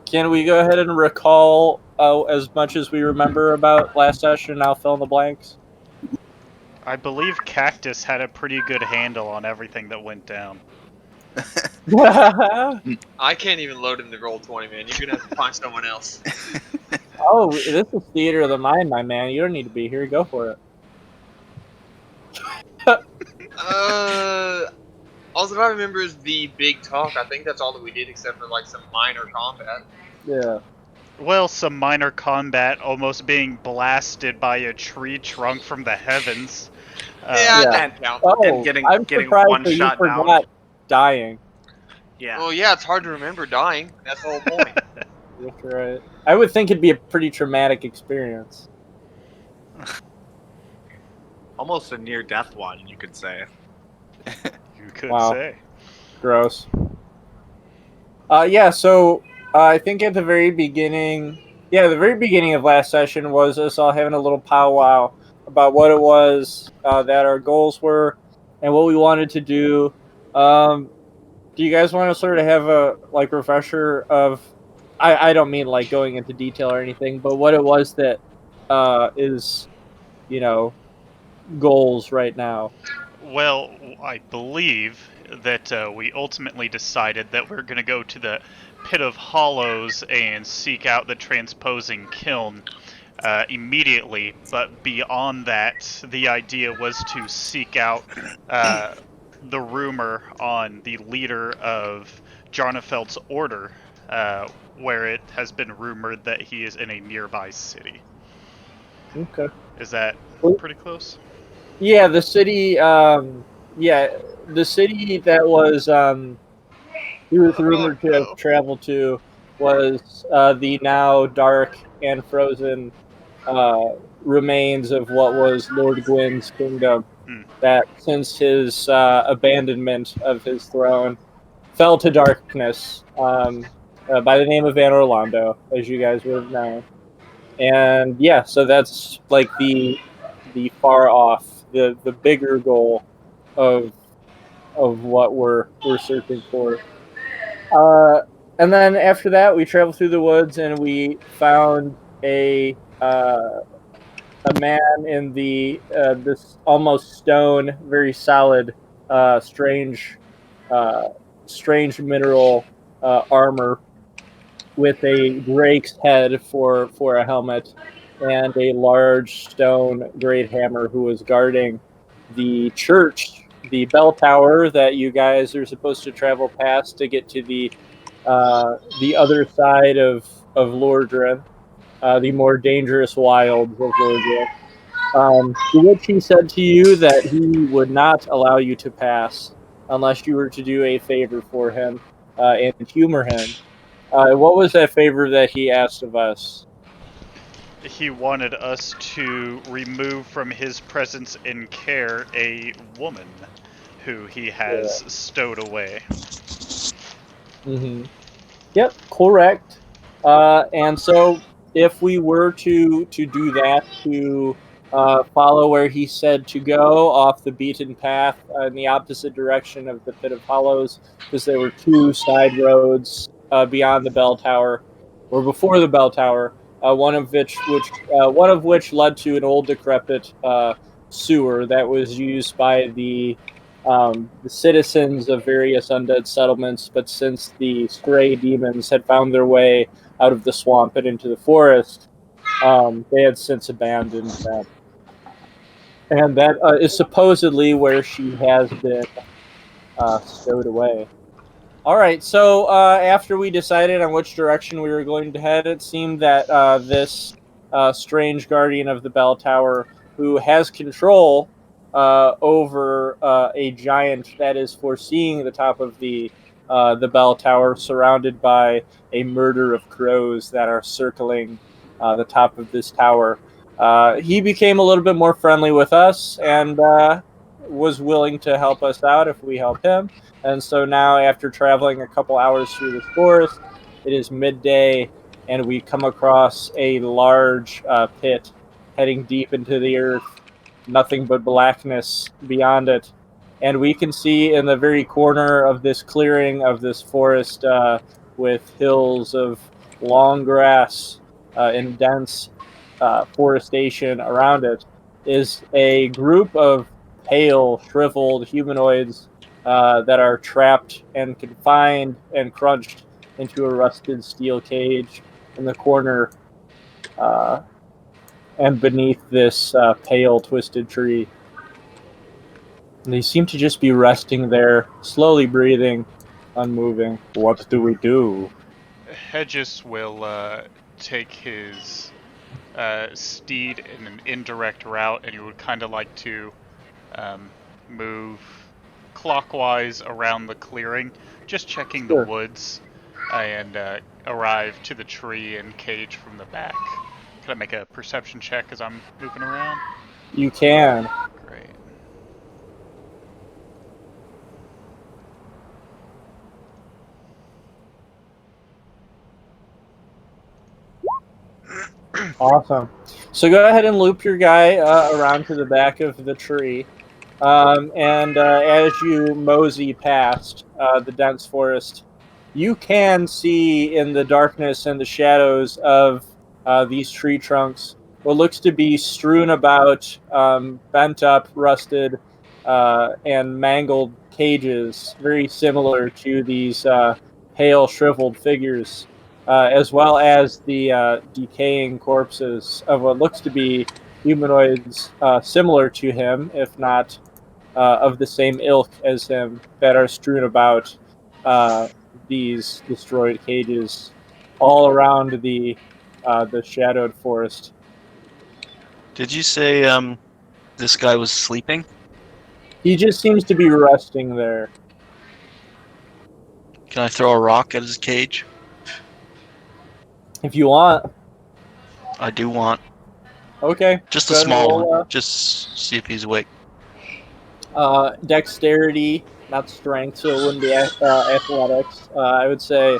Can we go ahead and recall as much as we remember about last session and I'll fill in the blanks? I believe Cactus had a pretty good handle on everything that went down. I can't even load into Roll20, man. You're gonna have to find someone else. Oh, this is theater of the mind, my man. You don't need to be here. Go for it. All that I remember is the big talk. I think that's all that we did, except for like some minor combat. Yeah. Well, some minor combat, almost being blasted by a tree trunk from the heavens. Yeah, Yeah. that count. Oh, And getting I'm surprised one that you shot down. forgot dying. Yeah. Well, yeah, it's hard to remember dying. That's the whole point. That's right. I would think it'd be a pretty traumatic experience. Almost a near-death one, you could say. You could Wow. say. Gross. Yeah, so I think at the very beginning of last session was us all having a little powwow about what it was that our goals were and what we wanted to do. Do you guys want to sort of have a refresher of? I don't mean like going into detail or anything, but what it was that is, goals right now. Well, I believe that we ultimately decided that we're going to go to the Pit of Hollows and seek out the Transposing Kiln immediately, but beyond that, the idea was to seek out the rumor on the leader of Jarnafeld's order, where it has been rumored that he is in a nearby city. Okay. Is that pretty close? Yeah, the city. The city that was he was rumored to have traveled to was the now dark and frozen remains of what was Lord Gwyn's kingdom. That since his abandonment of his throne fell to darkness by the name of Van Orlando, as you guys would have known. And yeah, so that's like the far off, the bigger goal of what we're searching for. And then after that, we traveled through the woods and we found a man in the this almost stone, very solid, strange mineral armor with a drake's head for a helmet and a large stone great hammer, who was guarding the church, the bell tower that you guys are supposed to travel past to get to the other side of Lordran, the more dangerous wilds of Lordran. To which he said to you that he would not allow you to pass unless you were to do a favor for him and humor him. What was that favor that he asked of us? He wanted us to remove from his presence and care a woman who he has stowed away. Mm-hmm. Yep, correct. And so if we were to do that, to follow where he said to go off the beaten path in the opposite direction of the Pit of Hollows, because there were two side roads beyond the bell tower, or before the bell tower, one of which led to an old decrepit sewer that was used by the citizens of various undead settlements, but since the stray demons had found their way out of the swamp and into the forest, they had since abandoned that. And that is supposedly where she has been stowed away. All right, so after we decided on which direction we were going to head, it seemed that this strange guardian of the bell tower, who has control over a giant that is foreseeing the top of the bell tower, surrounded by a murder of crows that are circling the top of this tower. He became a little bit more friendly with us and was willing to help us out if we helped him. And so now, after traveling a couple hours through this forest, it is midday, and we come across a large pit heading deep into the earth. Nothing but blackness beyond it. And we can see in the very corner of this clearing of this forest with hills of long grass and dense forestation around it is a group of pale, shriveled humanoids that are trapped and confined and crunched into a rusted steel cage in the corner and beneath this pale, twisted tree. And they seem to just be resting there, slowly breathing, unmoving. What do we do? Hedges will take his steed in an indirect route, and he would kind of like to move clockwise around the clearing, just checking Sure. the woods, and arrive to the tree and cage from the back. Can I make a perception check as I'm moving around? You can. Great. Awesome. So go ahead and loop your guy around to the back of the tree. And as you mosey past the dense forest, you can see in the darkness and the shadows of these tree trunks what looks to be strewn about, bent up, rusted, and mangled cages, very similar to these pale, shriveled figures, as well as the decaying corpses of what looks to be humanoids similar to him, if not of the same ilk as him, that are strewn about these destroyed cages all around the shadowed forest. Did you say this guy was sleeping? He just seems to be resting there. Can I throw a rock at his cage? If you want. I do want. Okay. Just Go a ahead and small roll, one. Just see if he's awake. dexterity, not strength, so it wouldn't be athletics. I would say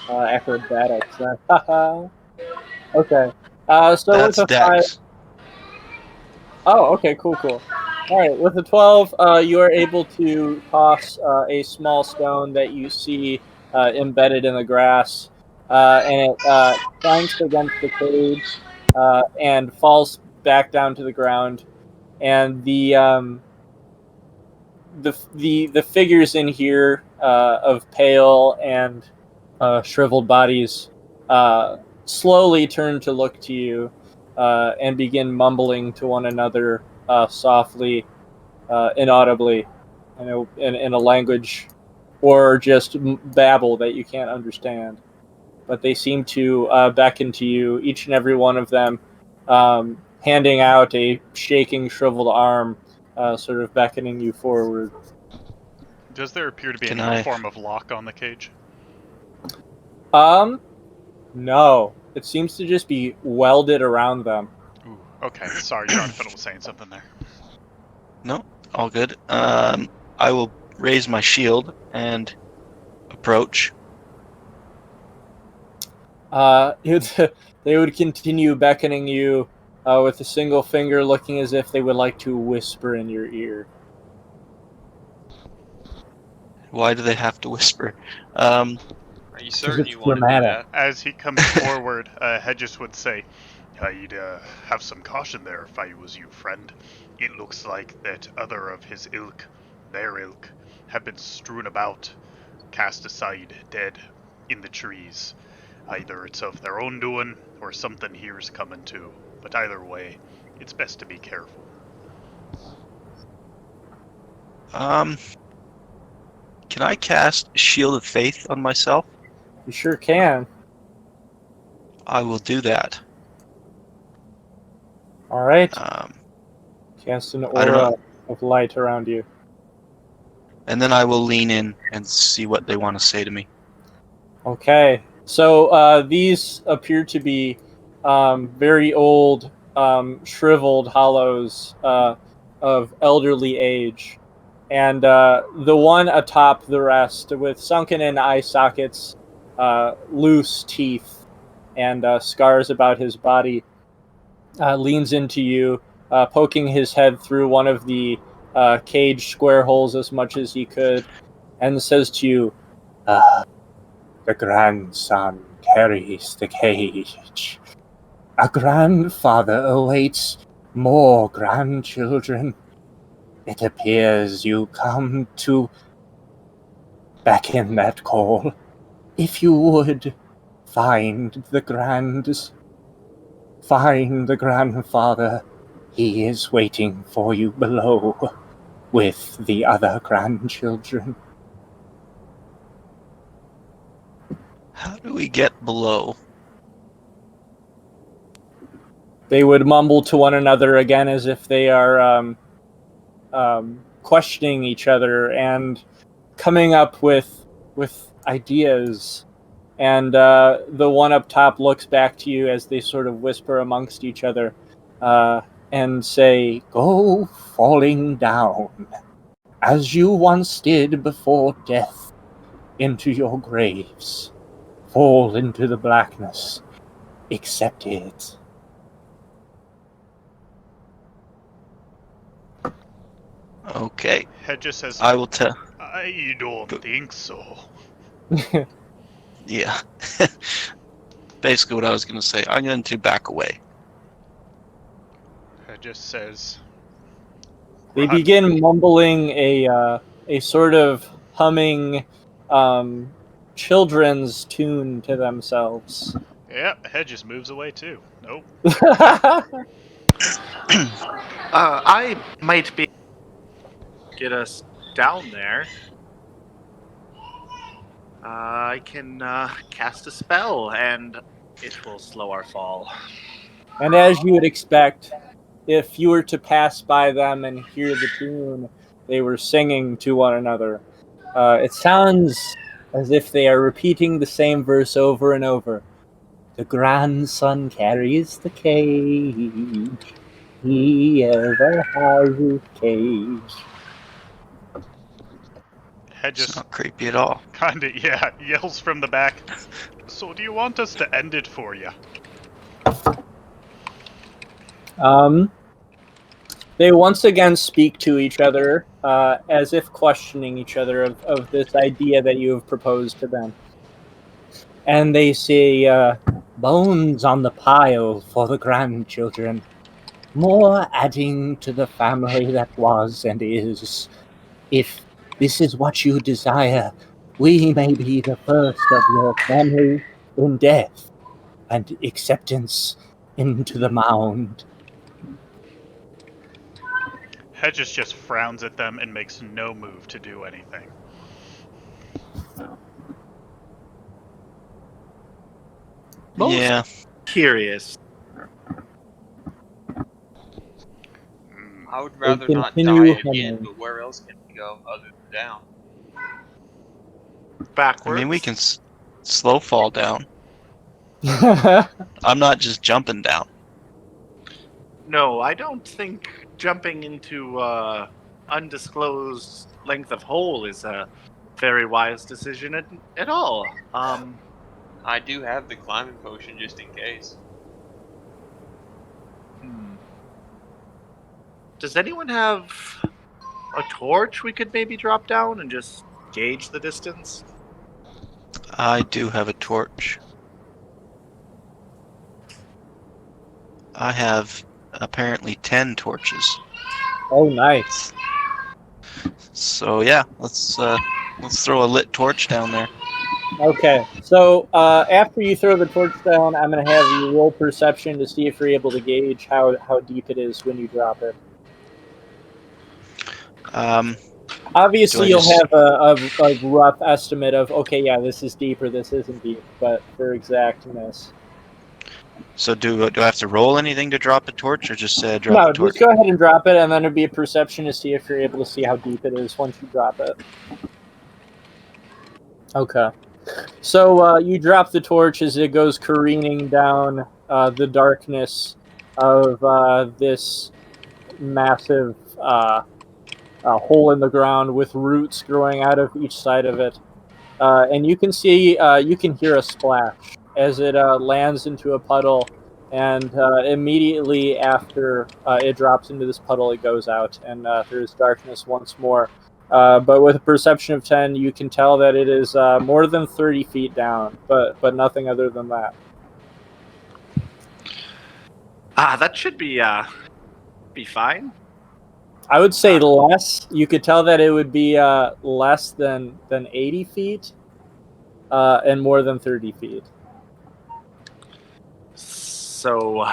acrobatics. Okay. So That's with a 5. Dex. Oh, okay, cool. All right, with a 12, you are able to toss a small stone that you see embedded in the grass, and it clanks against the cage and falls back down to the ground. And the figures in here of pale and shriveled bodies slowly turn to look to you and begin mumbling to one another softly, inaudibly, in a language or just babble that you can't understand. But they seem to beckon to you, each and every one of them, handing out a shaking, shriveled arm, sort of beckoning you forward. Does there appear to be Can any I- form of lock on the cage? No. It seems to just be welded around them. Ooh, okay. Sorry, Jonathan was saying something there. No, all good. I will raise my shield and approach. They would continue beckoning you with a single finger, looking as if they would like to whisper in your ear. Why do they have to whisper? Are you certain it's you want to do dramatic. that? As he comes forward, Hedges would say, I'd have some caution there if I was you, friend. It looks like that other of his ilk, their ilk, have been strewn about, cast aside, dead, in the trees. Either it's of their own doing, or something here's coming too. But either way, it's best to be careful. Can I cast Shield of Faith on myself? You sure can. I will do that. All right. Cast an I don't aura know. of light around you. And then I will lean in and see what they want to say to me. Okay. So these appear to be very old, shriveled hollows of elderly age. And the one atop the rest, with sunken-in eye sockets, loose teeth, and scars about his body, leans into you, poking his head through one of the cage square holes as much as he could, and says to you, the grandson carries the cage. A grandfather awaits more grandchildren. It appears you come to beckon that call. If you would, find the grandfather. He is waiting for you below with the other grandchildren. How do we get below? They would mumble to one another again as if they are questioning each other and coming up with ideas. And the one up top looks back to you as they sort of whisper amongst each other and say, "Go falling down, as you once did before death, into your graves. Fall into the blackness. Accept it." Okay, Head just says, I will tell. I don't think so. Yeah. Basically what I was going to say. I'm going to back away. Head just says, They "Run." begin mumbling a sort of humming children's tune to themselves. Yep, Head just moves away too. Nope. I might be get us down there. I can cast a spell, and it will slow our fall. And as you would expect, if you were to pass by them and hear the tune they were singing to one another, it sounds as if they are repeating the same verse over and over. The grandson carries the cage. He ever has his cage. Head It's just not creepy at all. kinda, yells from the back. So do you want us to end it for you? They once again speak to each other, as if questioning each other of this idea that you have proposed to them. And they say, bones on the pile for the grandchildren. More adding to the family that was and is. If this is what you desire, we may be the first of your family in death and acceptance into the mound. Hedges just frowns at them and makes no move to do anything. Most Yeah. curious. I would rather They not die continue again, humming. but where else can we go other than down? I Backwards. mean, we can slow fall down. I'm not just jumping down. No, I don't think jumping into undisclosed length of hole is a very wise decision at all. I do have the climbing potion just in case. Does anyone have a torch we could maybe drop down and just gauge the distance? I do have a torch. I have apparently 10 torches. Oh, nice. So yeah, let's throw a lit torch down there. Okay, so after you throw the torch down, I'm going to have you roll perception to see if you're able to gauge how deep it is when you drop it. Obviously, you'll have a rough estimate of, okay, yeah, this is deep or this isn't deep, but for exactness. So do I have to roll anything to drop a torch, or just drop No, the torch? just go ahead and drop it, and then it'd be a perception to see if you're able to see how deep it is once you drop it. Okay. So you drop the torch as it goes careening down the darkness of this massive hole in the ground with roots growing out of each side of it. And you can see, you can hear a splash as it lands into a puddle, and immediately after it drops into this puddle, it goes out, and there's darkness once more. But with a perception of 10, you can tell that it is more than 30 feet down, but nothing other than that. That should be fine. I would say less. You could tell that it would be less than 80 feet and more than 30 feet. So,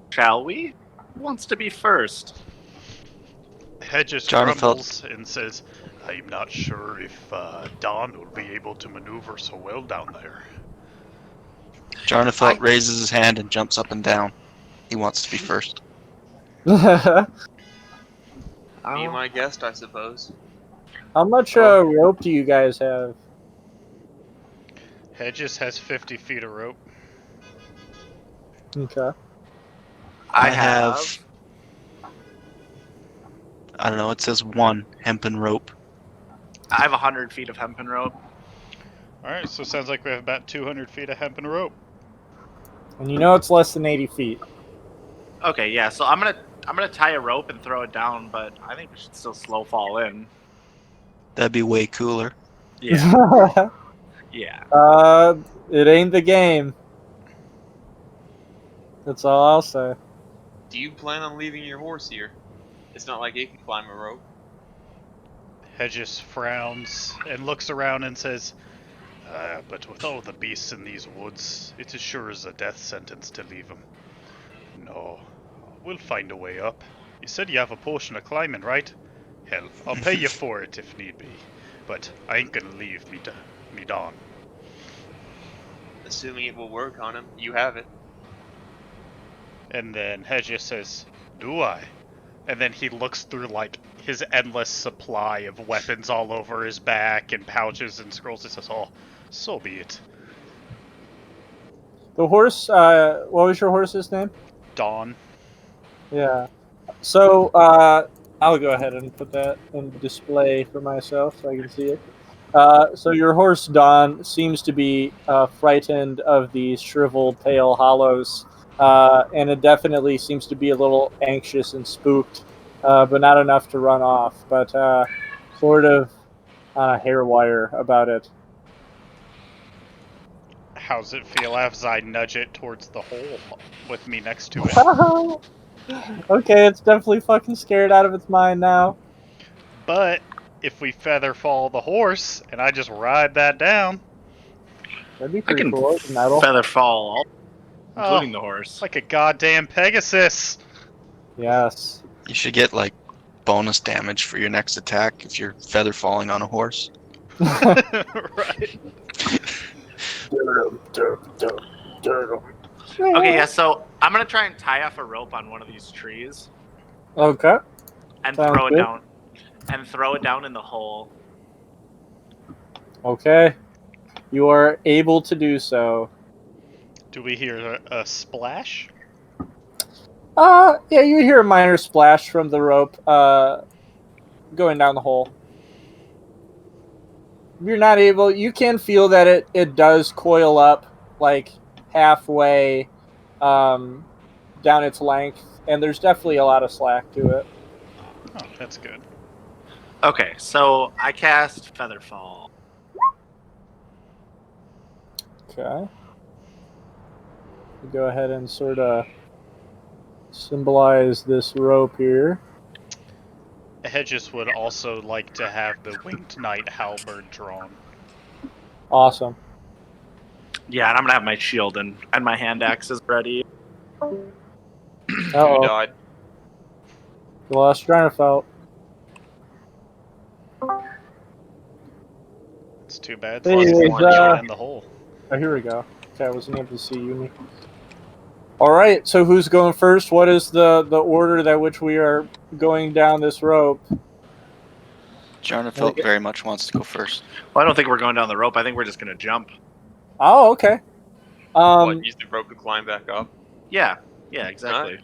shall we? Who wants to be first? Hedges Jonathan. grumbles and says, I'm not sure if Don will be able to maneuver so well down there. Jonathan raises his hand and jumps up and down. He wants to be first. Be my guest, I suppose. How much rope do you guys have? Hedges has 50 feet of rope. Okay. I have. I don't know, it says 1 hempen rope. I have 100 feet of hempen rope. Alright, so it sounds like we have about 200 feet of hempen rope. And you know it's less than 80 feet. Okay, yeah. So I'm gonna tie a rope and throw it down, but I think we should still slow fall in. That'd be way cooler. Yeah. Yeah. It ain't the game. That's all I'll say. Do you plan on leaving your horse here? It's not like it can climb a rope. Hedges frowns and looks around and says, but with all the beasts in these woods, it is sure as a death sentence to leave them. No, we'll find a way up. You said you have a potion of climbing, right? Hell, I'll pay you for it if need be. But I ain't gonna leave me Don. Assuming it will work on him, you have it. And then Hedges says, do I? And then he looks through, like, his endless supply of weapons all over his back and pouches and scrolls and says, oh, so be it. The horse, what was your horse's name? Dawn. Yeah. So, I'll go ahead and put that in display for myself so I can see it. So your horse, Dawn, seems to be frightened of these shriveled, pale hollows, and it definitely seems to be a little anxious and spooked, but not enough to run off, but sort of on a hair wire about it. How's it feel as I nudge it towards the hole with me next to it? Okay, it's definitely fucking scared out of its mind now. But if we feather fall the horse and I just ride that down, That'd be I pretty can cool. Metal. feather fall, including the horse. like a goddamn Pegasus. Yes. You should get, like, bonus damage for your next attack if you're feather falling on a horse. Right. Okay, yeah. So I'm gonna try and tie off a rope on one of these trees Okay. and Sounds throw it good. down. And throw it down in the hole. Okay. You are able to do so. Do we hear a splash? Yeah, you hear a minor splash from the rope going down the hole. You're not able, you can feel that it does coil up like halfway down its length, and there's definitely a lot of slack to it. Oh, that's good. Okay, so I cast Featherfall. Okay. Go ahead and sort of symbolize this rope here. Hedges would also like to have the Winged Knight halberd drawn. Awesome. Yeah, and I'm gonna have my shield and my hand axes ready. You Uh-oh. died. You lost Dranafelt. It's too bad. Hey, Plus it's, one down in the hole. Oh, here we go. Okay, I wasn't able to see you. All right, so who's going first? What is the order that which we are going down this rope? Jonathan very much wants to go first. Well, I don't think we're going down the rope. I think we're just gonna jump. Oh, okay. Use the rope to climb back up? Yeah, exactly.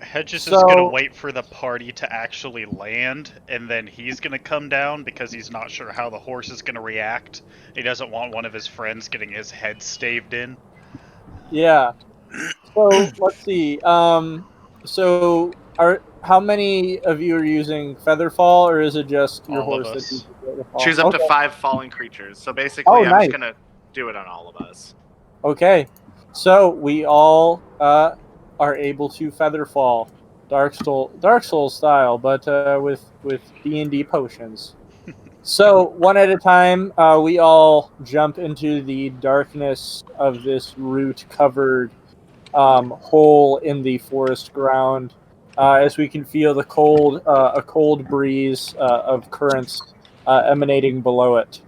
Hedges is So- gonna wait for the party to actually land, and then he's gonna come down because he's not sure how the horse is gonna react. He doesn't want one of his friends getting his head staved in. Yeah. So let's see. So how many of you are using Featherfall, or is it just your All of horse that us. uses Featherfall? Choose up to Okay. 5 falling creatures. So basically, Oh, I'm just nice. gonna do it on all of us. Okay, so we all are able to Featherfall, Dark Soul style, but with D&D potions. So one at a time, we all jump into the darkness of this root-covered hole in the forest ground, as we can feel the a cold breeze of currents emanating below it.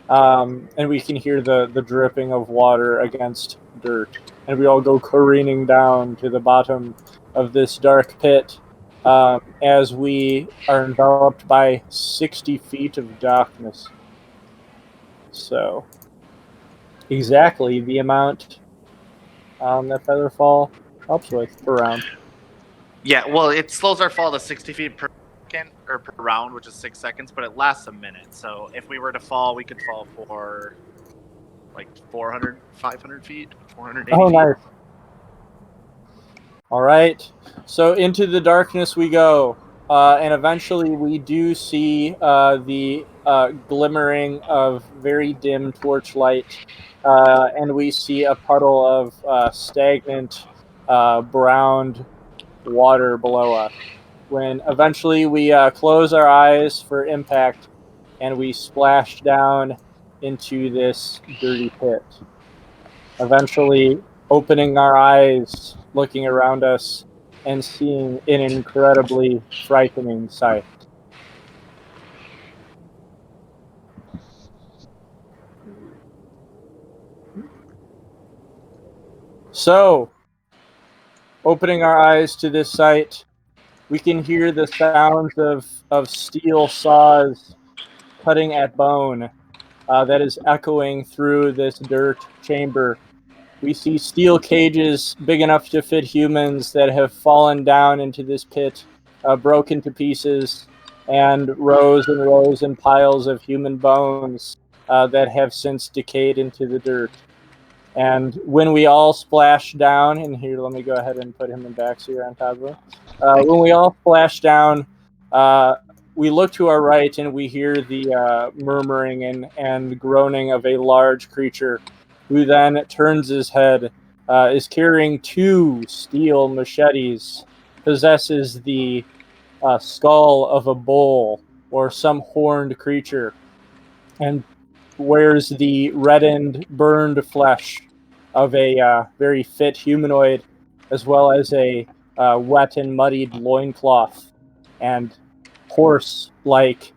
And we can hear the dripping of water against dirt. And we all go careening down to the bottom of this dark pit as we are enveloped by 60 feet of darkness. So, exactly the amount that Featherfall helps with per round. Yeah, well, it slows our fall to 60 feet per second, or per round, which is 6 seconds, but it lasts a minute. So if we were to fall, we could fall for like 400, 500 feet, 480 Oh, feet. nice. All right. So into the darkness we go. And eventually we do see the glimmering of very dim torchlight. And we see a puddle of stagnant, browned water below us. When eventually we close our eyes for impact and we splash down into this dirty pit. Eventually opening our eyes, looking around us, and seeing an incredibly frightening sight. So, opening our eyes to this sight, we can hear the sounds of steel saws cutting at bone that is echoing through this dirt chamber. We see steel cages big enough to fit humans that have fallen down into this pit, broken to pieces, and rows and piles of human bones that have since decayed into the dirt. And when we all splash down, and here, let me go ahead and put him in backseat on top of him. When we all splash down, we look to our right and we hear the murmuring and groaning of a large creature who then turns his head, is carrying 2 steel machetes, possesses the skull of a bull or some horned creature, and wears the reddened, burned flesh of a very fit humanoid, as well as a wet and muddied loincloth and horse-like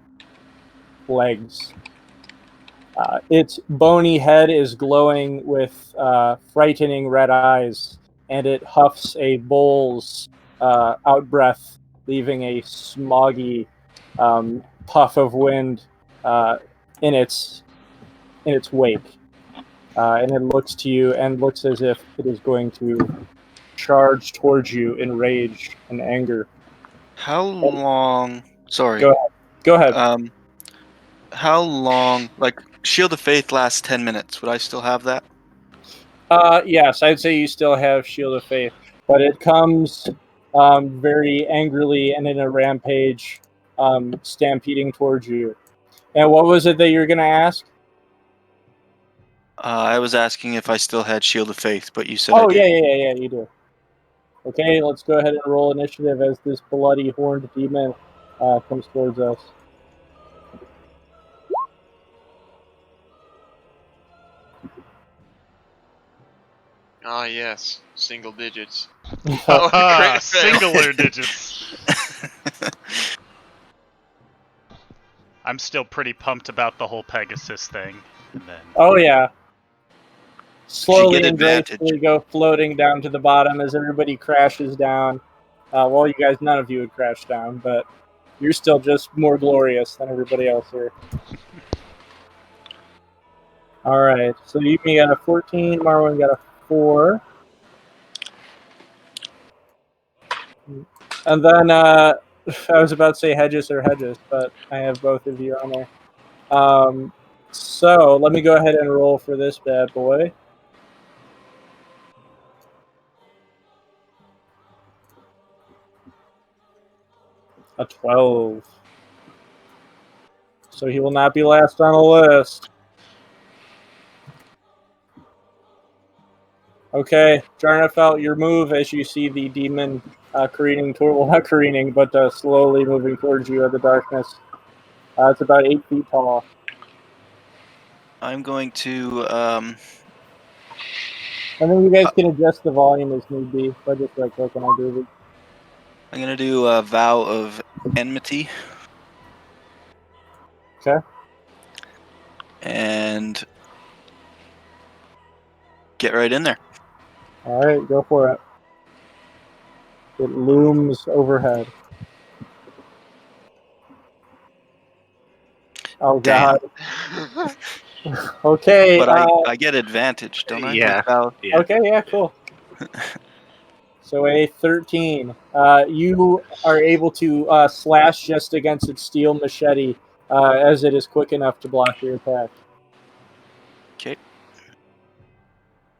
legs. Its bony head is glowing with frightening red eyes, and it huffs a bull's outbreath, leaving a smoggy puff of wind in its wake. And it looks to you and looks as if it is going to charge towards you in rage and anger. How long? Sorry. Go ahead. Go ahead. How long? Like Shield of Faith lasts 10 minutes. Would I still have that? Yes, I'd say you still have Shield of Faith, but it comes very angrily and in a rampage, stampeding towards you. And what was it that you were going to ask? I was asking if I still had Shield of Faith, but you said I Oh, did. yeah, you do. Okay, let's go ahead and roll initiative as this bloody horned demon comes towards us. Ah, yes, single digits. Ah, Crit fail. singular digits. I'm still pretty pumped about the whole Pegasus thing. And then Oh, yeah. Slowly get and advantage. gracefully go floating down to the bottom as everybody crashes down. Well, you guys, none of you would crash down, but you're still just more glorious than everybody else here. All right, so you got a 14, Marwin got a 4. And then I was about to say hedges, but I have both of you on there. So let me go ahead and roll for this bad boy. A 12. So he will not be last on the list. Okay, Jarnafelt, your move as you see the demon careening toward, well, not careening, but slowly moving towards you in the darkness. It's about 8 feet tall. I'm going to I think you guys can adjust the volume as need be, but just right click and I'll do it. I'm gonna do a vow of enmity. Okay. And get right in there. All right, go for it. It looms overhead. Oh Damn. god. Okay. But I get advantage, don't I? Yeah. With vow? Yeah. Okay. Yeah. Cool. So a 13. You are able to slash just against its steel machete as it is quick enough to block your attack. Okay.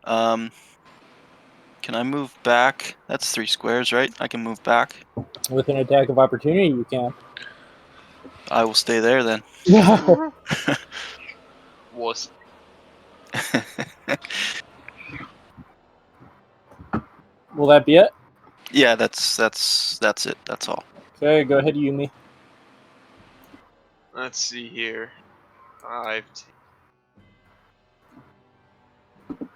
Can I move back? That's 3 squares, right? I can move back. With an attack of opportunity, you can. I will stay there then. Wuss. Will that be it? Yeah, that's it. That's all. Okay. Go ahead, Yumi. Let's see here. 5, 10.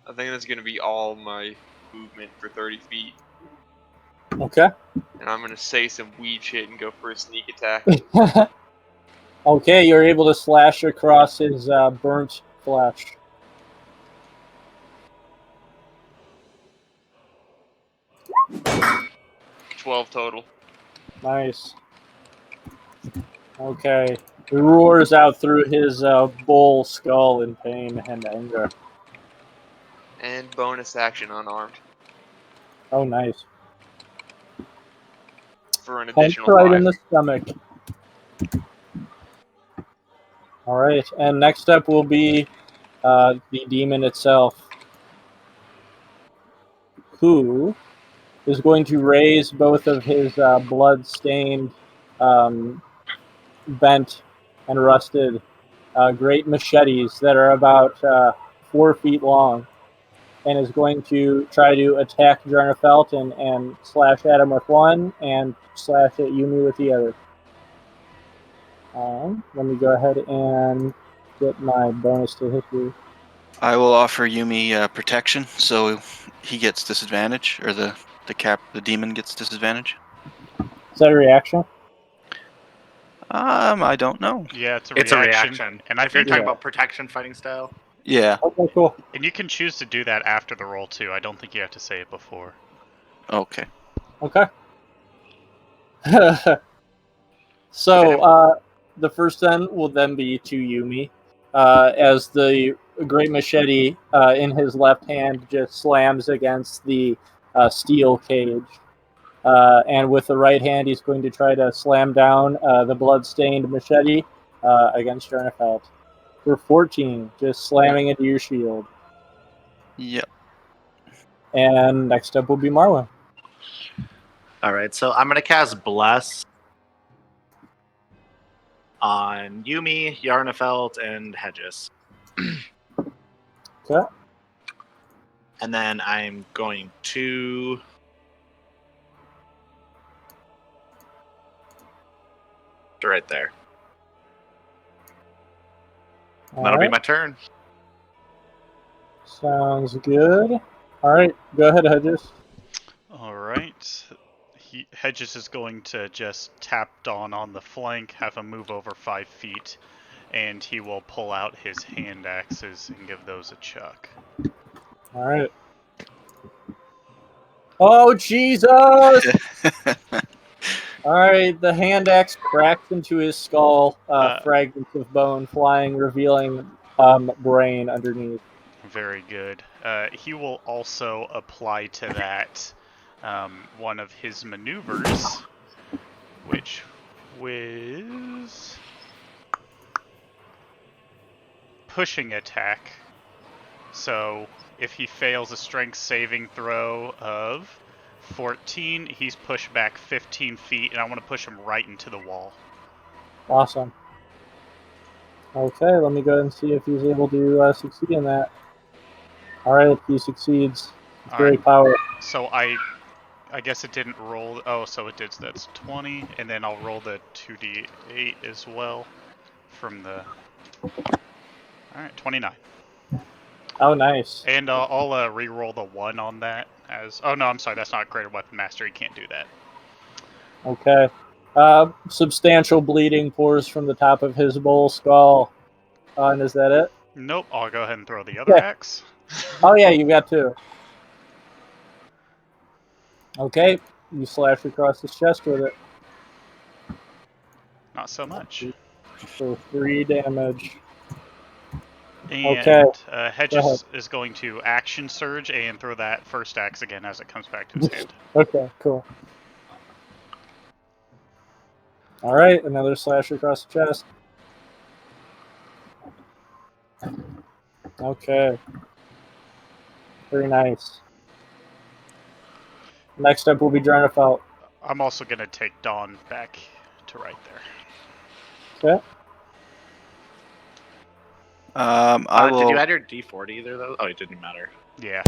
I think that's gonna be all my movement for 30 feet. Okay. And I'm gonna say some weed shit and go for a sneak attack. Okay, you're able to slash across his burnt flesh. $12 total. Nice. Okay. He roars out through his bull skull in pain and anger. And bonus action unarmed Oh, nice. for an Punch additional right 5. in the stomach. All right, and next up will be the demon itself, who is going to raise both of his blood-stained, bent, and rusted great machetes that are about 4 feet long, and is going to try to attack Jarnafelt and slash at him with one and slash at Yumi with the other. Let me go ahead and get my bonus to history. I will offer Yumi protection, so he gets disadvantage, or the demon gets disadvantage. Is that a reaction? I don't know. Yeah, it's a It's reaction. a reaction. And I If you're think talking about protection fighting style. Yeah. Okay, cool. and you can choose to do that after the roll too. I don't think you have to say it before. Okay. Okay. So the first then will then be to Yumi, as the great machete in his left hand just slams against the steel cage. And with the right hand, he's going to try to slam down the blood-stained machete against Jarnafelt. For 14, just slamming into your shield. Yep. And next up will be Marwin. All right, so I'm gonna cast Bless on Yumi, Yarnafelt, and Hedges. Okay. And then I'm going to right there. That'll be my turn. Sounds good. All right, go ahead, Hedges. All right. Hedges is going to just tap Dawn on the flank, have him move over 5 feet, and he will pull out his hand axes and give those a chuck. All right. Oh, Jesus! All right, the hand axe cracks into his skull, fragments of bone flying, revealing brain underneath. Very good. He will also apply to that one of his maneuvers, which was pushing attack. So if he fails a strength saving throw of 14. He's pushed back 15 feet, and I want to push him right into the wall. Awesome. Okay, let me go ahead and see if he's able to succeed in that. All right, he succeeds. It's very power. So I guess it didn't roll. Oh, so it did. So that's 20, and then I'll roll the 2d8 as well from the. All right, 29. Oh, nice. And I'll re-roll the 1 on that as. Oh no, I'm sorry. That's not Greater Weapon Master. You can't do that. Okay. Substantial bleeding pours from the top of his bull skull. And is that it? Nope. I'll go ahead and throw the other axe. Oh yeah, you got 2. Okay, you slash across his chest with it Not so much. for 3 damage. And Okay. Hedge is going to action surge and throw that first axe again as it comes back to his hand. Okay, cool. All right, another slash across the chest. Okay. Very nice. Next up will be Drenifelt. I'm also going to take Dawn back to right there. Okay. Did you add your D4 to either of those? Oh, it didn't matter. Yeah.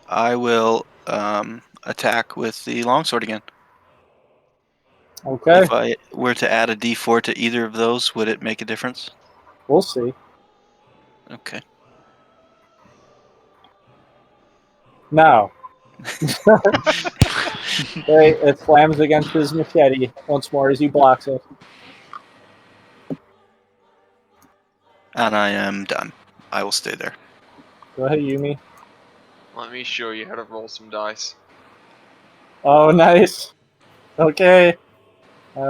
I will attack with the longsword again. Okay. If I were to add a D4 to either of those, would it make a difference? We'll see. Okay. Now. Okay, it slams against his machete once more as he blocks it. And I am done. I will stay there. Go ahead, Yumi. Let me show you how to roll some dice. Oh, nice. Okay.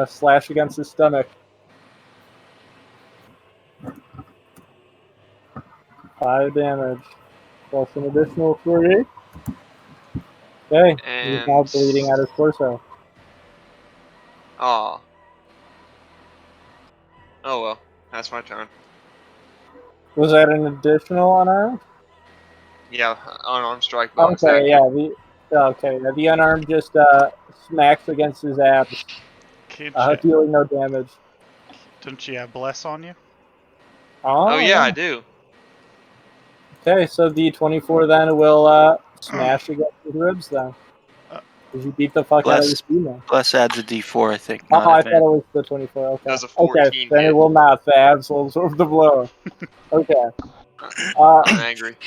Slash against his stomach. 5 damage. Plus an additional 3. Okay. And He's now bleeding out his torso. Aw. Oh well, that's my turn. Was that an additional unarmed? Yeah, unarmed strike bonus Okay, action. yeah. The unarmed just smacks against his abs, dealing no damage. Don't you have Bless on you? Oh yeah, I do. Okay, so the 24 then will smash against his ribs then. Because you beat the fuck out of this demon. Bless adds a D4, I think. Oh, I thought it was the 24. Okay. Does a 14 okay, then hit. it will not. The abs will absorb the blow. Okay. I'm angry.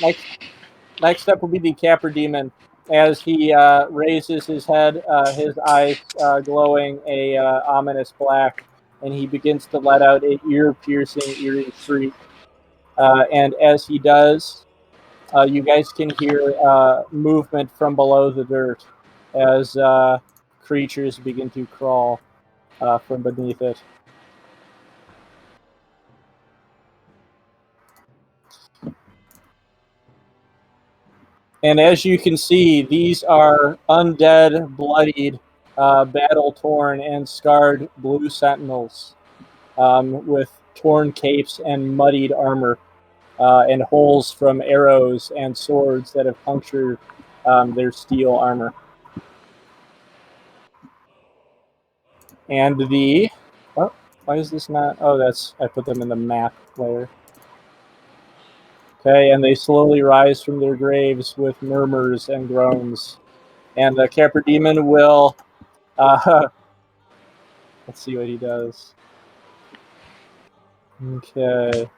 Next up will be the Capper Demon. As he raises his head, his eyes glowing a ominous black, and he begins to let out an ear-piercing, eerie shriek. And as he does, you guys can hear movement from below the dirt as creatures begin to crawl from beneath it. And as you can see, these are undead, bloodied, battle-torn, and scarred blue sentinels with torn capes and muddied armor and holes from arrows and swords that have punctured their steel armor. And the... Oh, why is this not... Oh, that's... I put them in the map layer. Okay, and they slowly rise from their graves with murmurs and groans. And the Capper Demon will... let's see what he does. Okay.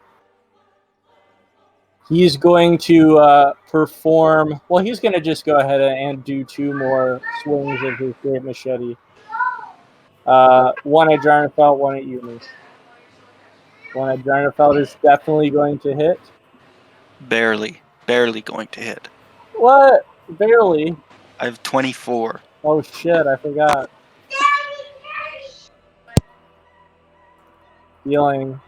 He's going to perform... Well, he's going to just go ahead and do 2 more swings of his great machete. One at Jarnfeld, one at Yumi. One at Jarnfeld is definitely going to hit. Barely going to hit. What? Barely? I have 24. Oh shit, I forgot. Dealing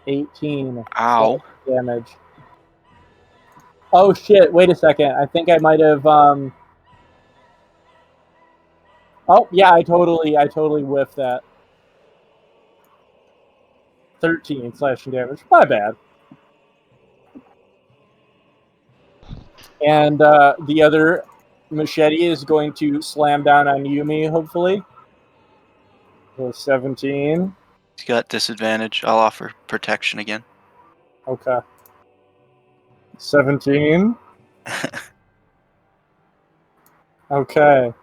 18 Ow. damage. Oh shit, wait a second. I think I might have Oh yeah, I totally whiffed that. 13 slashing damage. My bad. And the other machete is going to slam down on Yumi, hopefully. So 17. He's got disadvantage. I'll offer protection again. Okay. 17. Okay.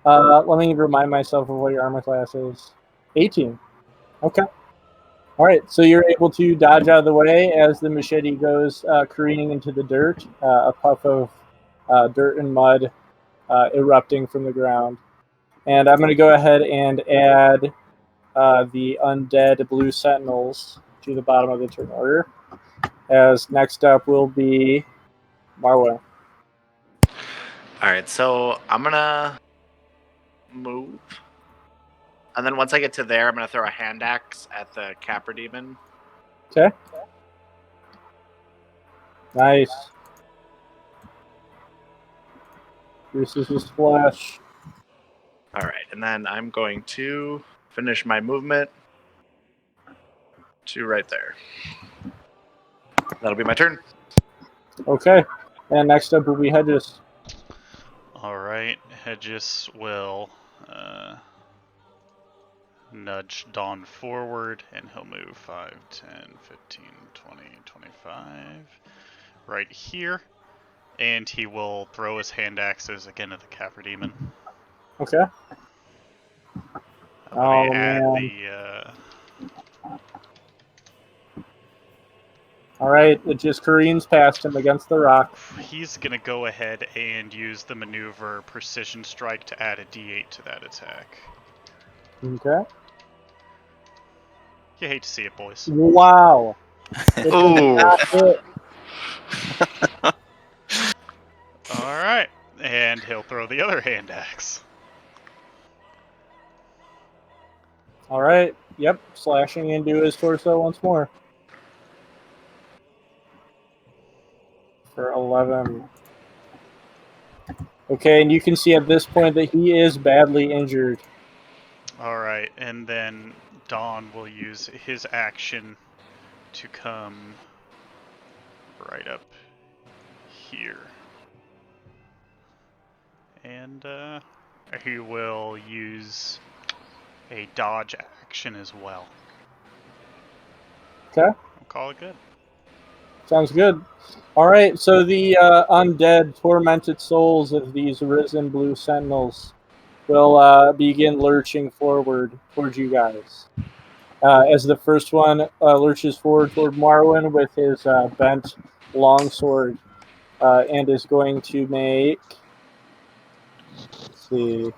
Let me remind myself of what your armor class is. 18. Okay. All right, so you're able to dodge out of the way as the machete goes careening into the dirt, a puff of dirt and mud erupting from the ground. And I'm going to go ahead and add the undead blue sentinels to the bottom of the turn order. As next up will be Marwin. All right, so I'm gonna move, and then once I get to there, I'm gonna throw a hand axe at the Capra Demon. Okay. Nice. This is his flesh. All right, and then I'm going to finish my movement to right there. That'll be my turn. Okay. And next up will be Hedges. Alright, Hedges will nudge Dawn forward, and he'll move 5, 10, 15, 20, 25 right here. And he will throw his hand axes again at the Capra Demon. Okay. Let me add man. the All right, it just careens past him against the rock. he's gonna go ahead and use the maneuver Precision Strike to add a D8 to that attack. Okay. You hate to see it, boys. Wow. It Ooh. does not hit. Alright, and he'll throw the other hand axe. All right. Yep. Slashing into his torso once more. For 11. Okay, and you can see at this point that he is badly injured. Alright, and then Dawn will use his action to come right up here. And he will use a dodge action as well. Okay. I'll call it good. Sounds good. All right, so the undead, tormented souls of these risen blue sentinels will begin lurching forward towards you guys. As the first one lurches forward toward Marwin with his bent longsword and is going to make... Let's see.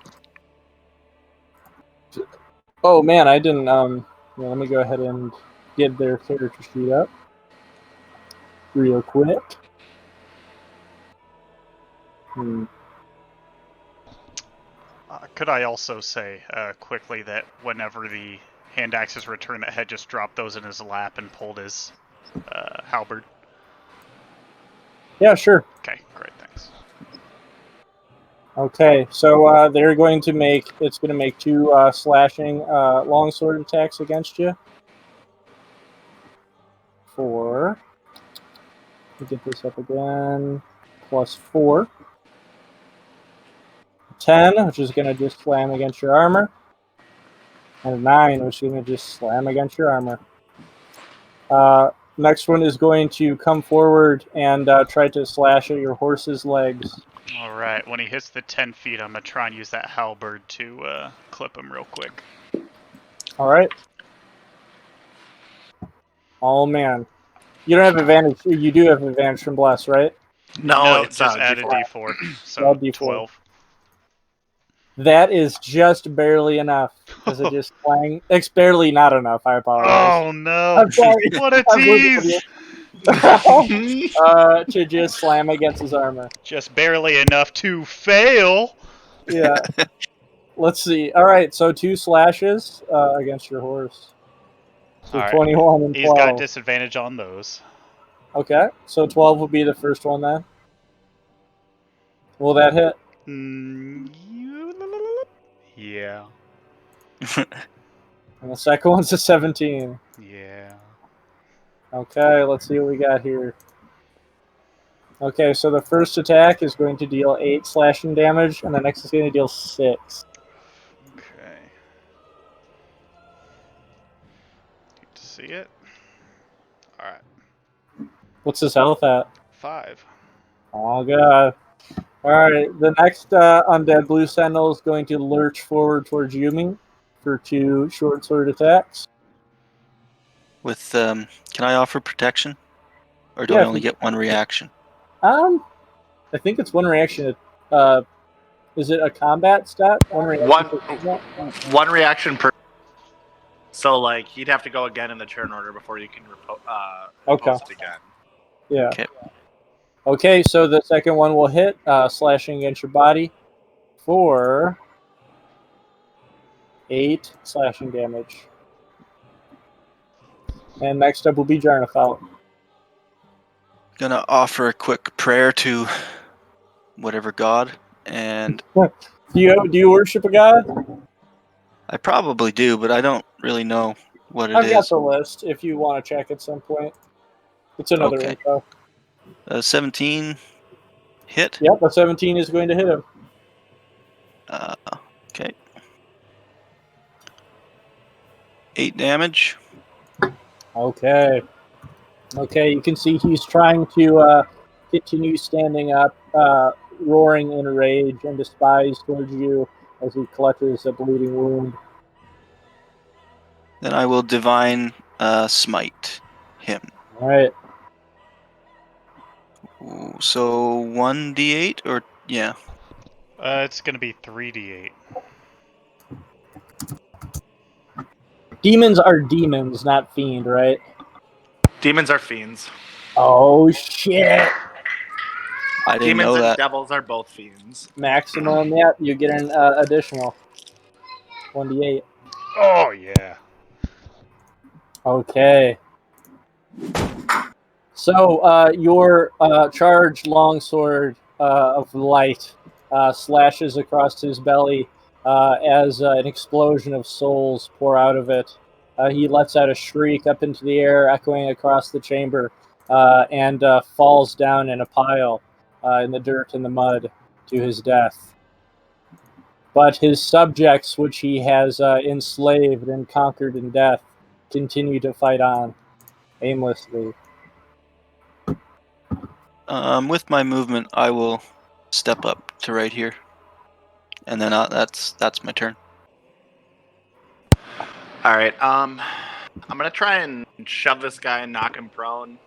Oh, man, I didn't... let me go ahead and get their character sheet up real quick. Could I also say quickly that whenever the hand axes return, that Head just dropped those in his lap and pulled his halberd? Yeah, sure. Okay, great, thanks. Okay, so they're going to make... It's going to make 2 slashing longsword attacks against you. 4. Let me get this up again. Plus 4. 10, which is going to just slam against your armor. And 9, which is going to just slam against your armor. Next one is going to come forward and try to slash at your horse's legs. Alright, when he hits the 10 feet, I'm going to try and use that halberd to clip him real quick. Alright. Oh, man. You don't have advantage. You do have advantage from Bless, right? No, it's just add a D4. D4. So Add D4. 12. That is just barely enough. Because it just slang. It's barely not enough. I apologize. Oh no! I'm sorry. What a I'm looking at tease! To just slam against his armor. Just barely enough to fail. Yeah. Let's see. All right, so 2 slashes against your horse. So All right. 21 and 12. He's got disadvantage on those. Okay, so 12 will be the first one then. Will that hit? Yeah. And the second one's a 17. Yeah. Okay, let's see what we got here. Okay, so the first attack is going to deal 8 slashing damage, and the next is going to deal 6. Okay. Need to see it. Alright. What's his health at? 5. Oh, God. Alright, the next Undead Blue Sentinel is going to lurch forward towards Yumi for 2 short sword attacks. With can I offer protection, or do Yeah, I if only you- get one reaction? I think it's one reaction. Is it a combat stat? One reaction. for combat? One reaction per. So like he'd have to go again in the turn order before you can Okay. post it again. Yeah. Okay. Okay, so the second one will hit, slashing against your body for 8 slashing damage. And next up will be Jarnafelt. Gonna offer a quick prayer to whatever god, and Do you worship a god? I probably do, but I don't really know what it I've got is. the list if you want to check at some point. It's another Okay. info. 17 hit. Yep, a 17 is going to hit him. Okay. 8 damage. Okay. Okay, you can see he's trying to continue standing up, roaring in rage and despise towards you as he clutches a bleeding wound. Then I will divine smite him. All right. Ooh, so 1d8 or yeah. It's gonna be 3d8. Demons are demons, not fiend, right? Demons are fiends. Oh, shit. I didn't Demons know and that. devils are both fiends. Maximum, yep, you get an additional 1d8. Oh yeah. Okay. So your charged longsword of light slashes across his belly as an explosion of souls pour out of it. He lets out a shriek up into the air, echoing across the chamber, and falls down in a pile in the dirt and the mud to his death. But his subjects, which he has enslaved and conquered in death, continue to fight on aimlessly. With my movement, I will step up to right here, and then that's my turn. All right. I'm gonna try and shove this guy and knock him prone.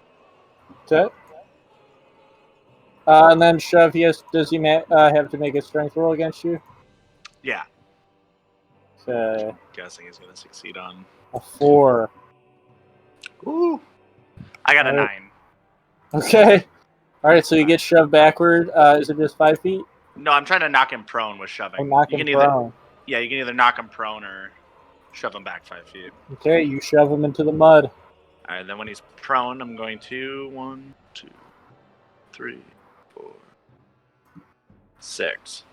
Okay. And then Shove, does he have to make a strength roll against you? Yeah. Okay. Guessing he's gonna succeed on. A 4. Ooh. I got a All right. 9. Okay. All right, so you get shoved backward. Is it just 5 feet? No, I'm trying to knock him prone with shoving. Or knock you him can prone? you can either knock him prone or shove him back 5 feet. Okay, you shove him into the mud. All right. Then when he's prone, I'm going to 1, 2, 3, 4, 6.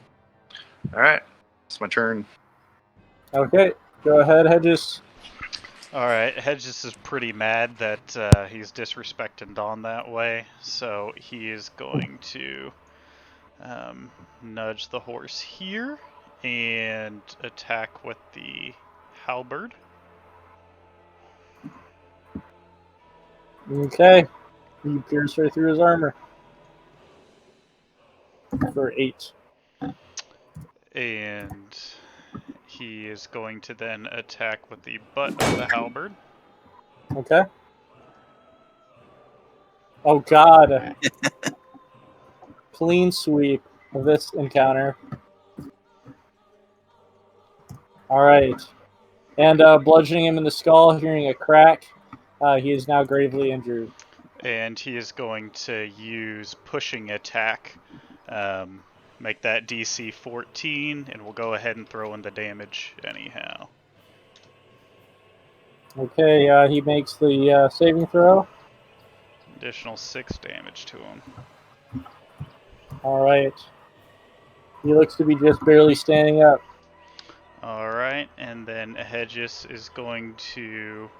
All right. It's my turn. Okay, go ahead, Hedges. Alright, Hedges is pretty mad that he's disrespecting Dawn that way, so he is going to nudge the horse here and attack with the halberd. Okay. You pierce right through his armor. For 8. And he is going to then attack with the butt of the halberd. Okay. Oh, God. Clean sweep of this encounter. All right. And bludgeoning him in the skull, hearing a crack, he is now gravely injured. And he is going to use pushing attack. Make that DC 14, and we'll go ahead and throw in the damage anyhow. Okay, he makes the saving throw. Additional 6 damage to him. All right. He looks to be just barely standing up. Alright, and then Hedges is going to...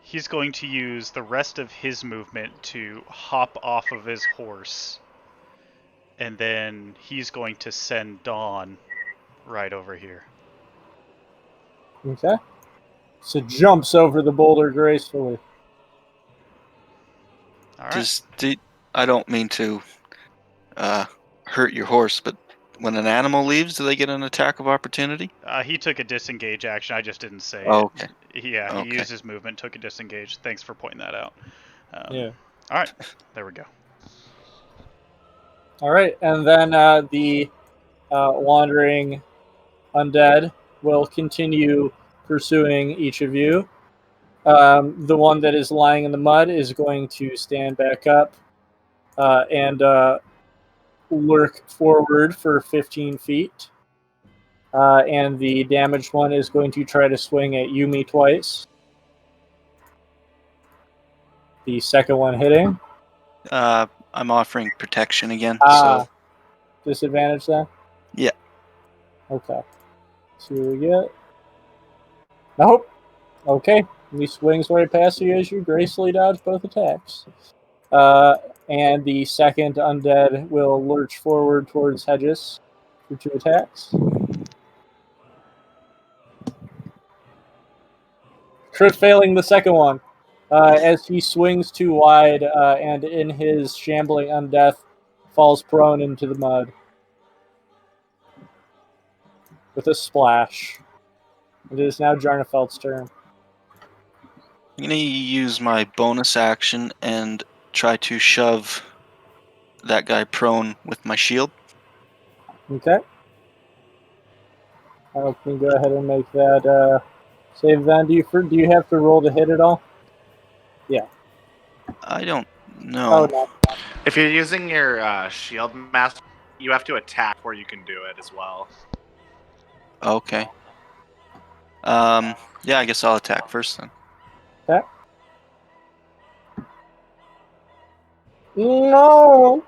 he's going to use the rest of his movement to hop off of his horse. And then he's going to send Dawn right over here. Okay. So jumps over the boulder gracefully. All right. I don't mean to hurt your horse, but when an animal leaves, do they get an attack of opportunity? He took a disengage action. I just didn't say Oh, it. okay. Yeah, he Okay. used his movement, took a disengage. Thanks for pointing that out. Yeah. All right. There we go. All right, and then the wandering undead will continue pursuing each of you. The one that is lying in the mud is going to stand back up and lurk forward for 15 feet. And the damaged one is going to try to swing at Yumi twice. The second one hitting. I'm offering protection again. Ah, So disadvantage then? Yeah. Okay. See what we get. Nope. Okay. He swings right past you as you gracefully dodge both attacks. And the second undead will lurch forward towards Hedges for 2 attacks. Crit failing the second one. As he swings too wide and in his shambling undeath falls prone into the mud with a splash. It is now Jarnefeld's turn. I'm going to use my bonus action and try to shove that guy prone with my shield. Okay. I can go ahead and make that save then. Do you have to roll to hit it all? Yeah. I don't know. Oh, no. If you're using your shield master, you have to attack where you can do it as well. Okay. Yeah, I guess I'll attack first then. Okay. No!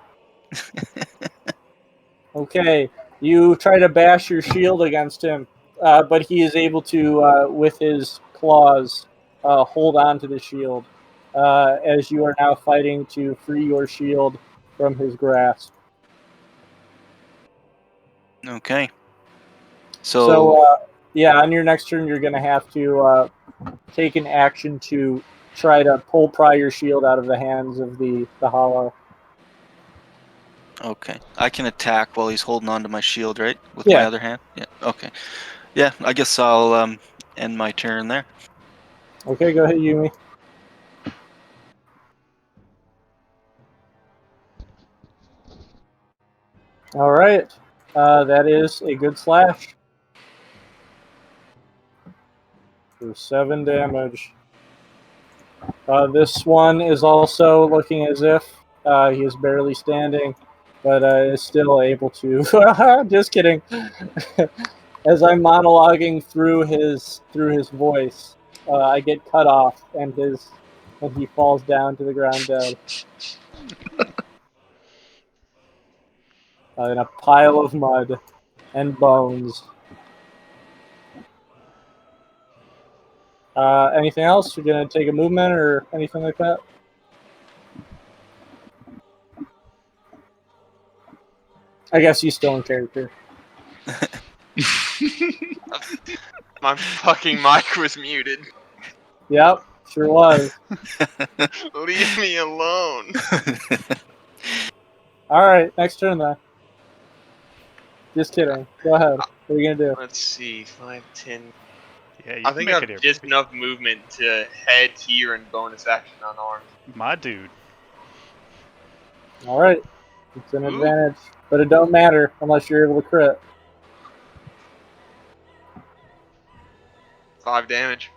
Okay. You try to bash your shield against him, but he is able to, with his claws, hold on to the shield as you are now fighting to free your shield from his grasp. Okay. So yeah, on your next turn, you're going to have to take an action to try to pry your shield out of the hands of the hollow. Okay. I can attack while he's holding on to my shield, right? With Yeah. my other hand? Yeah. Okay. Yeah, I guess I'll end my turn there. Okay, go ahead, Yumi. All right. That is a good slash. For 7 damage. This one is also looking as if he is barely standing, but is still able to. Just kidding. As I'm monologuing through his voice, I get cut off, and he falls down to the ground dead. In a pile of mud and bones. Anything else? You're gonna take a movement or anything like that? I guess he's still in character. My fucking mic was muted. Yep, sure was. Leave me alone. All right, next turn then. Just kidding. Go ahead. What are you gonna do? Let's see, 5, 10. Yeah, you I can think make I it have here. just enough movement to head here and bonus action unarmed. My dude. All right, it's an Ooh. advantage, but it don't matter unless you're able to crit. 5 damage.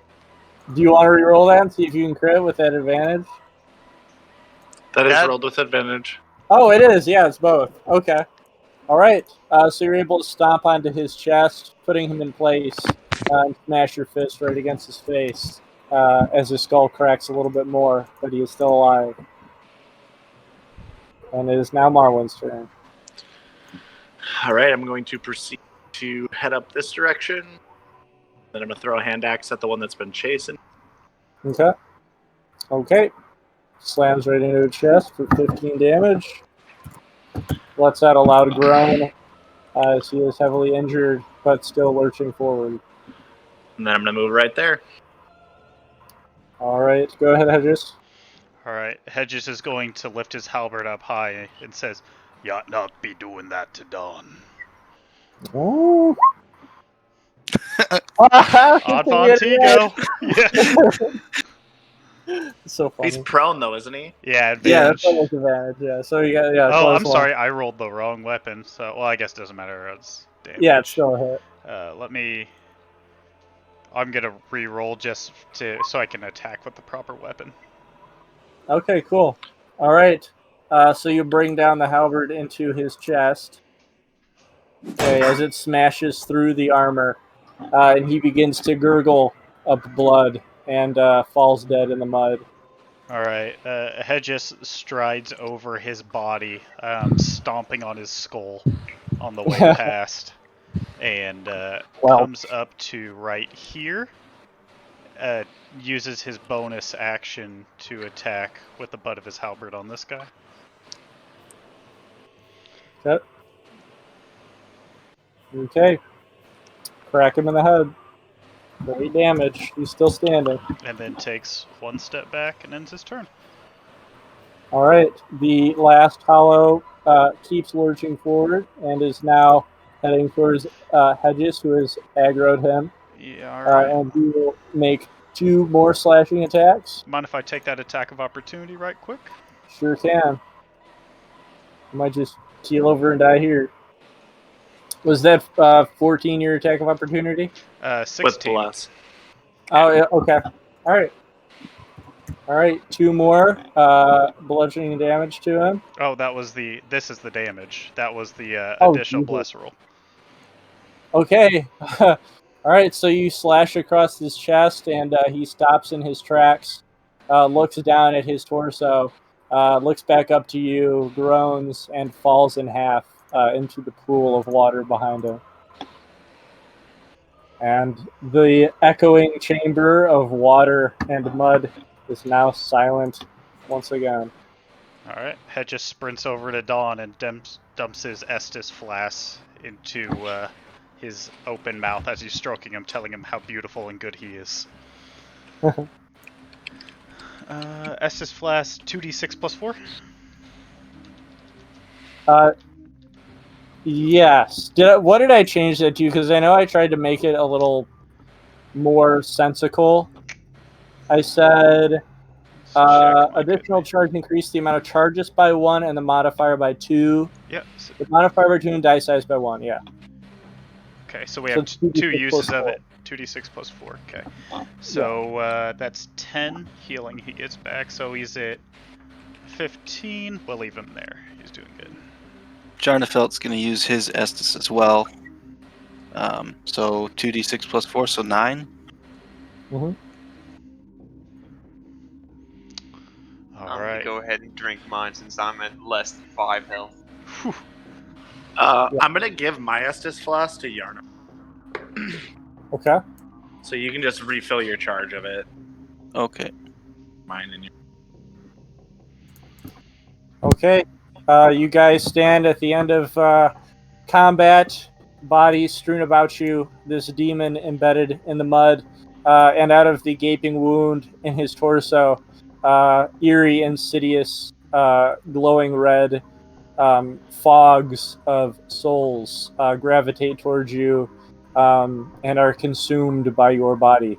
Do you want to reroll that and see if you can crit with that advantage? That is That- rolled with advantage. Oh, it is. Yeah, it's both. Okay. All right. So you're able to stomp onto his chest, putting him in place, and smash your fist right against his face as his skull cracks a little bit more, but he is still alive. And it is now Marwin's turn. All right, I'm going to proceed to head up this direction. Then I'm going to throw a hand axe at the one that's been chasing. Okay. Okay. Slams right into his chest for 15 damage. Lets out a loud groan as he is heavily injured, but still lurching forward. And then I'm going to move right there. All right, go ahead, Hedges. All right, Hedges is going to lift his halberd up high and says, "You ought not be doing that to Dawn." Oh. Odd Fontigo. Yeah. So funny. He's prone, though, isn't he? Yeah, Yeah, advantage. that's almost advantage. Yeah, so you got Oh, close I'm one. sorry, I rolled the wrong weapon. So, well, I guess it doesn't matter. It's damage. Yeah, it's still a hit. Let me. I'm gonna re-roll just so I can attack with the proper weapon. Okay, cool. All right. So you bring down the halberd into his chest. Okay, as it smashes through the armor, and he begins to gurgle up blood and falls dead in the mud. All right. Hedges strides over his body, stomping on his skull on the way past, and comes up to right here. Uses his bonus action to attack with the butt of his halberd on this guy. Okay. Crack him in the head. 8 damage. He's still standing. And then takes one step back and ends his turn. All right. The last hollow keeps lurching forward and is now heading towards Hedges, who has aggroed him. Yeah, all right. And he will make 2 more slashing attacks. Mind if I take that attack of opportunity right quick? Sure can. I might just keel over and die here. Was that 14 your attack of opportunity? 16. With plus. Oh, yeah, okay. All right. 2 more bludgeoning damage to him. Oh, this is the damage. That was the Oh, additional Jesus. bless roll. Okay. All right, so you slash across his chest, and he stops in his tracks, looks down at his torso, looks back up to you, groans, and falls in half into the pool of water behind him. And the echoing chamber of water and mud is now silent once again. All right. Hedges sprints over to Dawn and dumps his Estus flask into his open mouth as he's stroking him, telling him how beautiful and good he is. Estus flask 2d6 plus 4? Yes. What did I change that to? Because I know I tried to make it a little more sensical. I said additional charge increase the amount of charges by 1 and the modifier by 2. Yep. The modifier by 2 and die size by 1, yeah. Okay, so we have 2 uses of it. 2d6 plus 4, okay. So that's 10 healing he gets back, so he's at 15. We'll leave him there. He's doing good. Jarnafelt's going to use his Estus as well. So 2d6 plus 4, so 9. Mm-hmm. All right. Go ahead and drink mine since I'm at less than 5 health. I'm going to give my Estus flask to Yarna. Okay. So you can just refill your charge of it. Okay. Mine and your... Okay. You guys stand at the end of combat, bodies strewn about you, this demon embedded in the mud, and out of the gaping wound in his torso, eerie, insidious, glowing red fogs of souls gravitate towards you and are consumed by your body.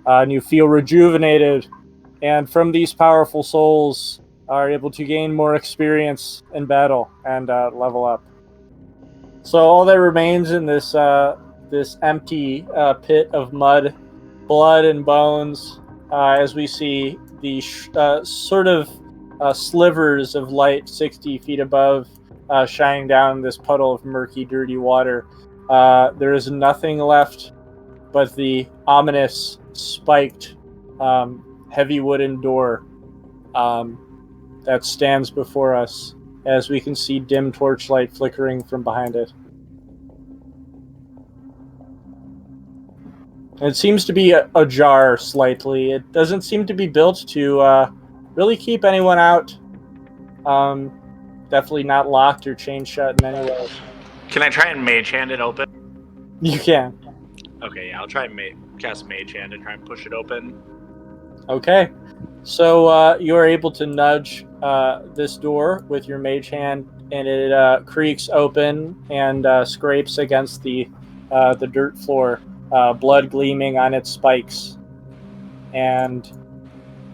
And you feel rejuvenated, and from these powerful souls are able to gain more experience in battle and level up. So all that remains in this this empty pit of mud, blood and bones, as we see the sort of slivers of light 60 feet above shining down this puddle of murky, dirty water. There is nothing left but the ominous, spiked, heavy wooden door that stands before us, as we can see dim torchlight flickering from behind it. It seems to be ajar slightly. It doesn't seem to be built to really keep anyone out. Definitely not locked or chained shut in any way. Can I try and mage hand it open? You can. Okay, yeah, I'll try and cast mage hand and try and push it open. Okay. So you are able to nudge this door with your mage hand, and it creaks open and scrapes against the dirt floor, blood gleaming on its spikes. And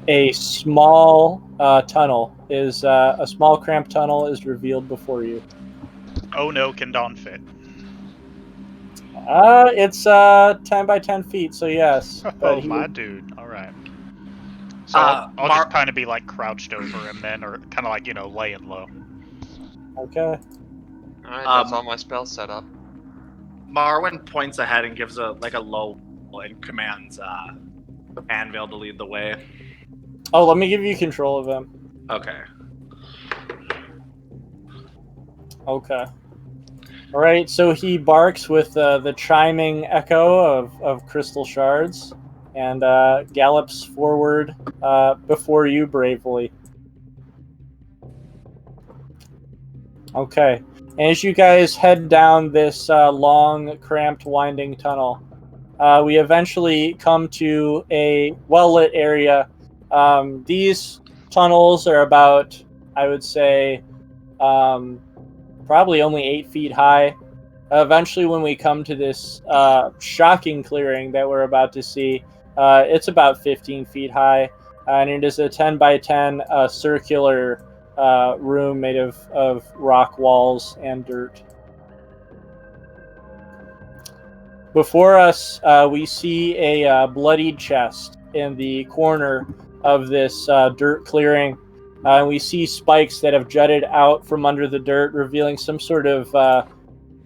a small tunnel is a small cramped tunnel is revealed before you. Oh no, can Dawn fit? It's 10 by 10 feet, so yes. Oh, my dude. All right. So I'll just kind of be like crouched over him then, or kind of like, laying low. Okay. Alright, that's all my spells set up. Morrowind points ahead and gives a low and commands Anvil to lead the way. Oh, let me give you control of him. Okay. Okay. All right, so he barks with the chiming echo of crystal shards and gallops forward before you bravely. Okay. And as you guys head down this long, cramped, winding tunnel, we eventually come to a well-lit area. These tunnels are about, I would say, probably only 8 feet high. Eventually, when we come to this shocking clearing that we're about to see, it's about 15 feet high, and it is a 10 by 10 circular room made of rock walls and dirt. Before us, we see a bloodied chest in the corner of this dirt clearing. We see spikes that have jutted out from under the dirt, revealing some sort of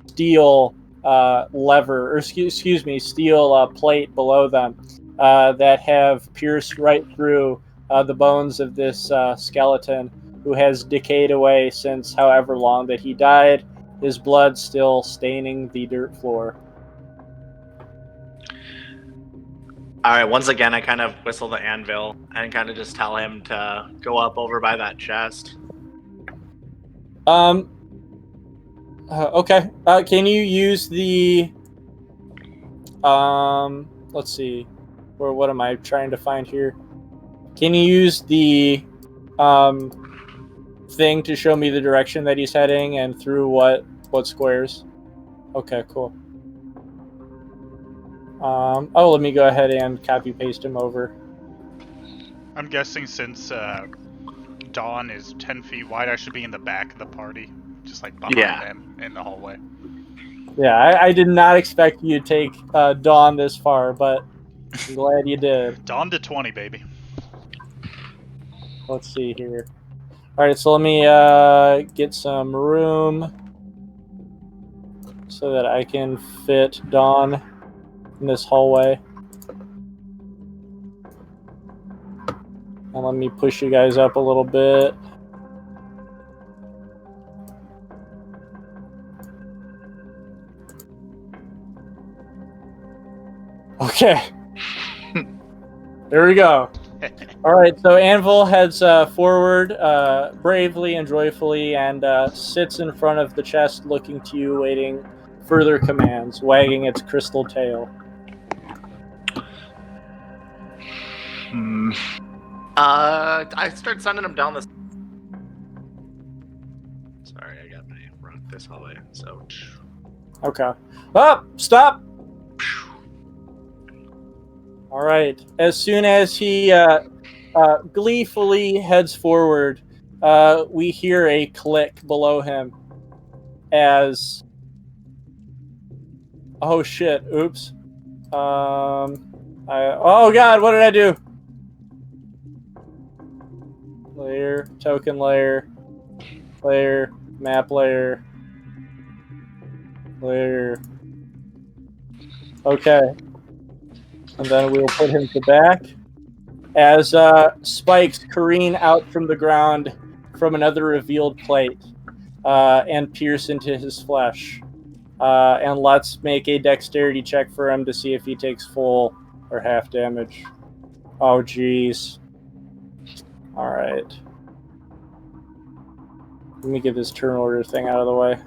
steel lever, or excuse me, steel plate below them that have pierced right through the bones of this skeleton, who has decayed away since however long that he died, his blood still staining the dirt floor. Alright, once again, I kind of whistle the anvil and kind of just tell him to go up over by that chest. Okay. Can you use the... let's see. What am I trying to find here? Can you use the thing to show me the direction that he's heading and through what squares? Okay, cool. Let me go ahead and copy paste him over. I'm guessing since Dawn is 10 feet wide, I should be in the back of the party, just like behind them in the hallway. Yeah, I did not expect you to take Dawn this far, but I'm glad you did. Dawn to 20, baby. Let's see here. All right, so let me get some room so that I can fit Dawn in this hallway. And let me push you guys up a little bit. Okay. There we go. All right, so Anvil heads forward bravely and joyfully and sits in front of the chest looking to you, waiting further commands, wagging its crystal tail. I start sending him down this. Sorry, I got my run this hallway. So. Okay. Oh, stop! All right. As soon as he gleefully heads forward, we hear a click below him as... Oh, shit. Oops. Oh, God, what did I do? Layer, token layer, map layer, Okay. And then we'll put him to back as spikes careen out from the ground from another revealed plate and pierce into his flesh. And let's make a dexterity check for him to see if he takes full or half damage. Oh, jeez. All right. Let me get this turn order thing out of the way.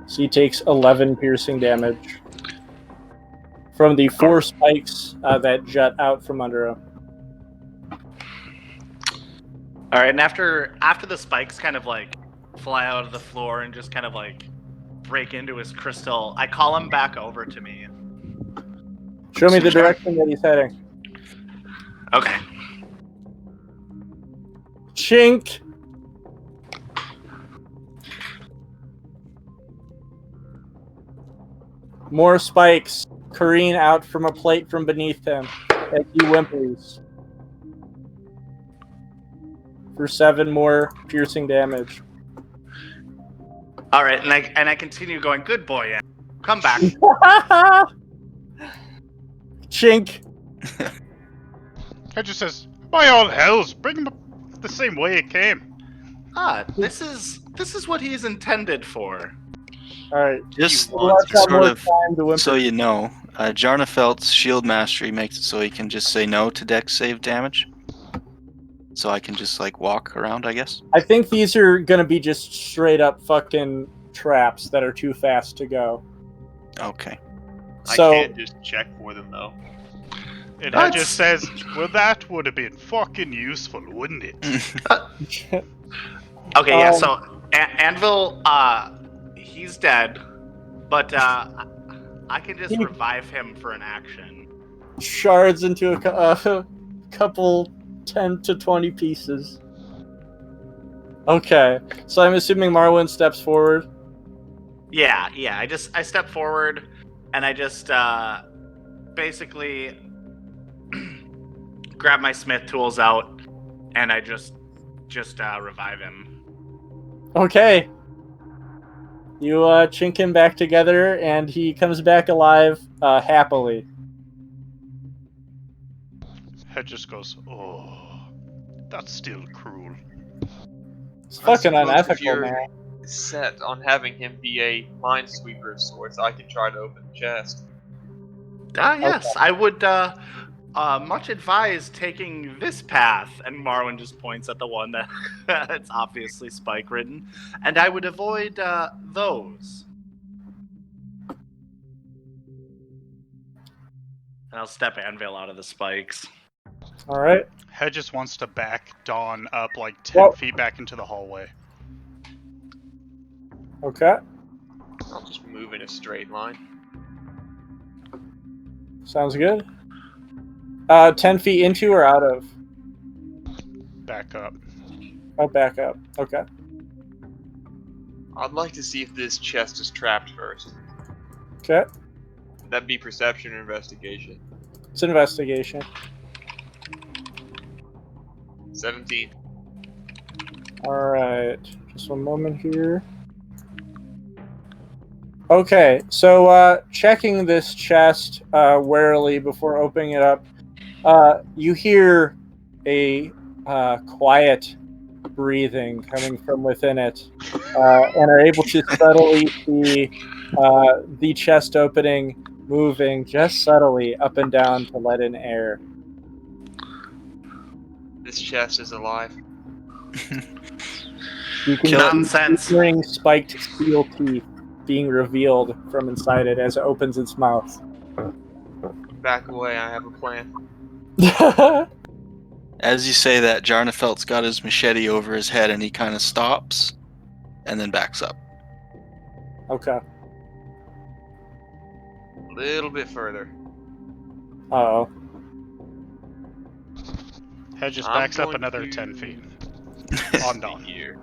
So he takes 11 piercing damage from the 4 spikes that jut out from under him. All right, and after the spikes kind of like fly out of the floor and just kind of like break into his crystal, I call him back over to me. Show me the direction that he's heading. Okay. Chink! More spikes careen out from a plate from beneath him as he whimpers for 7 more piercing damage. All right, and I continue going. Good boy, Ann. Come back. Chink! It just says, by all hells, bring him up the same way it came. This is what he's intended for. Alright. Just Let's have sort more of time to whimper. so you know, Jarnafelt's shield mastery makes it so he can just say no to dex save damage. So I can just like walk around, I guess. I think these are gonna be just straight up fucking traps that are too fast to go. Okay. So, I can't just check for them though. It That's- just says, well, that would have been fucking useful, wouldn't it? Okay, yeah. So Anvil, he's dead, but I can just revive him for an action. shards into a couple 10 to 20 pieces. Okay, so I'm assuming Morrowind steps forward. Yeah. I step forward, and I just basically grab my smith tools out, and I just revive him. Okay. You chink him back together, and he comes back alive happily. Head just goes, oh, that's still cruel. It's I fucking suppose if unethical, you're man. set on having him be a minesweeper of sorts, I can try to open the chest. Yes, I would much advise taking this path. And Marwin just points at the one that it's obviously spike ridden, and I would avoid those. And I'll step Anvil out of the spikes. All right. Head just wants to back Dawn up like 10 Well- feet back into the hallway. Okay. I'll just move in a straight line. Sounds good. 10 feet into or out of? Back up. Oh, back up. Okay. I'd like to see if this chest is trapped first. Okay. That'd be perception or investigation. It's investigation. 17. All right. Just one moment here. Okay, so checking this chest warily before opening it up, you hear a quiet breathing coming from within it, and are able to subtly see the chest opening, moving just subtly up and down to let in air. This chest is alive. You can Kill it. see Nonsense. glittering spiked steel teeth being revealed from inside it as it opens its mouth. Back away, I have a plan. As you say that, Jarnafelt's got his machete over his head and he kind of stops and then backs up. Okay. A little bit further. Uh-oh. Head just I'm backs up going another to- 10 feet. On Dawn. Here.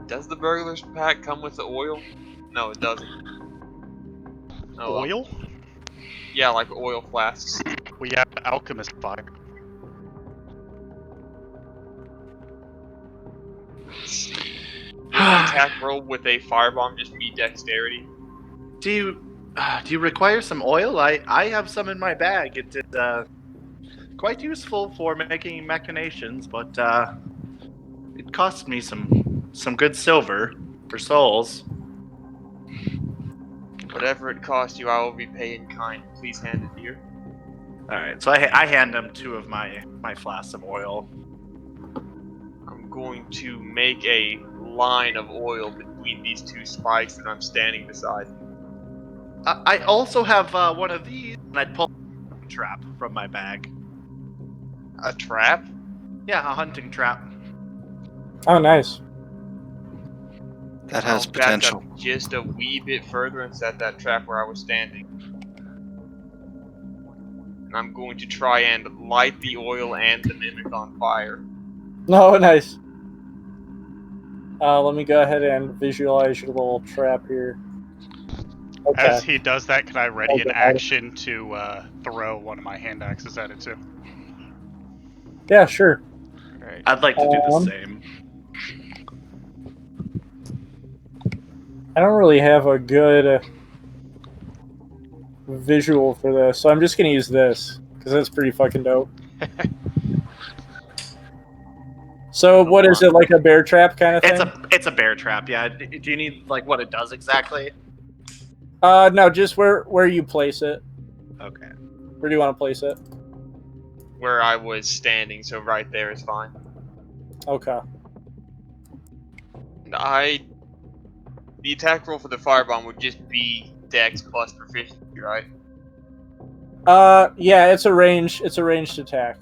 Does the burglar's pack come with the oil? No, it doesn't. Oh, well. Oil? Yeah, like oil flasks. We have alchemist fire. Would an attack roll with a firebomb just be dexterity? Do you require some oil? I have some in my bag. It did quite useful for making machinations, but it cost me some good silver for souls. Whatever it costs you, I will repay in kind. Please hand it here. All right, so I hand him 2 of my flasks of oil. I'm going to make a line of oil between these 2 spikes that I'm standing beside. I also have one of these, and I'd pull a trap from my bag. A trap? Yeah, a hunting trap. Oh, nice. That has I'll potential. back up just a wee bit further and set that trap where I was standing. And I'm going to try and light the oil and the mimic on fire. Oh, nice. Let me go ahead and visualize your little trap here. Okay. As he does that, can I ready an Okay. action to throw one of my hand axes at it too? Yeah, sure. Right. I'd like to do the same. I don't really have a good visual for this, so I'm just gonna use this because that's pretty fucking dope. So, what is it, like a bear trap kind of thing? It's a bear trap. Yeah. Do you need like what it does exactly? No, just where you place it. Okay. Where do you want to place it? Where I was standing, so right there is fine. Okay. The attack roll for the firebomb would just be Dex plus proficiency, right? Yeah, it's a ranged attack.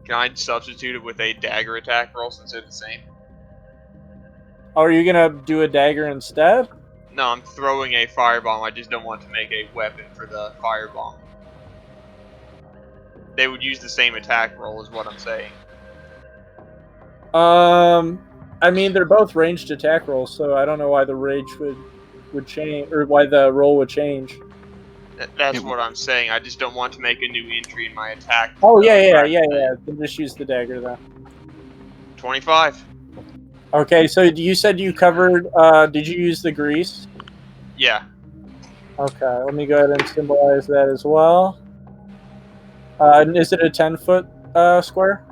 Can I substitute it with a dagger attack roll since they're the same? Oh, are you gonna do a dagger instead? No, I'm throwing a firebomb. I just don't want to make a weapon for the firebomb. They would use the same attack roll, is what I'm saying. I mean, they're both ranged attack rolls, so I don't know why the rage would change, or why the roll would change. That's what I'm saying. I just don't want to make a new entry in my attack. Oh, yeah. Then just use the dagger then. 25. Okay, so you said you covered, did you use the grease? Yeah. Okay, let me go ahead and symbolize that as well. Is it a 10-foot square?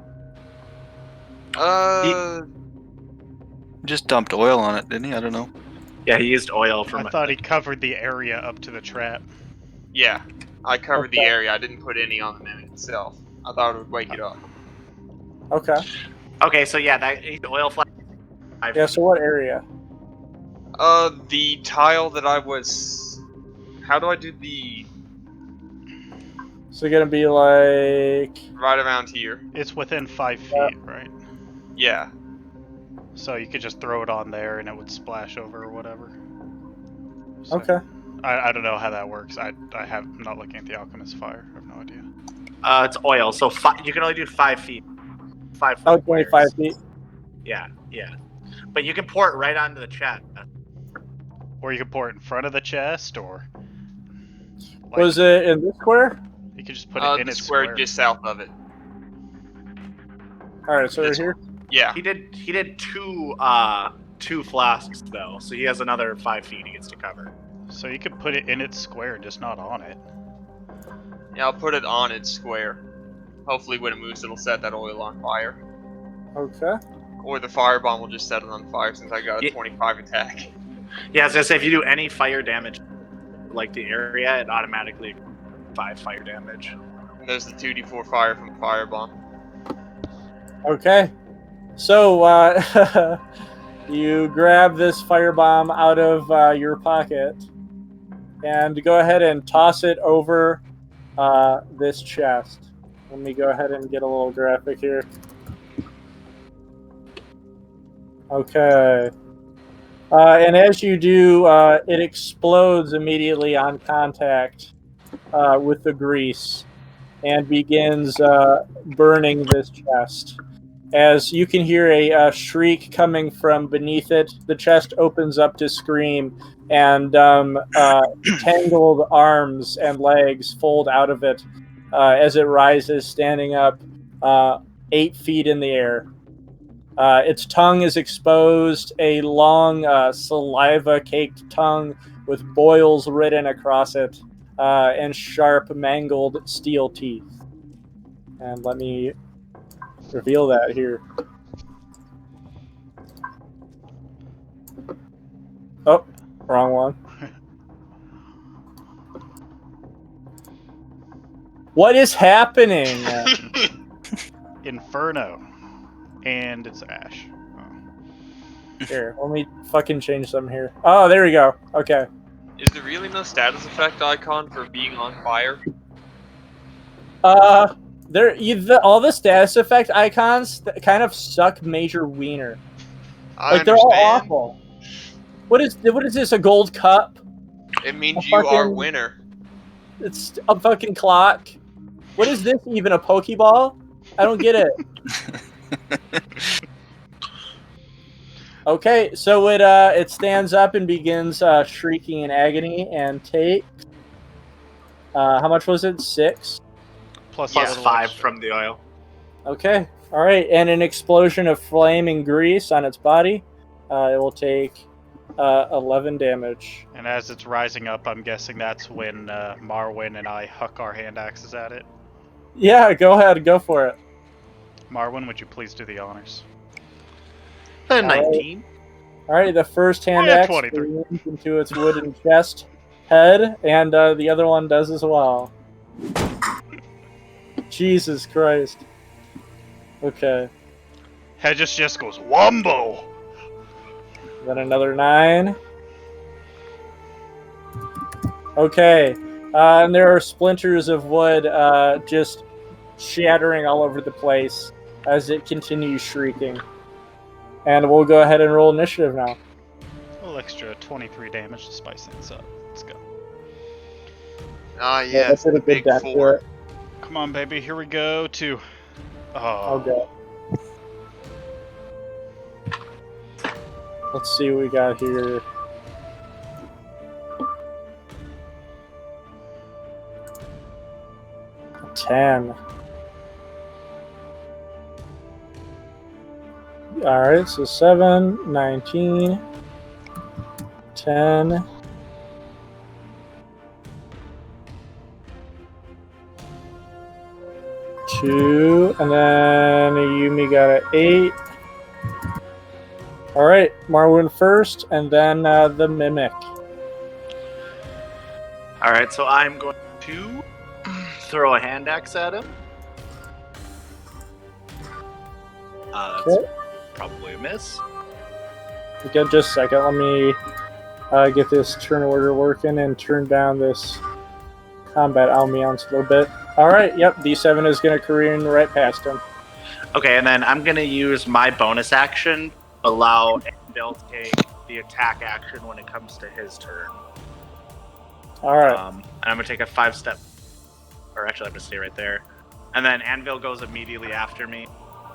Just dumped oil on it, didn't he? I don't know. Yeah, he used oil from. I thought he covered the area up to the trap. Yeah. I covered the Okay. area. I didn't put any on the mimic itself. I thought it would wake it up. Okay. Okay, so yeah, that oil flash. Yeah, so what area? The tile that I was... How do I do the... So gonna be like... Right around here. It's within 5 feet, right? Yeah. So you could just throw it on there and it would splash over or whatever. So, Okay. I don't know how that works. I'm not looking at the alchemist's fire. I have no idea. It's oil, so you can only do 5 feet. 5 foot. Oh, 25 feet. Yeah. But you can pour it right onto the chest. Or you could pour it in front of the chest, or... like, Was it in this square? you could just put it in The its square just south of it. Alright, so right This here? Yeah. He did two flasks though, so he has another 5 feet he gets to cover. So you could put it in its square, just not on it. Yeah, I'll put it on its square. Hopefully when it moves, it'll set that oil on fire. Okay. Or the firebomb will just set it on fire since I got a Yeah. 25 attack. Yeah, I was gonna say if you do any fire damage, like the area, it automatically 5 fire damage. And there's the 2d4 fire from firebomb. Okay. So, you grab this firebomb out of your pocket and go ahead and toss it over this chest. Let me go ahead and get a little graphic here. Okay. And as you do, it explodes immediately on contact with the grease and begins burning this chest. As you can hear a shriek coming from beneath it, the chest opens up to scream, and tangled arms and legs fold out of it as it rises, standing up 8 feet in the air. Its tongue is exposed, a long saliva-caked tongue with boils written across it, and sharp, mangled steel teeth. And let me reveal that here. Oh, wrong one. What is happening? Inferno. And it's Ash. Here, let me fucking change them here. Oh, there we go. Okay. Is there really no status effect icon for being on fire? All the status effect icons kind of suck major wiener. I Like they're all understand. awful. What is this? A gold cup? It means A you are fucking- winner. It's a fucking clock. What is this even? A Pokeball? I don't get it. Okay, so it stands up and begins shrieking in agony and takes. How much was it? 6. Plus Plus a little 5 extra. from the oil. Okay, all right, and an explosion of flame and grease on its body. It will take 11 damage. And as it's rising up, I'm guessing that's when Marwyn and I huck our hand axes at it. Yeah, go ahead, go for it. Marwyn, would you please do the honors? 19. All right, the first hand Yeah, axe 23. leans into its wooden chest head, and the other one does as well. Jesus Christ. Okay, Head just goes wombo. then another 9. Okay, and there are splinters of wood just shattering all over the place as it continues shrieking. And we'll go ahead and roll initiative now. A little extra 23 damage to spice things up. Let's go. Ah, Yeah, yes, that's a the good big dent to 4. it. Come on, baby. Here we go to... I'll Oh, go. Let's see what we got here. A 10. Alright, so 7, 19, 10. Two, and then Yumi got an 8. All right, Marwyn first, and then the Mimic. All right, so I'm going to throw a hand axe at him. That's Okay. probably a miss. Okay, just a second. Let me get this turn order working and turn down this combat ambiance a little bit. All right, yep, D7 is going to careen right past him. Okay, and then I'm going to use my bonus action to allow Bill to take the attack action when it comes to his turn. All right. And I'm going to take a 5-step... Or actually, I'm going to stay right there. And then Anvil goes immediately after me.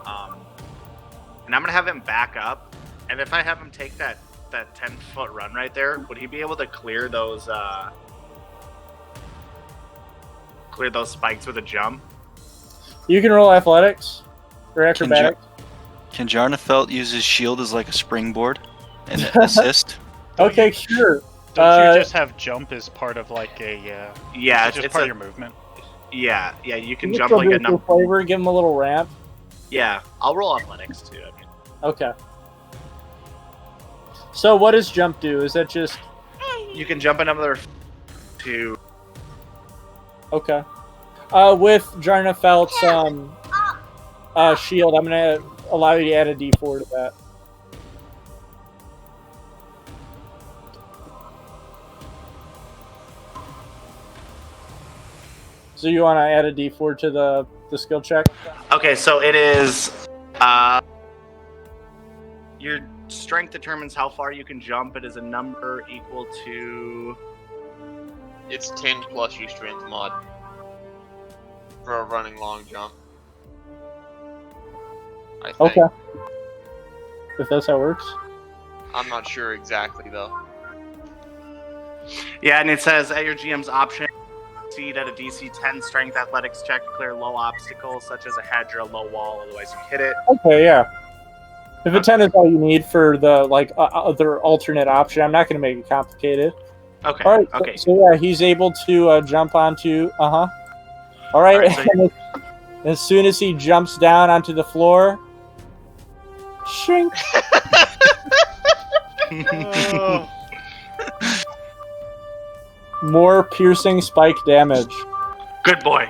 And I'm going to have him back up. And if I have him take that 10-foot run right there, would he be able to clear those spikes with a jump? You can roll athletics or acrobatics. Can Jarnafelt use his shield as like a springboard and assist? Okay, sure. don't you just have jump as part of like a... Yeah, it's just it's part a, of your movement? Yeah, you can You jump still like do a it for number. flavor, give him a little ramp. Yeah, I'll roll athletics too. I mean, Okay. So what does jump do? Is that just... you can jump another 2. Okay. With Jarnafelt's shield, I'm going to allow you to add a d4 to that. So you want to add a d4 to the skill check? Okay, so it is. Your strength determines how far you can jump. It is a number equal to. It's 10 plus your strength mod for a running long jump. I think. Okay. If that's how it works. I'm not sure exactly though. Yeah, and it says at your GM's option, succeed at a DC 10 strength athletics check to clear low obstacles such as a hedge or a low wall. Otherwise, you hit it. Okay, yeah. If a 10 is all you need for the other alternate option, I'm not going to make it complicated. Okay. All right. Okay. So yeah, he's able to jump onto. All right. All right, As soon as he jumps down onto the floor, shrink. Oh. More piercing spike damage. Good boy.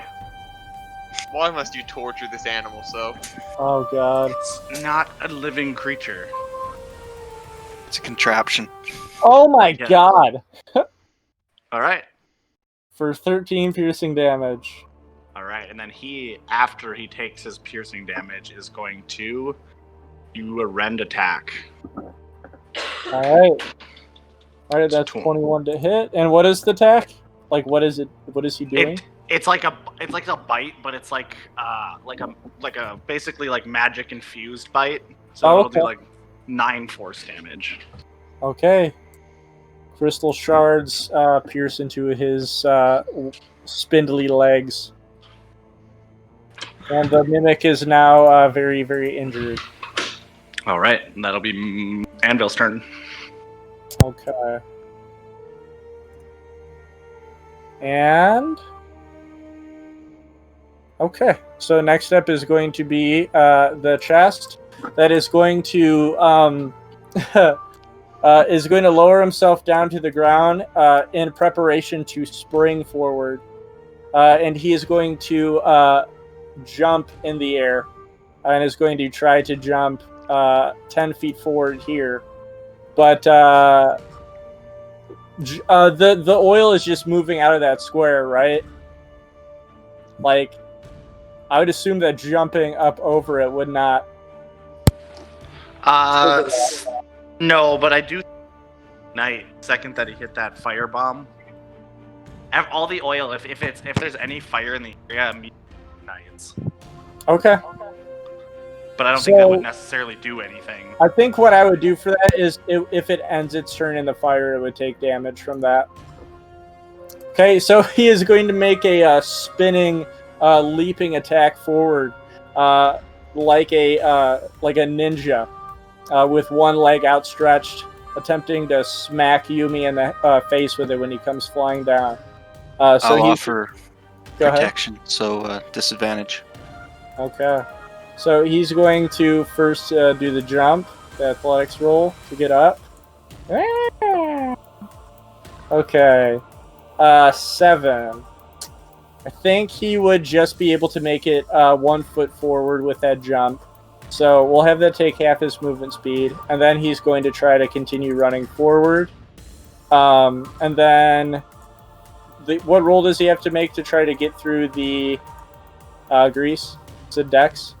Why must you torture this animal so? Oh god. It's not a living creature. It's a contraption. Oh my Yeah. god. All right. For 13 piercing damage. All right, and then he, after he takes his piercing damage, is going to do a Rend Attack. Alright. Alright, that's Tw- 21 to hit. And what is the attack? Like what is it? What is he doing? It's like a bite, but it's like a basically like magic infused bite. So Oh, it'll do okay. like 9 force damage. Okay. Crystal shards pierce into his spindly legs. And the mimic is now very, very injured. All right, and that'll be Anvil's turn. Okay. And... Okay, so next up is going to be the chest that is going to is going to lower himself down to the ground in preparation to spring forward, and he is going to jump in the air, and is going to try to jump 10 feet forward here, but the oil is just moving out of that square, right? Like, I would assume that jumping up over it would not. No, but I do. Night second that he hit that fire bomb. All the oil, if there's any fire in the area, immediately ignites. Okay. But I don't think that So- would necessarily do anything. I think what I would do for that is if it ends its turn in the fire, it would take damage from that. Okay, so he is going to make a spinning, leaping attack forward, like a ninja, with one leg outstretched, attempting to smack Yumi in the face with it when he comes flying down. So I'll he's offer go ahead. protection, so disadvantage. Okay. So he's going to first do the jump, the athletics roll to get up. Okay. 7. I think he would just be able to make it 1 foot forward with that jump. So we'll have that take half his movement speed. And then he's going to try to continue running forward. And then... what roll does he have to make to try to get through the grease? Is it Dex?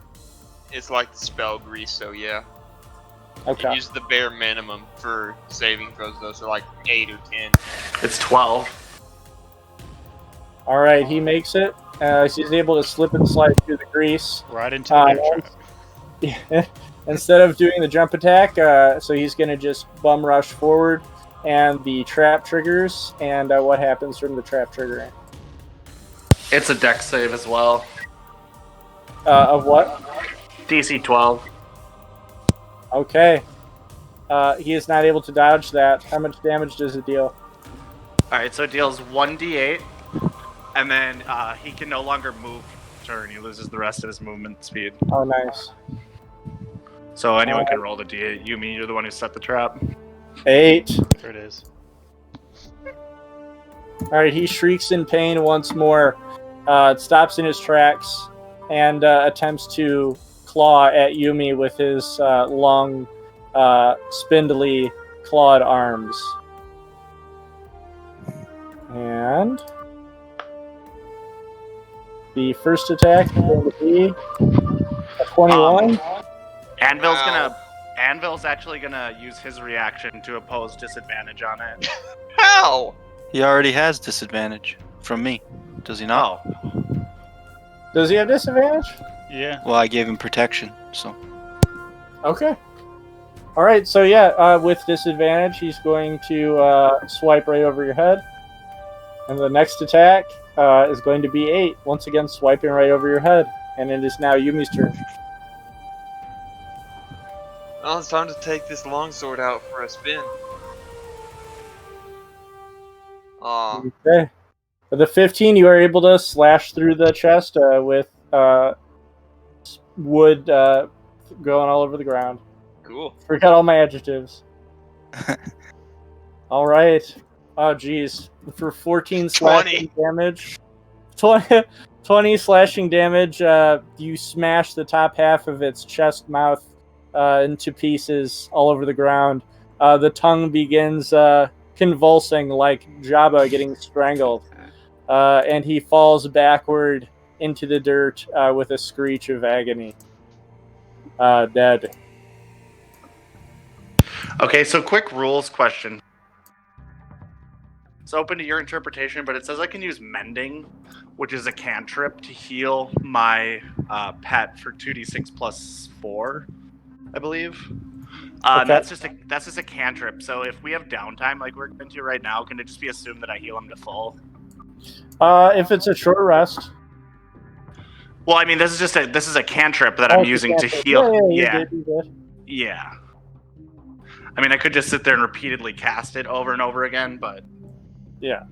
It's like the spell grease, so yeah. Okay. It uses the bare minimum for saving throws, though, so like 8 or 10. It's 12. All right, he makes it. He's able to slip and slide through the grease. Right into the bear trap. Instead of doing the jump attack, so he's going to just bum rush forward, and the trap triggers. And what happens from the trap triggering? It's a dex save as well. Of what? DC 12. Okay. He is not able to dodge that. How much damage does it deal? Alright, so it deals 1d8, and then he can no longer move turn. He loses the rest of his movement speed. Oh, nice. So anyone can roll the d8. Yumi, you're the one who set the trap. 8. There it is. All right, he shrieks in pain once more. Stops in his tracks and attempts to claw at Yumi with his long, spindly, clawed arms. And the first attack is going to be a 21. Anvil's actually gonna use his reaction to oppose disadvantage on it. How? He already has disadvantage from me, does he not? Oh. Does he have disadvantage? Yeah. Well, I gave him protection, so. Okay. All right, so yeah, with disadvantage, he's going to swipe right over your head. And the next attack is going to be 8, once again swiping right over your head. And it is now Yumi's turn. Well, it's time to take this longsword out for a spin. Aw. Okay. For the 15, you are able to slash through the chest with wood going all over the ground. Cool. Forgot all my adjectives. All right. Oh, geez. For 14 slashing damage, 20 slashing damage, you smash the top half of its chest mouth into pieces all over the ground. The tongue begins convulsing like Jabba getting strangled. And he falls backward into the dirt with a screech of agony. Dead. Okay, so quick rules question. It's open to your interpretation, but it says I can use Mending, which is a cantrip to heal my pet for 2d6 plus 4, I believe. Okay. That's just a cantrip. So if we have downtime like we're into right now, can it just be assumed that I heal him to full? If it's a short rest. Well, I mean, this is a cantrip that I'm using to heal. Yeah. You did. Yeah. I mean, I could just sit there and repeatedly cast it over and over again, but yeah.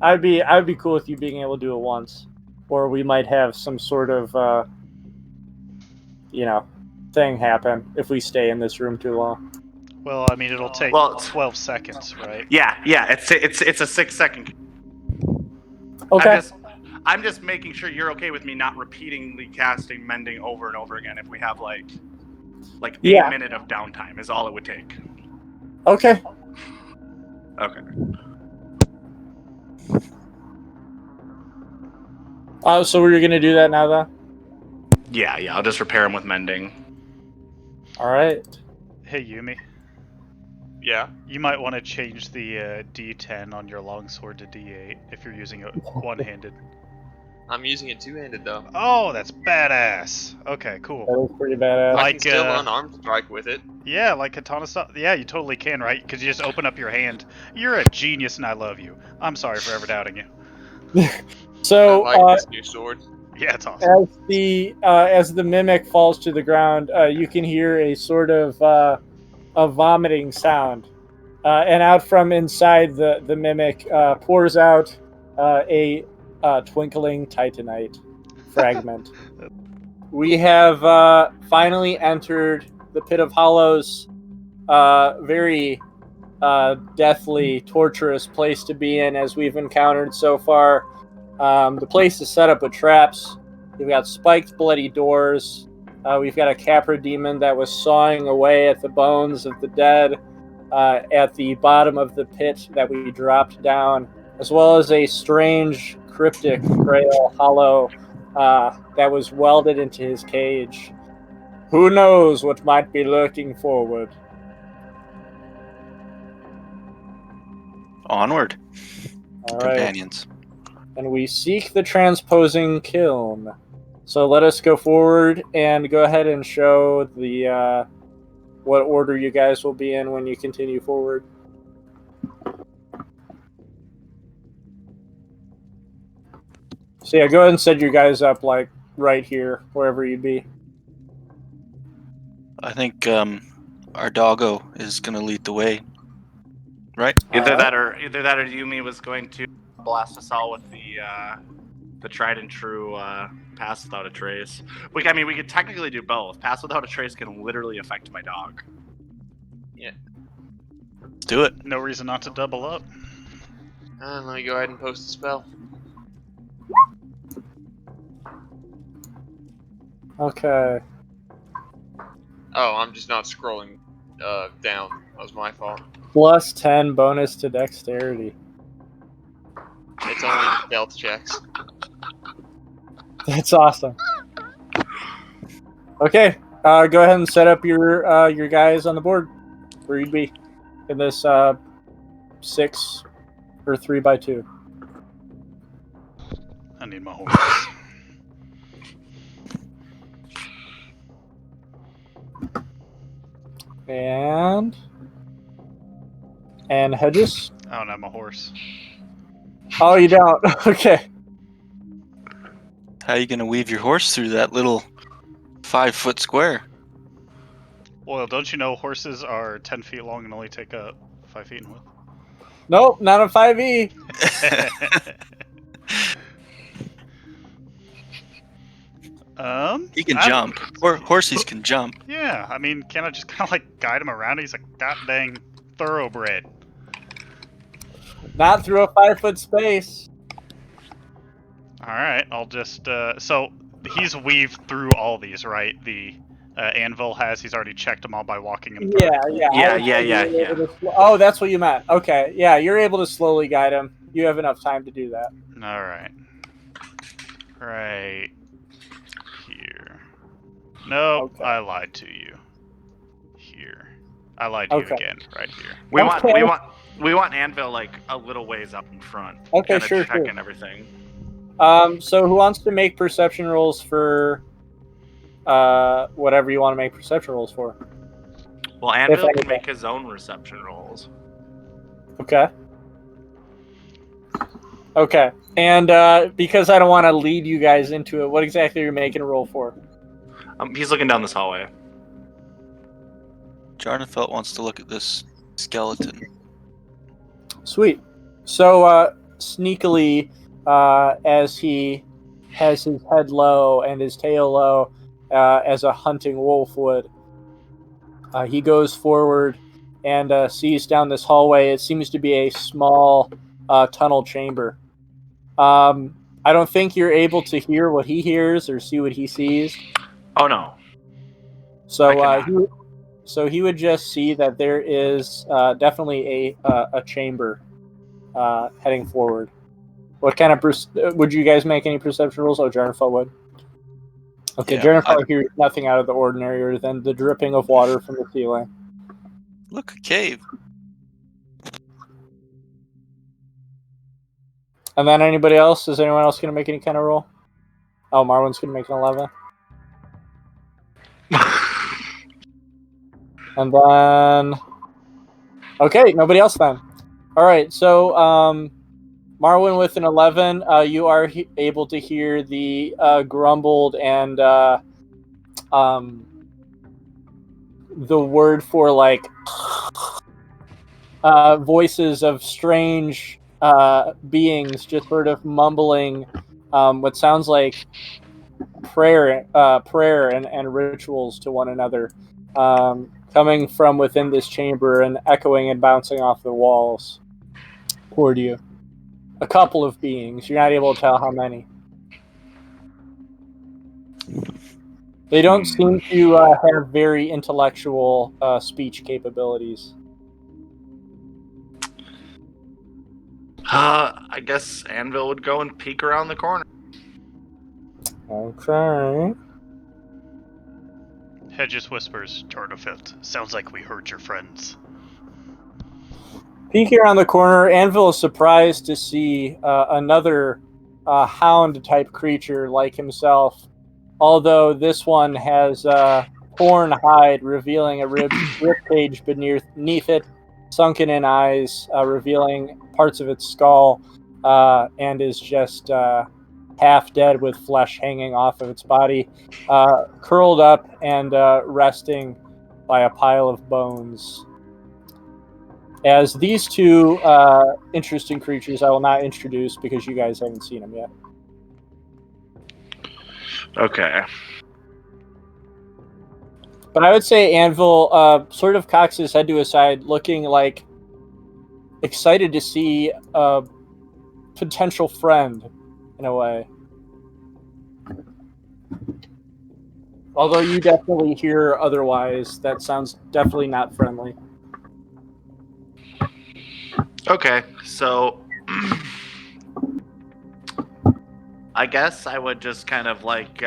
I'd be cool with you being able to do it once, or we might have some sort of thing happen if we stay in this room too long. Well, I mean, it'll take 12 seconds, right? Yeah. It's a 6-second. Okay. I'm just making sure you're okay with me not repeatedly casting Mending over and over again if we have like a minute of downtime is all it would take. Okay. Okay. So we're gonna do that now, then? Yeah. I'll just repair him with Mending. All right. Hey, Yumi. Yeah. You might want to change the D10 on your longsword to D8 if you're using it one-handed. I'm using it two-handed though. Oh, that's badass. Okay, cool. That was pretty badass. I can still unarmed strike with it. Yeah, like katana stuff. Yeah, you totally can, right? Because you just open up your hand. You're a genius, and I love you. I'm sorry for ever doubting you. So I like this new sword. Yeah, it's awesome. As the mimic falls to the ground, you can hear a sort of a vomiting sound, and out from inside the mimic pours out a twinkling titanite fragment. We have finally entered the Pit of Hollows. Very deathly, torturous place to be in as we've encountered so far. The place is set up with traps. We've got spiked, bloody doors. We've got a Capra demon that was sawing away at the bones of the dead at the bottom of the pit that we dropped down, as well as a strange, cryptic, frail hollow that was welded into his cage. Who knows what might be lurking forward? Onward, All right. companions. And we seek the Transposing Kiln. So let us go forward and go ahead and show the what order you guys will be in when you continue forward. So yeah, go ahead and set you guys up like right here, wherever you'd be. I think our doggo is going to lead the way. Right? Either that or Yumi was going to blast us all with the tried and true pass without a trace. We could technically do both. Pass without a trace can literally affect my dog. Yeah. Let's do it. No reason not to double up. Let me go ahead and post a spell. Okay. Oh, I'm just not scrolling down. That was my fault. Plus 10 bonus to dexterity. It's only stealth checks. That's awesome. Okay, go ahead and set up your guys on the board where you'd be in this 6 or 3x2. I need my horse. And Hedges. I don't have my horse. Oh, you don't? Okay. How are you going to weave your horse through that little 5-foot square? Well, don't you know horses are 10 feet long and only take up 5 feet in width? Nope, not a 5e. He can I- jump. Horsies can jump. Yeah, I mean, can I just kind of like guide him around? He's a goddamn thoroughbred. Not through a 5-foot space. All right, I'll just. So he's weaved through all these, right? The anvil has. He's already checked them all by walking him through. Yeah. I would say you're able to oh, that's what you meant. Okay. Yeah, you're able to slowly guide him. You have enough time to do that. All right. Right here. Nope, Okay. I lied to you. Here. I lied to you again. Right here. We Okay. want Anvil like a little ways up in front. Okay, kinda sure. checking everything. So who wants to make perception rolls for whatever you want to make perception rolls for? Well, Anvil anything. can make his own reception rolls. Okay. Okay. And because I don't want to lead you guys into it, what exactly are you making a roll for? He's looking down this hallway. Jarnafelt wants to look at this skeleton. Sweet. So sneakily, as he has his head low and his tail low, as a hunting wolf would, he goes forward and sees down this hallway. It seems to be a small tunnel chamber. I don't think you're able to hear what he hears or see what he sees. Oh no. So he would just see that there is definitely a chamber heading forward. What kind of would you guys make any perception rolls? Oh, Jarnafel would. Okay, Yeah, Jarnafel hears nothing out of the ordinary other than the dripping of water from the ceiling. Look, a cave. And then anybody else? Is anyone else going to make any kind of roll? Oh, Marwin's going to make an 11. And then... Okay, nobody else then. All right, so Marwin with an 11, you are able to hear the grumbled and the word for like voices of strange beings just sort of mumbling what sounds like prayer and rituals to one another, coming from within this chamber and echoing and bouncing off the walls toward you. A couple of beings. You're not able to tell how many. They don't seem to have very intellectual speech capabilities. I guess Anvil would go and peek around the corner. Okay. Hedges whispers, Jarnafelt. Sounds like we hurt your friends. Peeking around the corner, Anvil is surprised to see another hound-type creature like himself, although this one has torn hide, revealing a rib cage beneath it, sunken-in eyes, revealing parts of its skull, and is just half dead with flesh hanging off of its body, curled up and resting by a pile of bones. As these two interesting creatures I will not introduce because you guys haven't seen them yet. Okay. But I would say Anvil sort of cocks his head to his side, looking like excited to see a potential friend, in a way. Although you definitely hear otherwise, that sounds definitely not friendly. Okay, so I guess I would just kind of like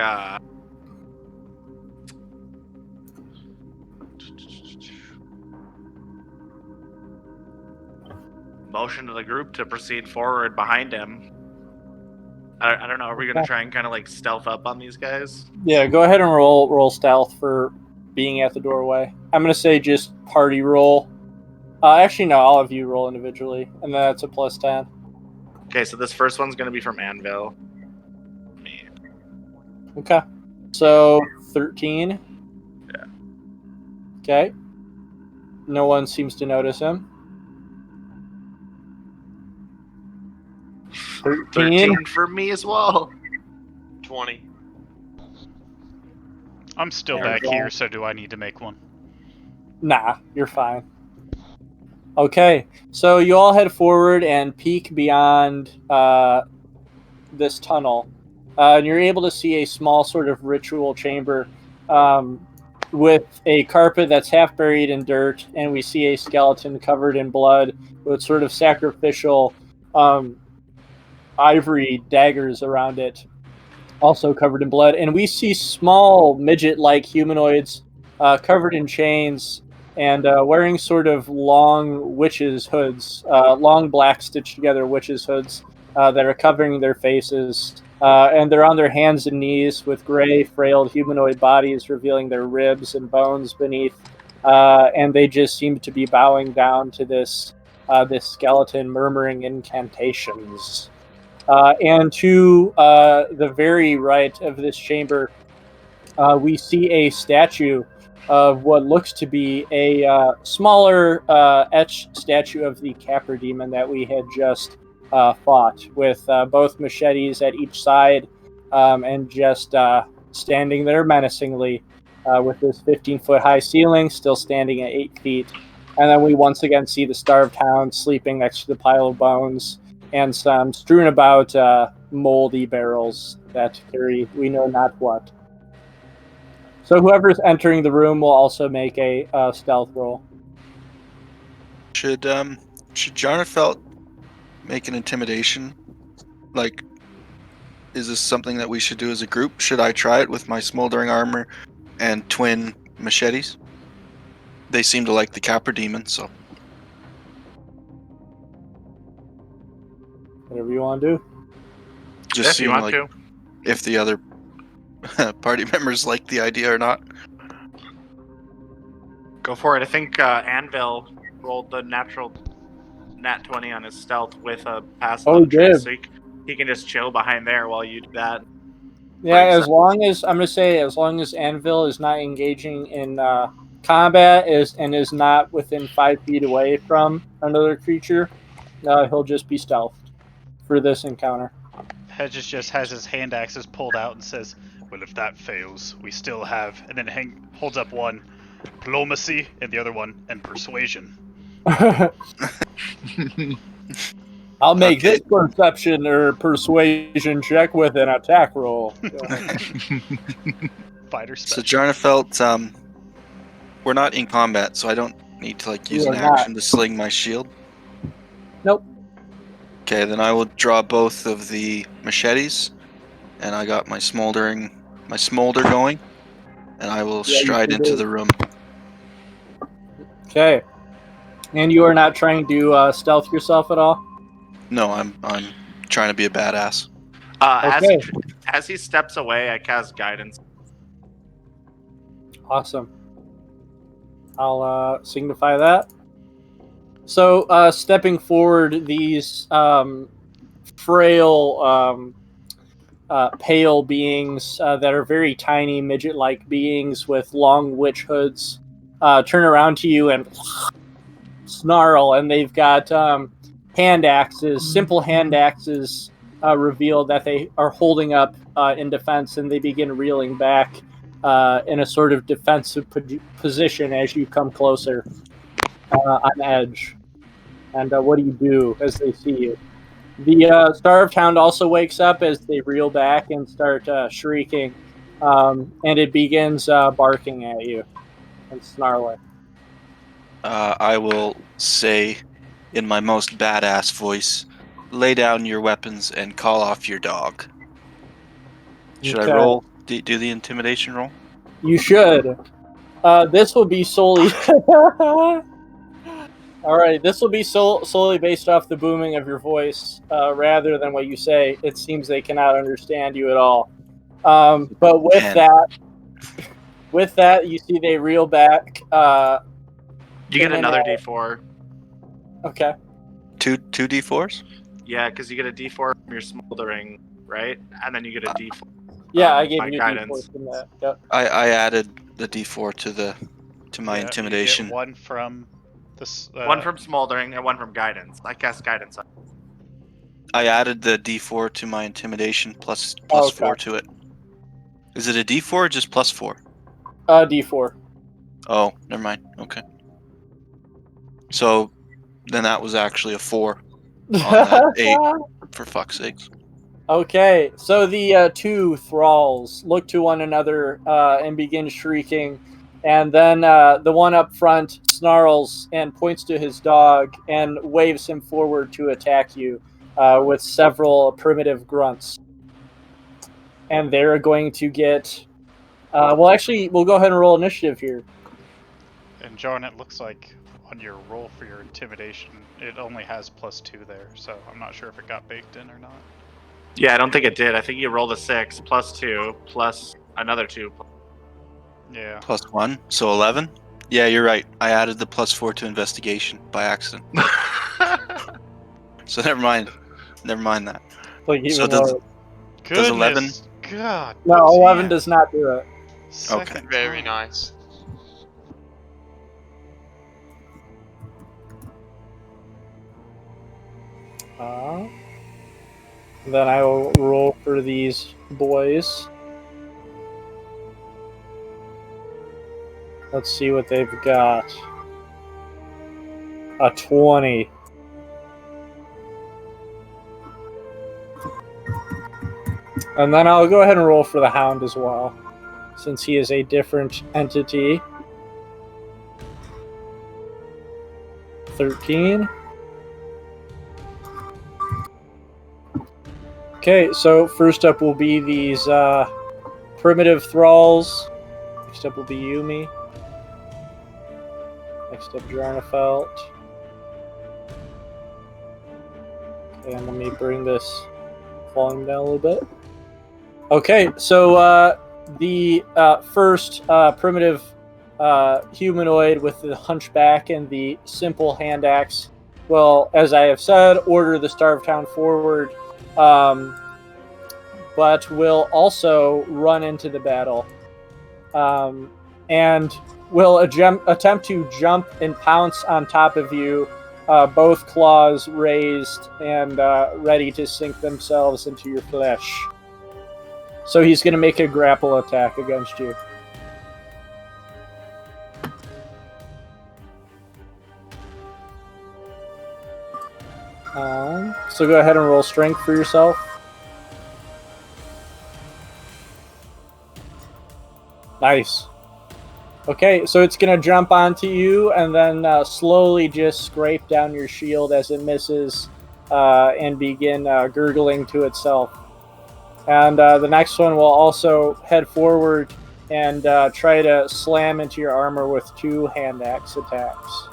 motion to the group to proceed forward behind him. I don't know. Are we gonna try and kind of like stealth up on these guys? Yeah, go ahead and roll stealth for being at the doorway. I'm gonna say just party roll. Actually, no, all of you roll individually, and then that's a plus 10. Okay, so this first one's gonna be from Anvil. Me. Okay, so 13. Yeah. Okay. No one seems to notice him. 13. 13 for me as well. 20. I'm still And, back here, so do I need to make one? Nah, you're fine. Okay, so you all head forward and peek beyond this tunnel, and you're able to see a small sort of ritual chamber with a carpet that's half buried in dirt, and we see a skeleton covered in blood with sort of sacrificial ivory daggers around it, also covered in blood. And we see small midget-like humanoids covered in chains and wearing sort of long witches' hoods, long black stitched together witches' hoods that are covering their faces. And they're on their hands and knees with gray, frail humanoid bodies revealing their ribs and bones beneath. And they just seem to be bowing down to this skeleton, murmuring incantations. And to the very right of this chamber, we see a statue of what looks to be a smaller etched statue of the Capper Demon that we had just fought, with both machetes at each side and just standing there menacingly with this 15-foot high ceiling, still standing at 8 feet. And then we once again see the starved hound sleeping next to the pile of bones, and some strewn about moldy barrels that carry we know not what. So whoever's entering the room will also make a stealth roll. Should Jarnfelt make an intimidation? Like, is this something that we should do as a group? Should I try it with my smoldering armor and twin machetes? They seem to like the Capper Demon, so. Whatever you want to do. Just If you seeing want like to. if the other party members like the idea or not. Go for it. I think Anvil rolled the natural nat 20 on his stealth with a pass Oh, on trace, good. so he can just chill behind there while you do that. Yeah, Right, as so- long as I'm gonna say, as long as Anvil is not engaging in combat and is not within 5 feet away from another creature, he'll just be stealthed for this encounter. Hedges just has his hand axes pulled out and says, "Well, if that fails, we still have," and then holds up one, diplomacy, and the other one, and persuasion. I'll make Okay. this perception or persuasion check with an attack roll. Fighter So special. Jarnfelt, we're not in combat, so I don't need to like use You an are not. action to sling my shield. Nope. Okay, then I will draw both of the machetes, and I got my smolder going, and I will Yeah, you stride sure into do. the room. Okay. And you are not trying to stealth yourself at all? No, I'm trying to be a badass. Okay. As he steps away, I cast guidance. Awesome. I'll signify that. So, stepping forward, these frail, pale beings that are very tiny, midget-like beings with long witch hoods turn around to you and snarl, and they've got hand axes, simple hand axes reveal that they are holding up in defense, and they begin reeling back in a sort of defensive position as you come closer on edge. And what do you do as they see you? The starved hound also wakes up as they reel back and start shrieking, and it begins barking at you and snarling. I will say, in my most badass voice, lay down your weapons and call off your dog. Should Okay. I roll? Do the intimidation roll? You should. This will be solely. All right, this will be solely based off the booming of your voice rather than what you say. It seems they cannot understand you at all. But with that, you see they reel back. You get And then, another D4. Okay. Two D4s? Yeah, because you get a D4 from your smoldering, right? And then you get a D4. Yeah, I gave my you guidance. D4 from that. Yep. I added the D4 to my Yeah, intimidation. You get one from this. One from smoldering and one from guidance. I cast guidance. I added the D4 to my intimidation plus Okay. 4 to it. Is it a D4 or just plus 4? D4. Oh, never mind. Okay. So then that was actually a 4 on that 8. For fuck's sakes. Okay, so the two thralls look to one another and begin shrieking, and then the one up front snarls and points to his dog and waves him forward to attack you with several primitive grunts. And they're going to get... well, actually, we'll go ahead and roll initiative here. And John, it looks like on your roll for your intimidation, it only has +2 there, so I'm not sure if it got baked in or not. Yeah, I don't think it did. I think you rolled a 6 +2 plus another 2. Yeah. +1, so 11. Yeah, you're right. I added the +4 to investigation by accident. So never mind. Never mind that. Like even So does- lower. Does 11? Goodness, God. No, 11 damn. does not do it. Second Very time. nice. Then I will roll for these boys. Let's see what they've got. A 20. And then I'll go ahead and roll for the Hound as well, since he is a different entity. 13. Okay, so first up will be these primitive thralls. Next up will be Yumi. Next up, Jarnafelt. Okay, and let me bring this volume down a little bit. Okay, so the first primitive humanoid with the hunchback and the simple hand axe will, as I have said, order the Starved Town forward, but will also run into the battle and will attempt to jump and pounce on top of you, both claws raised and ready to sink themselves into your flesh. So he's going to make a grapple attack against you. So go ahead and roll strength for yourself. Nice. Okay, so it's going to jump onto you and then slowly just scrape down your shield as it misses and begin gurgling to itself. And the next one will also head forward and try to slam into your armor with 2 hand axe attacks.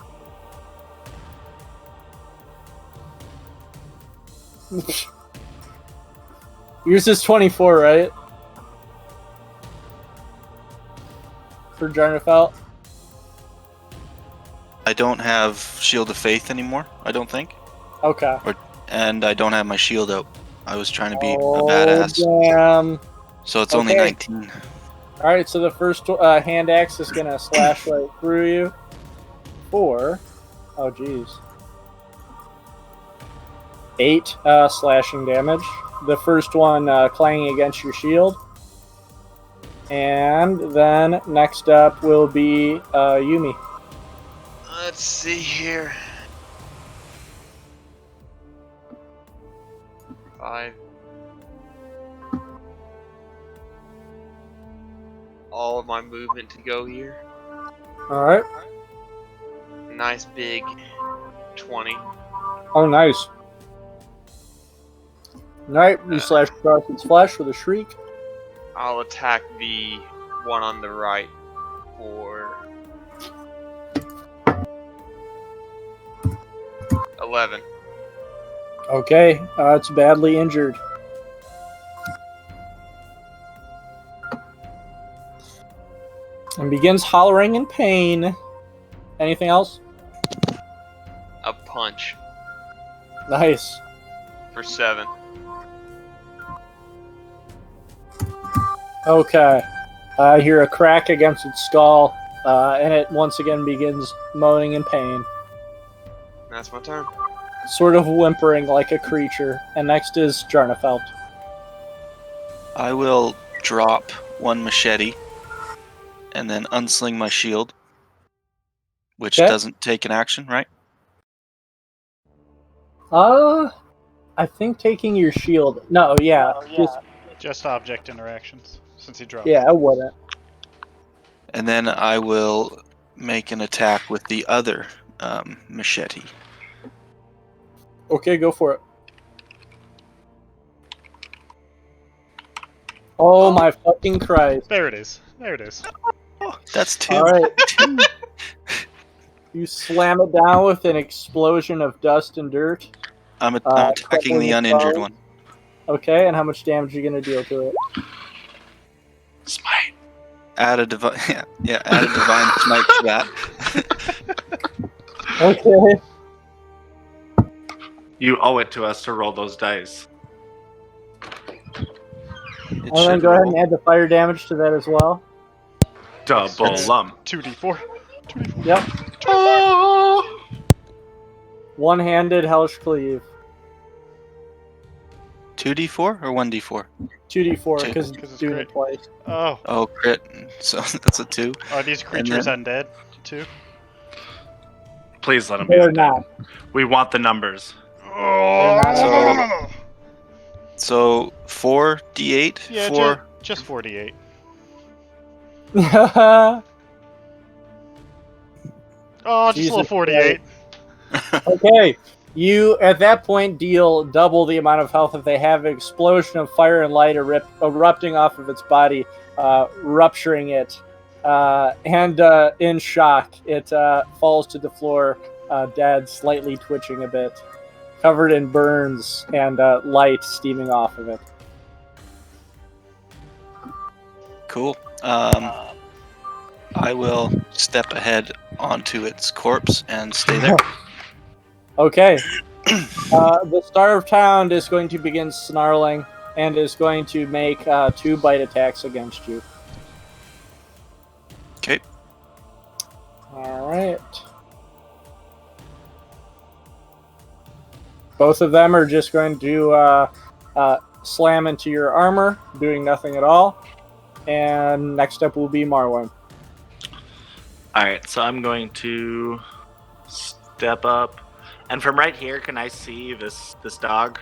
Yours is 24, right? For Jarnafelt? I don't have Shield of Faith anymore, I don't think. Okay. And I don't have my shield out. I was trying to be a badass. Damn. So it's only Okay. 19. Alright, so the first hand axe is going to slash right through you. 4. Oh, jeez. 8 slashing damage. The first one clanging against your shield. And then next up will be Yumi. Let's see here. 5. All of my movement to go here. Alright. Nice big 20. Oh, nice. Alright, you slash across its flesh with a shriek. I'll attack the one on the right for 11. Okay, it's badly injured. And begins hollering in pain. Anything else? A punch Nice. for 7. Okay. I hear a crack against its skull, and it once again begins moaning in pain. That's my turn. Sort of whimpering like a creature. And next is Jarnafelt. I will drop one machete and then unsling my shield, which Okay. doesn't take an action, right? I think taking your shield. No, yeah, Just object interactions, since he dropped yeah, it. I wouldn't. And then I will make an attack with the other machete. Okay, go for it. Oh my fucking Christ! There it is. There it is. Oh, that's 2. All right, you slam it down with an explosion of dust and dirt. I'm attacking crippling the its uninjured bones. one. Okay, and how much damage are you gonna deal to it? Smite. Add a divine. Yeah, add a divine smite to that. Okay. You owe it to us to roll those dice. It And then should go ahead roll. and add the fire damage to that as well. Double lump. 2d4. 2d4. Yep. One-handed hellish cleave. 2d4 or 1d4? 2d4 Two. because 'Cause it's it's doing crit. it twice. Oh, Oh, crit. So that's a 2. are these creatures undead too? Please let them be They're undead. not. We want the numbers. Oh, not So 4d8? yeah, 4. just 48. Oh, just a Jesus little 48. Okay, you at that point deal double the amount of health if they have an explosion of fire and light erupting off of its body, rupturing it, and in shock, it falls to the floor, dead, slightly twitching a bit, covered in burns and light steaming off of it. Cool. I will step ahead onto its corpse and stay there. Okay. The Starved Hound is going to begin snarling and is going to make 2 bite attacks against you. Okay. Alright. Both of them are just going to slam into your armor, doing nothing at all. And next up will be Morrowind. Alright, so I'm going to step up. And from right here, can I see this dog?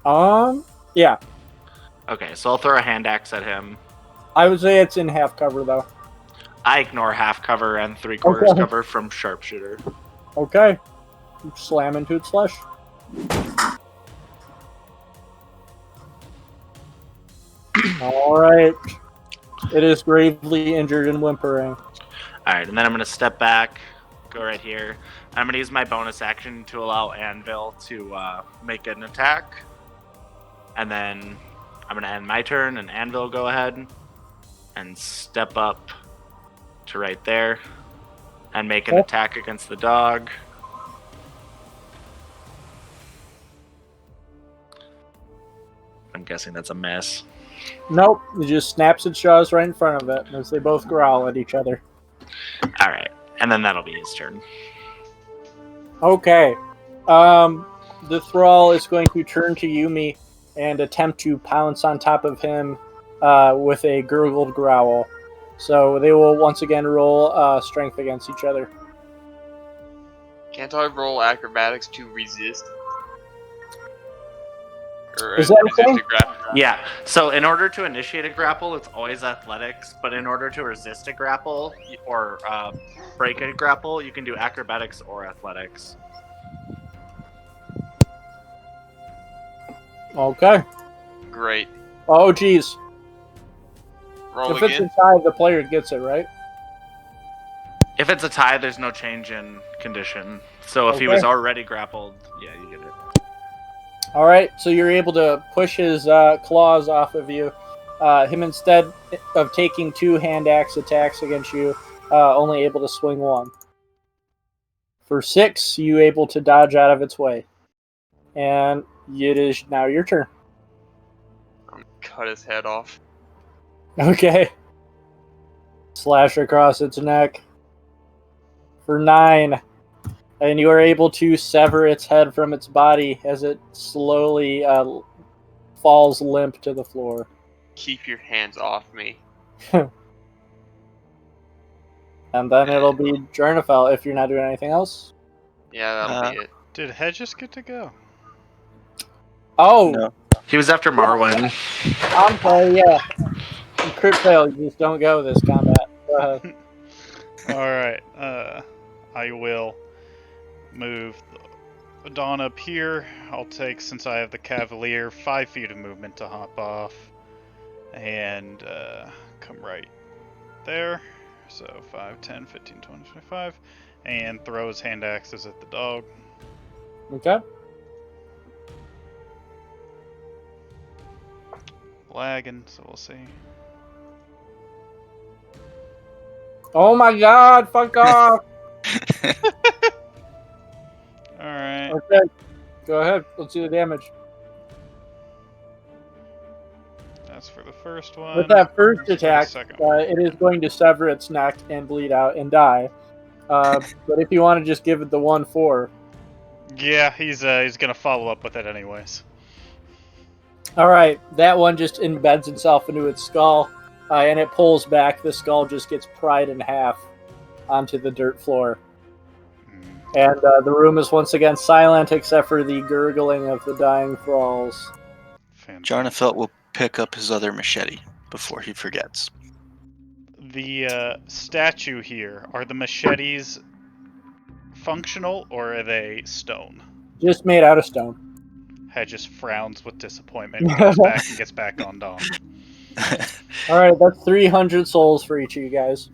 Yeah. Okay, so I'll throw a hand axe at him. I would say it's in half cover, though. I ignore half cover and 3/4 Okay. cover from sharpshooter. Okay. Slam into its flesh. Alright. It is gravely injured and whimpering. Alright, and then I'm going to step back, go right here. I'm going to use my bonus action to allow Anvil to make an attack. And then I'm going to end my turn, and Anvil go ahead and step up to right there and make an Okay. attack against the dog. I'm guessing that's a miss. Nope. It just snaps its jaws right in front of it as they both growl at each other. Alright, and then that'll be his turn. Okay. The thrall is going to turn to Yumi and attempt to pounce on top of him with a gurgled growl. So they will once again roll strength against each other. Can't I roll acrobatics to resist? Or Is that a resist thing? a grapple? Yeah, so in order to initiate a grapple, it's always athletics, but in order to resist a grapple or break a grapple, you can do acrobatics or athletics. Okay. Great. Oh, geez. Roll If it's again. a tie, the player gets it, right? If it's a tie, there's no change in condition. So if he was Okay. already grappled, yeah, you get it. All right, so you're able to push his claws off of you. Him, instead of taking 2 hand axe attacks against you, only able to swing 1. For 6, you able to dodge out of its way. And it is now your turn. I'm gonna cut his head off. Okay. Slash across its neck. For 9. And you are able to sever its head from its body as it slowly falls limp to the floor. Keep your hands off me. And then it'll be Jernafel if you're not doing anything else. Yeah, that'll be it. Did Hedges get to go? Oh, No. He was after Morrowind. I'm sorry, yeah. Crit fail, you just don't go this combat. Go ahead. Alright, I will move Dawn up here. I'll take, since I have the Cavalier, 5 feet of movement to hop off. And come right there. So 5, 10, 15, 20, 25. And throw his hand axes at the dog. Okay. Lagging, so we'll see. Oh my god, fuck off! Alright. Okay, go ahead, let's do the damage. That's for the first one. With that first For the attack, second one. it is going to sever its neck and bleed out and die. But if you want to just give it the 1-4. Yeah, he's gonna follow up with it anyways. Alright, that one just embeds itself into its skull, and it pulls back. The skull just gets pried in half onto the dirt floor. And the room is once again silent except for the gurgling of the dying thralls. Jarnafelt will pick up his other machete before he forgets. The statue here, are the machetes functional or are they stone? Just made out of stone. Hedges frowns with disappointment, goes back and gets back on Dawn. Alright, that's 300 souls for each of you guys.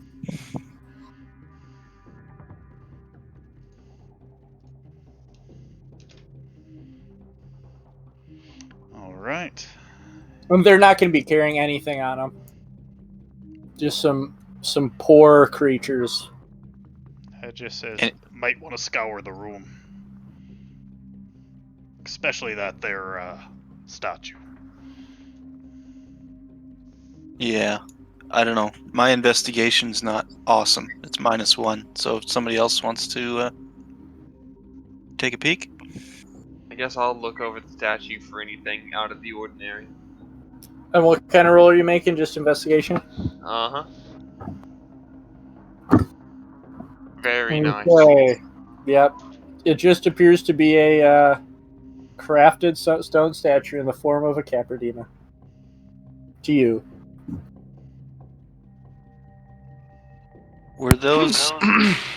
Alright. And they're not going to be carrying anything on them. Just some poor creatures. Hedges says, might want to scour the room. Especially that there statue. Yeah, I don't know. My investigation's not awesome. It's -1. So if somebody else wants to take a peek, I guess I'll look over the statue for anything out of the ordinary. And what kind of roll are you making? Just investigation? Uh-huh. Very nice. Okay. Yep. It just appears to be a crafted stone statue in the form of a Capardina. To you. were those?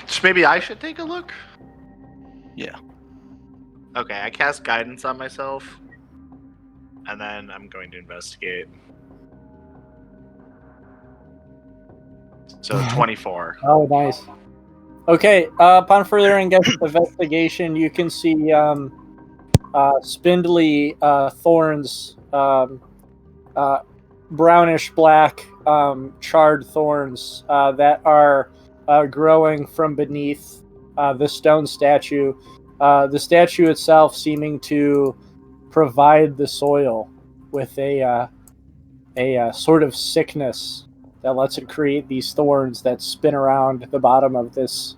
So maybe I should take a look? Yeah. Okay, I cast guidance on myself. And then I'm going to investigate. So 24. Oh, nice. Okay, upon further investigation, you can see spindly thorns, brownish black charred thorns that are growing from beneath the stone statue. The statue itself seeming to provide the soil with a sort of sickness that lets it create these thorns that spin around the bottom of this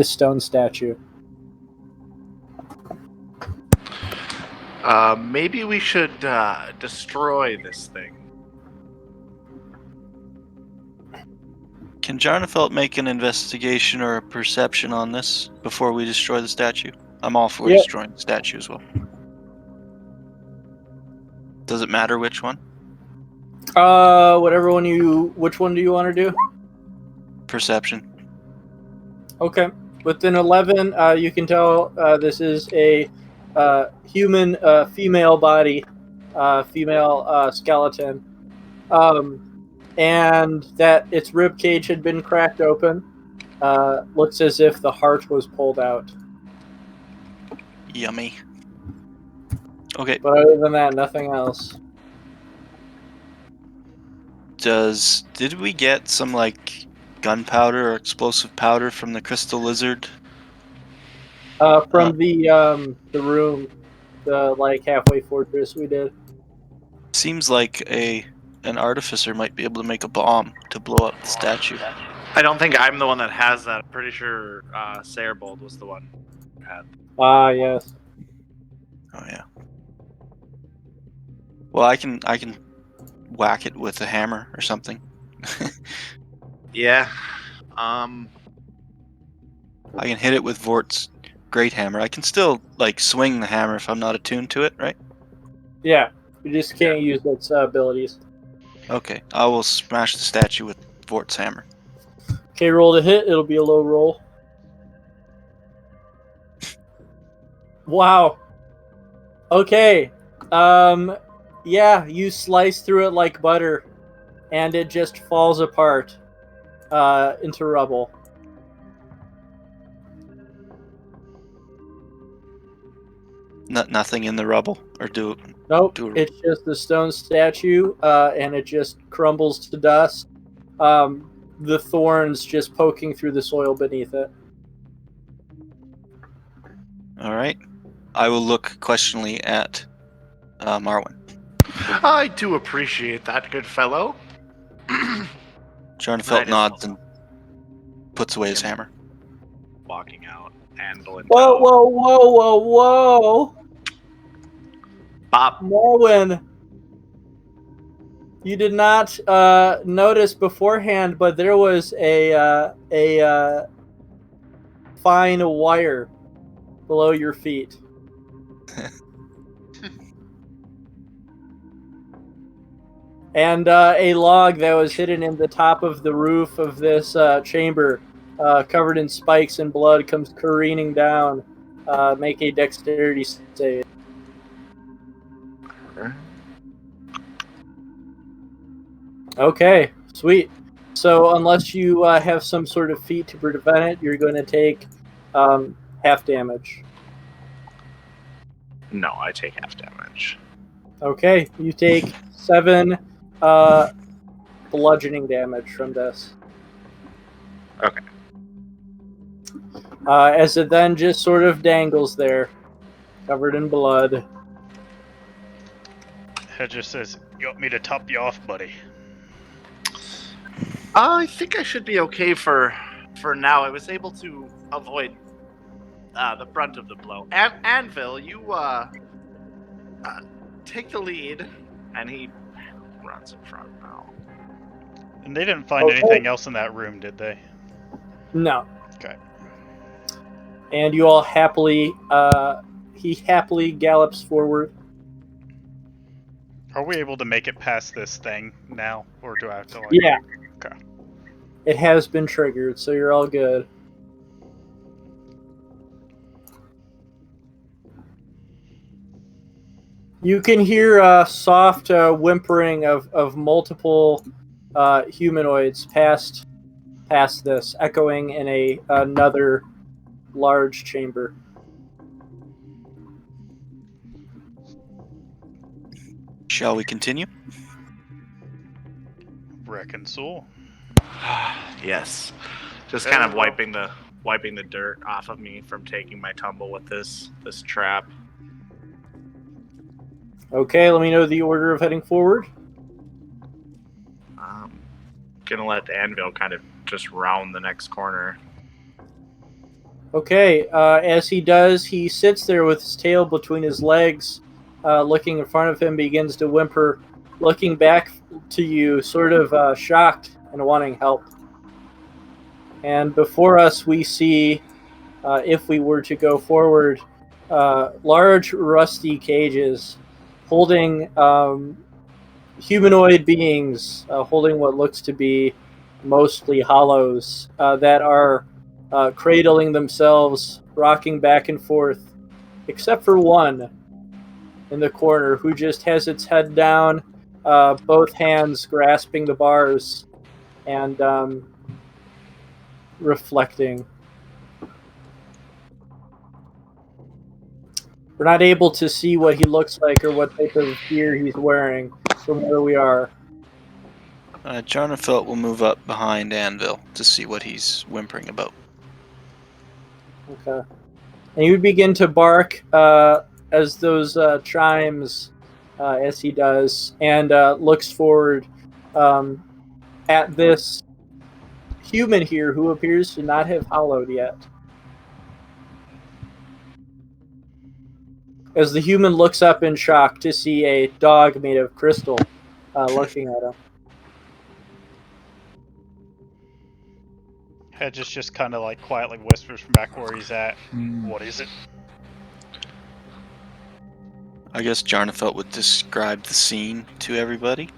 stone statue. Maybe we should destroy this thing. Can Jarnafelt make an investigation or a perception on this before we destroy the statue? I'm all for destroying the statue as well. Does it matter which one? Whatever one you. Which one do you want to do? Perception. Okay. With an 11, you can tell this is a human female body, female skeleton, and that its rib cage had been cracked open. Looks as if the heart was pulled out. Yummy. Okay. But other than that, nothing else. Did we get some like gunpowder or explosive powder from the crystal lizard? From the room, the like halfway fortress we did. Seems like an artificer might be able to make a bomb to blow up the statue. I don't think I'm the one that has that. I'm pretty sure Sarebold was the one who had. Ah, yes. Oh yeah. Well, I can whack it with a hammer or something. Yeah. I can hit it with Vort's Great Hammer. I can still swing the hammer if I'm not attuned to it, right? Yeah, you just can't use its abilities. Okay, I will smash the statue with Vort's hammer. Okay, roll to hit. It'll be a low roll. Wow. Okay. Yeah, you slice through it like butter, and it just falls apart into rubble. Nothing in the rubble, or Nope, do it's just the stone statue, and it just crumbles to dust. The thorns just poking through the soil beneath it. All right. I will look questioningly at Marwyn. I do appreciate that, good fellow. Jarnfelt Might as nods well. and puts away his hammer. Walking out, anvil and Whoa, toe. whoa, whoa, whoa, whoa! Bop. Morrowind, you did not notice beforehand, but there was a fine wire below your feet. And a log that was hidden in the top of the roof of this chamber, covered in spikes and blood, comes careening down. Make a dexterity save. Okay, sweet. So unless you have some sort of feat to prevent it, you're going to take half damage. No, I take half damage. Okay, you take 7 bludgeoning damage from this. Okay. As it then just sort of dangles there, covered in blood. It just says, "You want me to top you off, buddy?" I think I should be okay for now. I was able to avoid the brunt of the blow. Anvil, you take the lead, and he runs in front now. And they didn't find anything else in that room, did they? No. Okay. And you all happily, he happily gallops forward. Are we able to make it past this thing now, or do I have to Yeah. Okay. It has been triggered, so you're all good. You can hear soft whimpering of multiple humanoids past this, echoing in another large chamber. Shall we continue? Reckon so. Yes. Just kind of wiping the dirt off of me from taking my tumble with this trap. Okay, let me know the order of heading forward. Gonna let the anvil kind of just round the next corner. Okay, as he does, he sits there with his tail between his legs, looking in front of him, begins to whimper, looking back to you, sort of shocked and wanting help. And before us, we see, if we were to go forward, large rusty cages holding humanoid beings, holding what looks to be mostly hollows that are cradling themselves, rocking back and forth, except for one in the corner who just has its head down, both hands grasping the bars and reflecting. We're not able to see what he looks like or what type of gear he's wearing from where we are. Jarnfelt will move up behind Anvil to see what he's whimpering about. Okay. And you begin to bark as those chimes, as he does, and looks forward at this human here who appears to not have hollowed yet. As the human looks up in shock to see a dog made of crystal looking at him. Hedges just kind of like quietly whispers from back where he's at. What is it? I guess Jarnafelt would describe the scene to everybody,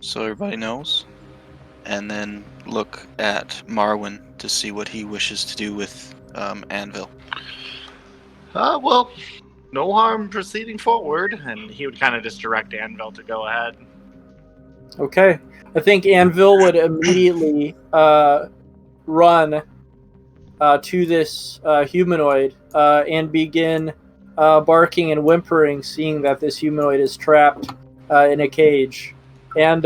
so everybody knows, and then look at Marwyn to see what he wishes to do with Anvil. Well, no harm proceeding forward, and he would kind of just direct Anvil to go ahead. Okay. I think Anvil would immediately run to this humanoid and begin barking and whimpering, seeing that this humanoid is trapped in a cage. And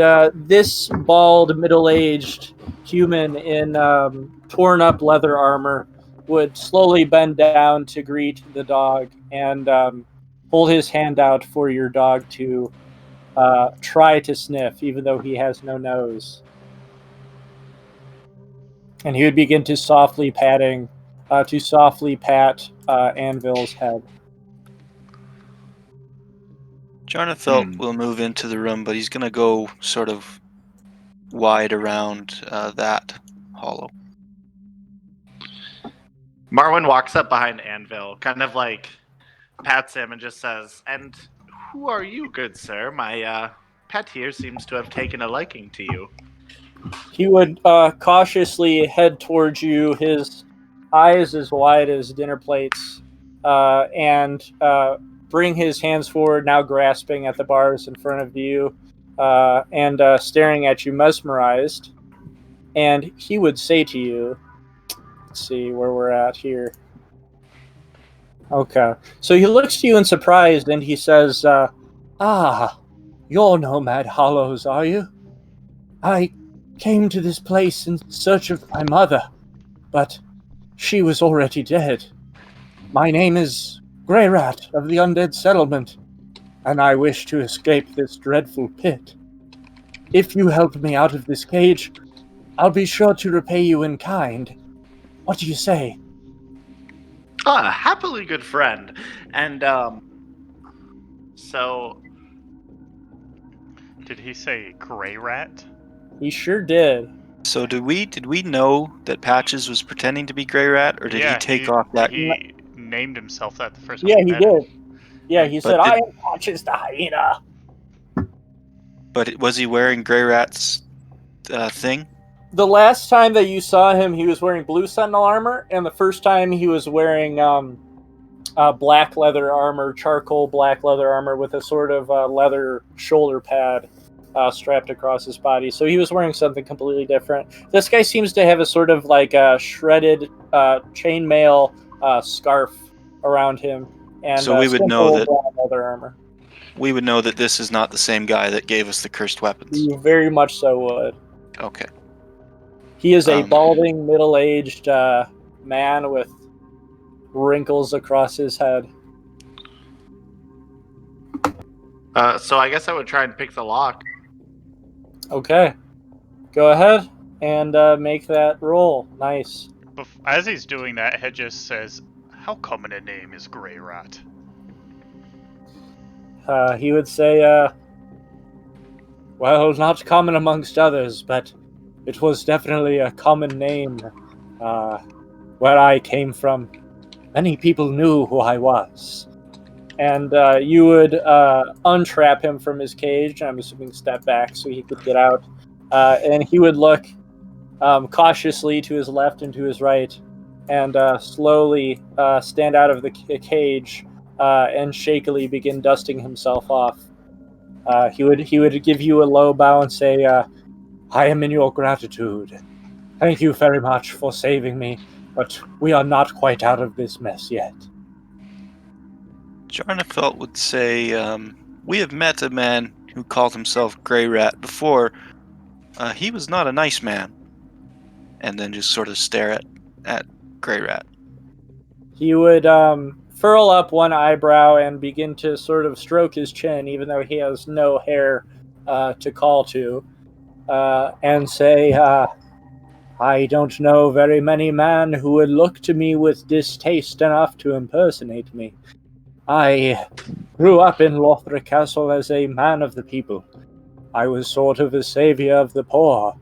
this bald, middle-aged human in torn-up leather armor would slowly bend down to greet the dog and hold his hand out for your dog to try to sniff, even though he has no nose. And he would begin to softly pat Anvil's head. Jarnafelt will move into the room, but he's going to go sort of wide around that hollow. Marwyn walks up behind Anvil, kind of like pats him and just says, "And who are you, good sir? My pet here seems to have taken a liking to you." He would cautiously head towards you, his eyes as wide as dinner plates, and bring his hands forward, now grasping at the bars in front of you, and staring at you mesmerized. And he would say to you, let's see where we're at here. Okay. So he looks to you in surprise, and he says, you're Nomad Hollows, are you? I came to this place in search of my mother, but she was already dead. My name is Grey Rat of the Undead Settlement, and I wish to escape this dreadful pit. If you help me out of this cage, I'll be sure to repay you in kind. What do you say? Happily, good friend. And, so... Did he say Grey Rat? He sure did. So did we know that Patches was pretending to be Grey Rat, or did he take off that? He named himself that the first time. Yeah, we he met him. did. Yeah, he said, I am Patches the Hyena. But was he wearing Grey Rat's thing? The last time that you saw him, he was wearing blue sentinel armor, and the first time he was wearing black leather armor, charcoal black leather armor with a sort of leather shoulder pad strapped across his body. So he was wearing something completely different. This guy seems to have a sort of like a shredded chainmail scarf around him, and so we would know that leather armor. We would know that this is not the same guy that gave us the cursed weapons. You very much so would. Okay. He is a balding, middle-aged man with wrinkles across his head. So I guess I would try and pick the lock. Okay. Go ahead and make that roll. Nice. As he's doing that, Hedges says, "How common a name is Grey Rat?" He would say, well, not common amongst others, but it was definitely a common name where I came from. Many people knew who I was. And you would untrap him from his cage, I'm assuming step back so he could get out. And he would look cautiously to his left and to his right, and slowly stand out of the cage and shakily begin dusting himself off. He would give you a low bow and say, I am in your gratitude. Thank you very much for saving me, but we are not quite out of this mess yet. Jarnafelt would say, we have met a man who called himself Grey Rat before. He was not a nice man. And then just sort of stare at Grey Rat. He would furl up one eyebrow and begin to sort of stroke his chin, even though he has no hair to call to, and say, I don't know very many men who would look to me with distaste enough to impersonate me. I grew up in Lothric Castle as a man of the people. I was sort of a savior of the poor.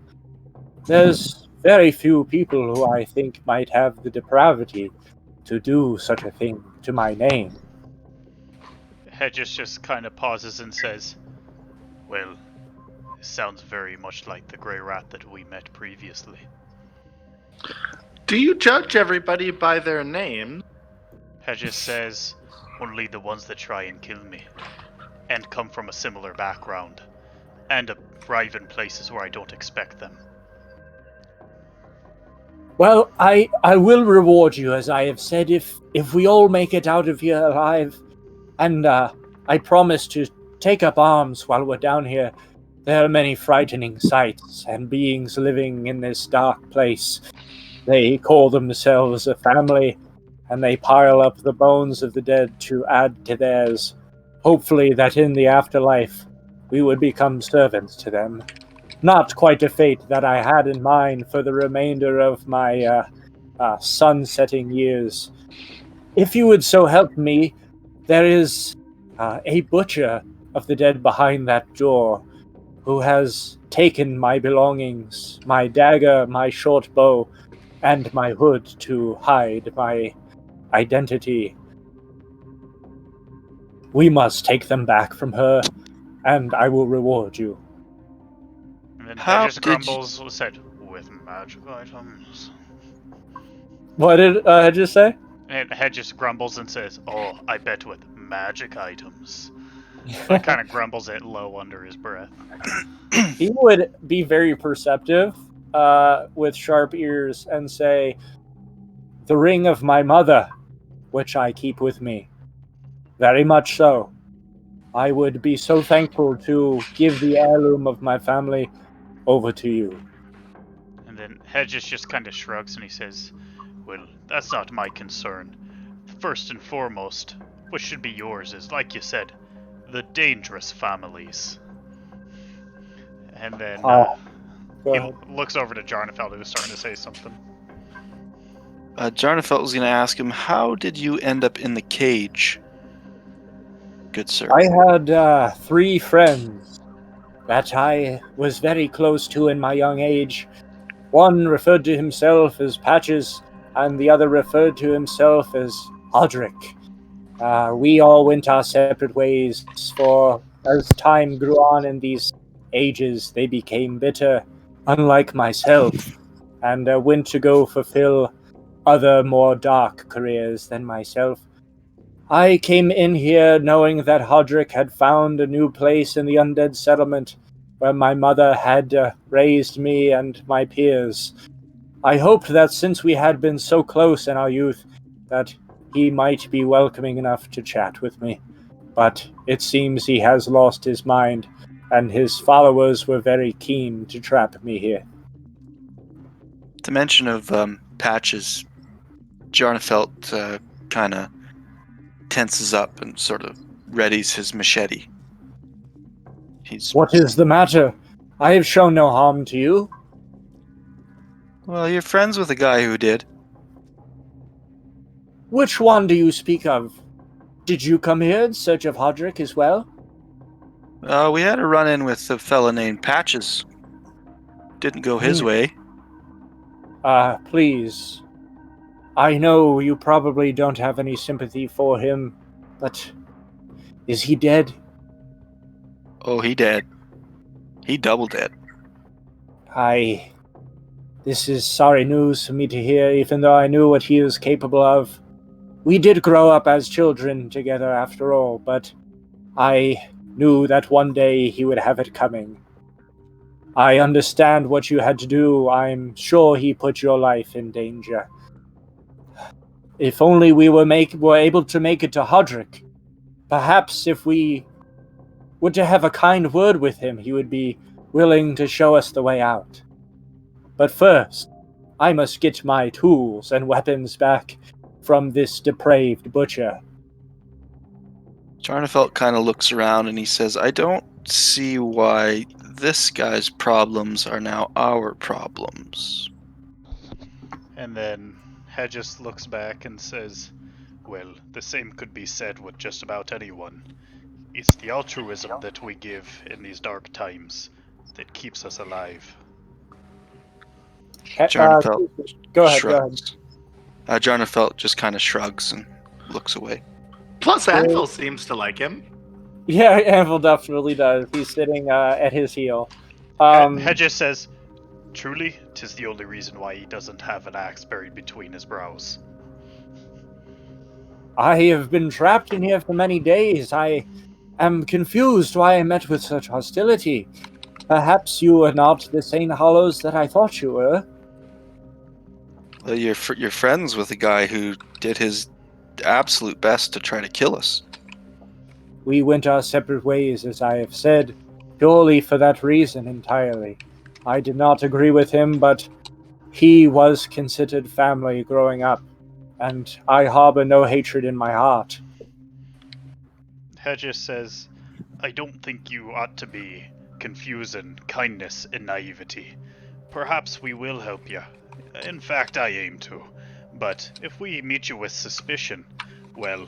There's very few people who I think might have the depravity to do such a thing to my name. Hedges just kind of pauses and says, "Well, this sounds very much like the Grey Rat that we met previously." Do you judge everybody by their names? Hedges says, "Only the ones that try and kill me, and come from a similar background, and arrive in places where I don't expect them." Well, I will reward you, as I have said, if we all make it out of here alive. And I promise to take up arms while we're down here. There are many frightening sights and beings living in this dark place. They call themselves a family, and they pile up the bones of the dead to add to theirs. Hopefully that in the afterlife we would become servants to them. Not quite a fate that I had in mind for the remainder of my sunsetting years. If you would so help me, there is a butcher of the dead behind that door who has taken my belongings, my dagger, my short bow, and my hood to hide my identity. We must take them back from her, and I will reward you. And then How Hedges did grumbles, said, "With magic items." What did Hedges say? And Hedges grumbles and says, "Oh, I bet with magic items." But kind of grumbles it low under his breath. He would be very perceptive with sharp ears and say, "The ring of my mother, which I keep with me. Very much so. I would be so thankful to give the heirloom of my family over to you." And then Hedges just kind of shrugs and he says, "Well, that's not my concern. First and foremost, what should be yours is, like you said, the dangerous families." And then Go he ahead. looks over to Jarnfeld, who's starting to say something. Jarnfeld was going to ask him, how did you end up in the cage, good sir? I had 3 friends that I was very close to in my young age. One referred to himself as Patches, and the other referred to himself as Aldrich. We all went our separate ways, for as time grew on in these ages, they became bitter, unlike myself, and went to go fulfill other more dark careers than myself. I came in here knowing that Hodrick had found a new place in the undead settlement where my mother had raised me and my peers. I hoped that since we had been so close in our youth, that he might be welcoming enough to chat with me. But it seems he has lost his mind, and his followers were very keen to trap me here. The mention of Patches, Jarnfeld kind of tenses up and sort of readies his machete. What is the matter? I have shown no harm to you. Well, you're friends with a guy who did. Which one do you speak of? Did you come here in search of Hodrick as well? We had a run-in with a fella named Patches. Didn't go his way. Please. I know you probably don't have any sympathy for him, but is he dead? Oh, he dead. He double dead. This is sorry news for me to hear, even though I knew what he was capable of. We did grow up as children together after all, but I knew that one day he would have it coming. I understand what you had to do. I'm sure he put your life in danger. If only we were able to make it to Hodrick. Perhaps if we were to have a kind word with him, he would be willing to show us the way out. But first, I must get my tools and weapons back from this depraved butcher. Jarnfeld kind of looks around and he says, I don't see why this guy's problems are now our problems. And then Hedges looks back and says, "Well, the same could be said with just about anyone. It's the altruism that we give in these dark times that keeps us alive." Jarnfelt go ahead. shrugs. Jarnfelt just kind of shrugs and looks away. Plus, Anvil seems to like him. Yeah, Anvil definitely does. He's sitting at his heel. Hedges says, "Truly, 'tis the only reason why he doesn't have an axe buried between his brows." I have been trapped in here for many days. I am confused why I met with such hostility. Perhaps you are not the same Hollows that I thought you were. Well, you're friends with a guy who did his absolute best to try to kill us. We went our separate ways, as I have said, purely for that reason entirely. I did not agree with him, but he was considered family growing up, and I harbor no hatred in my heart. Hedges says, "I don't think you ought to be confusing kindness and naivety. Perhaps we will help you. In fact, I aim to. But if we meet you with suspicion, well,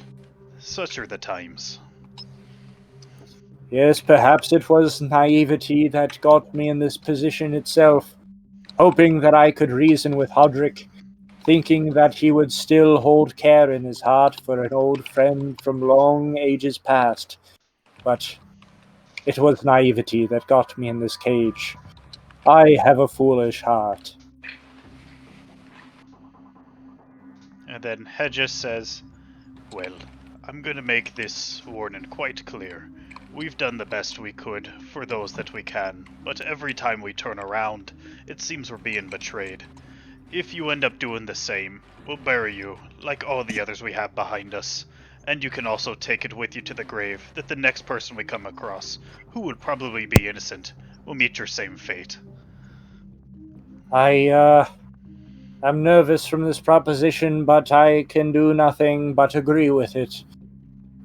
such are the times." Yes, perhaps it was naivety that got me in this position itself, hoping that I could reason with Hodrick, thinking that he would still hold care in his heart for an old friend from long ages past. But it was naivety that got me in this cage. I have a foolish heart. And then Hedges says, "Well, I'm gonna make this warning quite clear. We've done the best we could for those that we can, but every time we turn around, it seems we're being betrayed. If you end up doing the same, we'll bury you, like all the others we have behind us. And you can also take it with you to the grave that the next person we come across, who would probably be innocent, will meet your same fate." I'm nervous from this proposition, but I can do nothing but agree with it.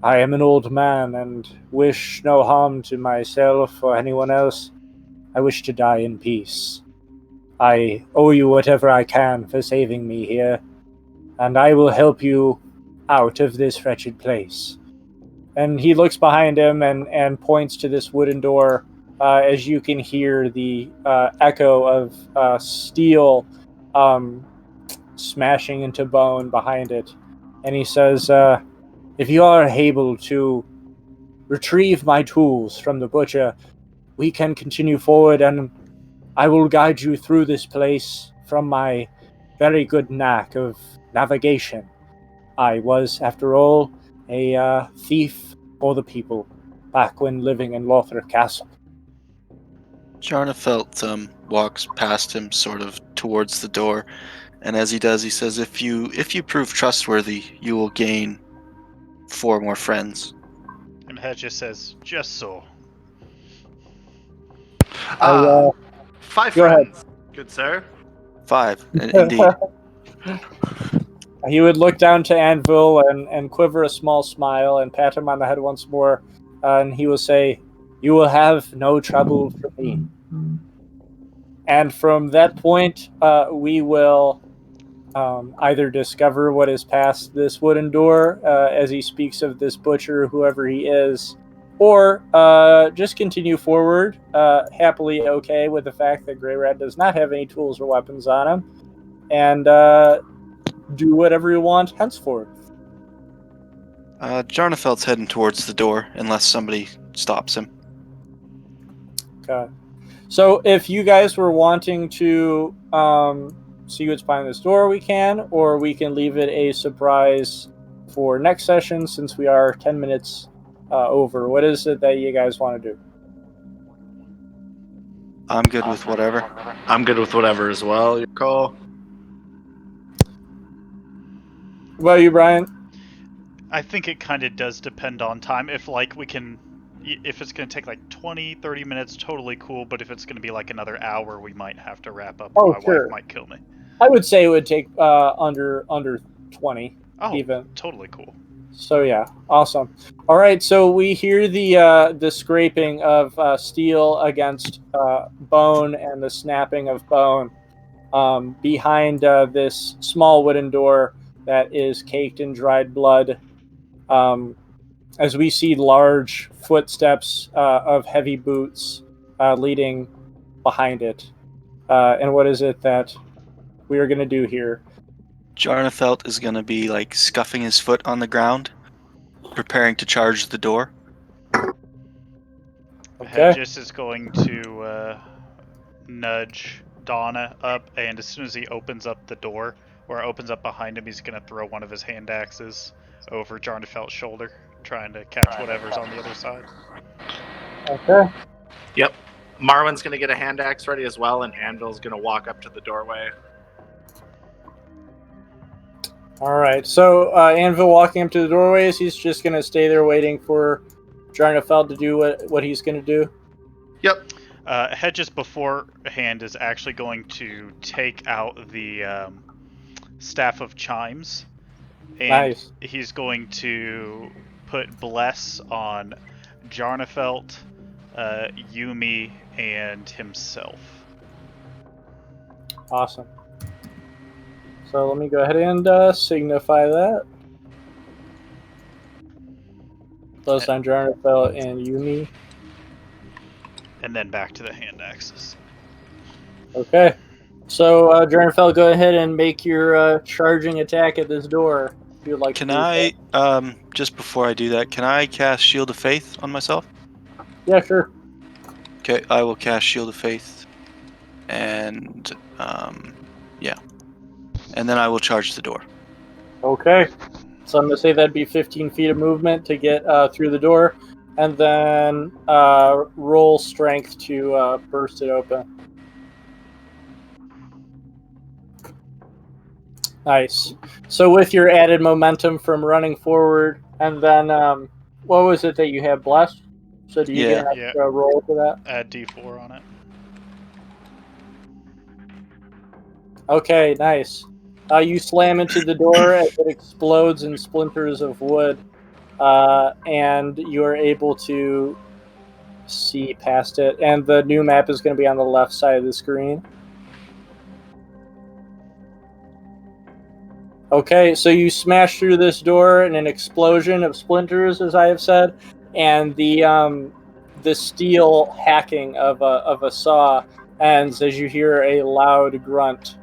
I am an old man and wish no harm to myself or anyone else. I wish to die in peace. I owe you whatever I can for saving me here, and I will help you out of this wretched place. And he looks behind him and points to this wooden door, as you can hear the echo of steel smashing into bone behind it. And he says, if you are able to retrieve my tools from the butcher, we can continue forward, and I will guide you through this place from my very good knack of navigation. I was, after all, a thief for the people back when living in Lothar Castle. Jarnfelt walks past him, sort of towards the door, and as he does, he says, "If you prove trustworthy, you will gain 4 more friends." And Hedges says, "Just so." 5 go ahead. friends, good sir. 5, indeed. He would look down to Anvil and quiver a small smile and pat him on the head once more, and he will say, "You will have no trouble from me." And from that point, we will either discover what is past this wooden door, as he speaks of this butcher, whoever he is, or just continue forward, happily okay with the fact that Grey Rat does not have any tools or weapons on him, and do whatever you want henceforth. Jarnefeld's heading towards the door, unless somebody stops him. Okay. So if you guys were wanting to see what's behind this door, we can, or we can leave it a surprise for next session since we are 10 minutes over. What is it that you guys want to do? I'm good with whatever. I'm good with whatever as well. Your call. What about you, Brian? I think it kind of does depend on time. If it's going to take like 20, 30 minutes, totally cool. But if it's going to be like another hour, we might have to wrap up. Oh, My sure. wife might kill me. I would say it would take under 20. Oh, even. Totally cool. So yeah, awesome. All right, so we hear the scraping of steel against bone and the snapping of bone behind this small wooden door that is caked in dried blood. As we see large footsteps of heavy boots leading behind it. And what is it that we are going to do here. Jarnefelt is going to be like scuffing his foot on the ground, preparing to charge the door. Okay. Hedges is going to nudge Donna up, and as soon as he opens up the door, or opens up behind him, he's going to throw one of his hand axes over Jarnefelt's shoulder, trying to catch whatever's on the other side. Okay. Yep. Marwin's gonna get a hand axe ready as well, and Anvil's gonna walk up to the doorway. All right. So Anvil walking up to the doorways, he's just going to stay there waiting for Jarnefeld to do what he's going to do. Yep. Hedges beforehand is actually going to take out the Staff of Chimes, and Nice. he's going to put Bless on Jarnefelt, Yumi, and himself. Awesome. So let me go ahead and signify that. Close on Jarnefeld and Yumi. And then back to the hand axes. Okay. So Jarnefeld, go ahead and make your charging attack at this door. If you'd like Can to do I, so. just before I do that, can I cast Shield of Faith on myself? Yeah, sure. Okay, I will cast Shield of Faith. And, yeah. And then I will charge the door. Okay. So I'm going to say that'd be 15 feet of movement to get through the door. And then roll strength to burst it open. Nice. So with your added momentum from running forward, and then what was it that you had, blessed? So do you get an extra roll for that? Add D4 on it. Okay, nice. You slam into the door as it explodes in splinters of wood, and you are able to see past it. And the new map is going to be on the left side of the screen. Okay, so you smash through this door in an explosion of splinters, as I have said, and the steel hacking of a saw ends as you hear a loud grunt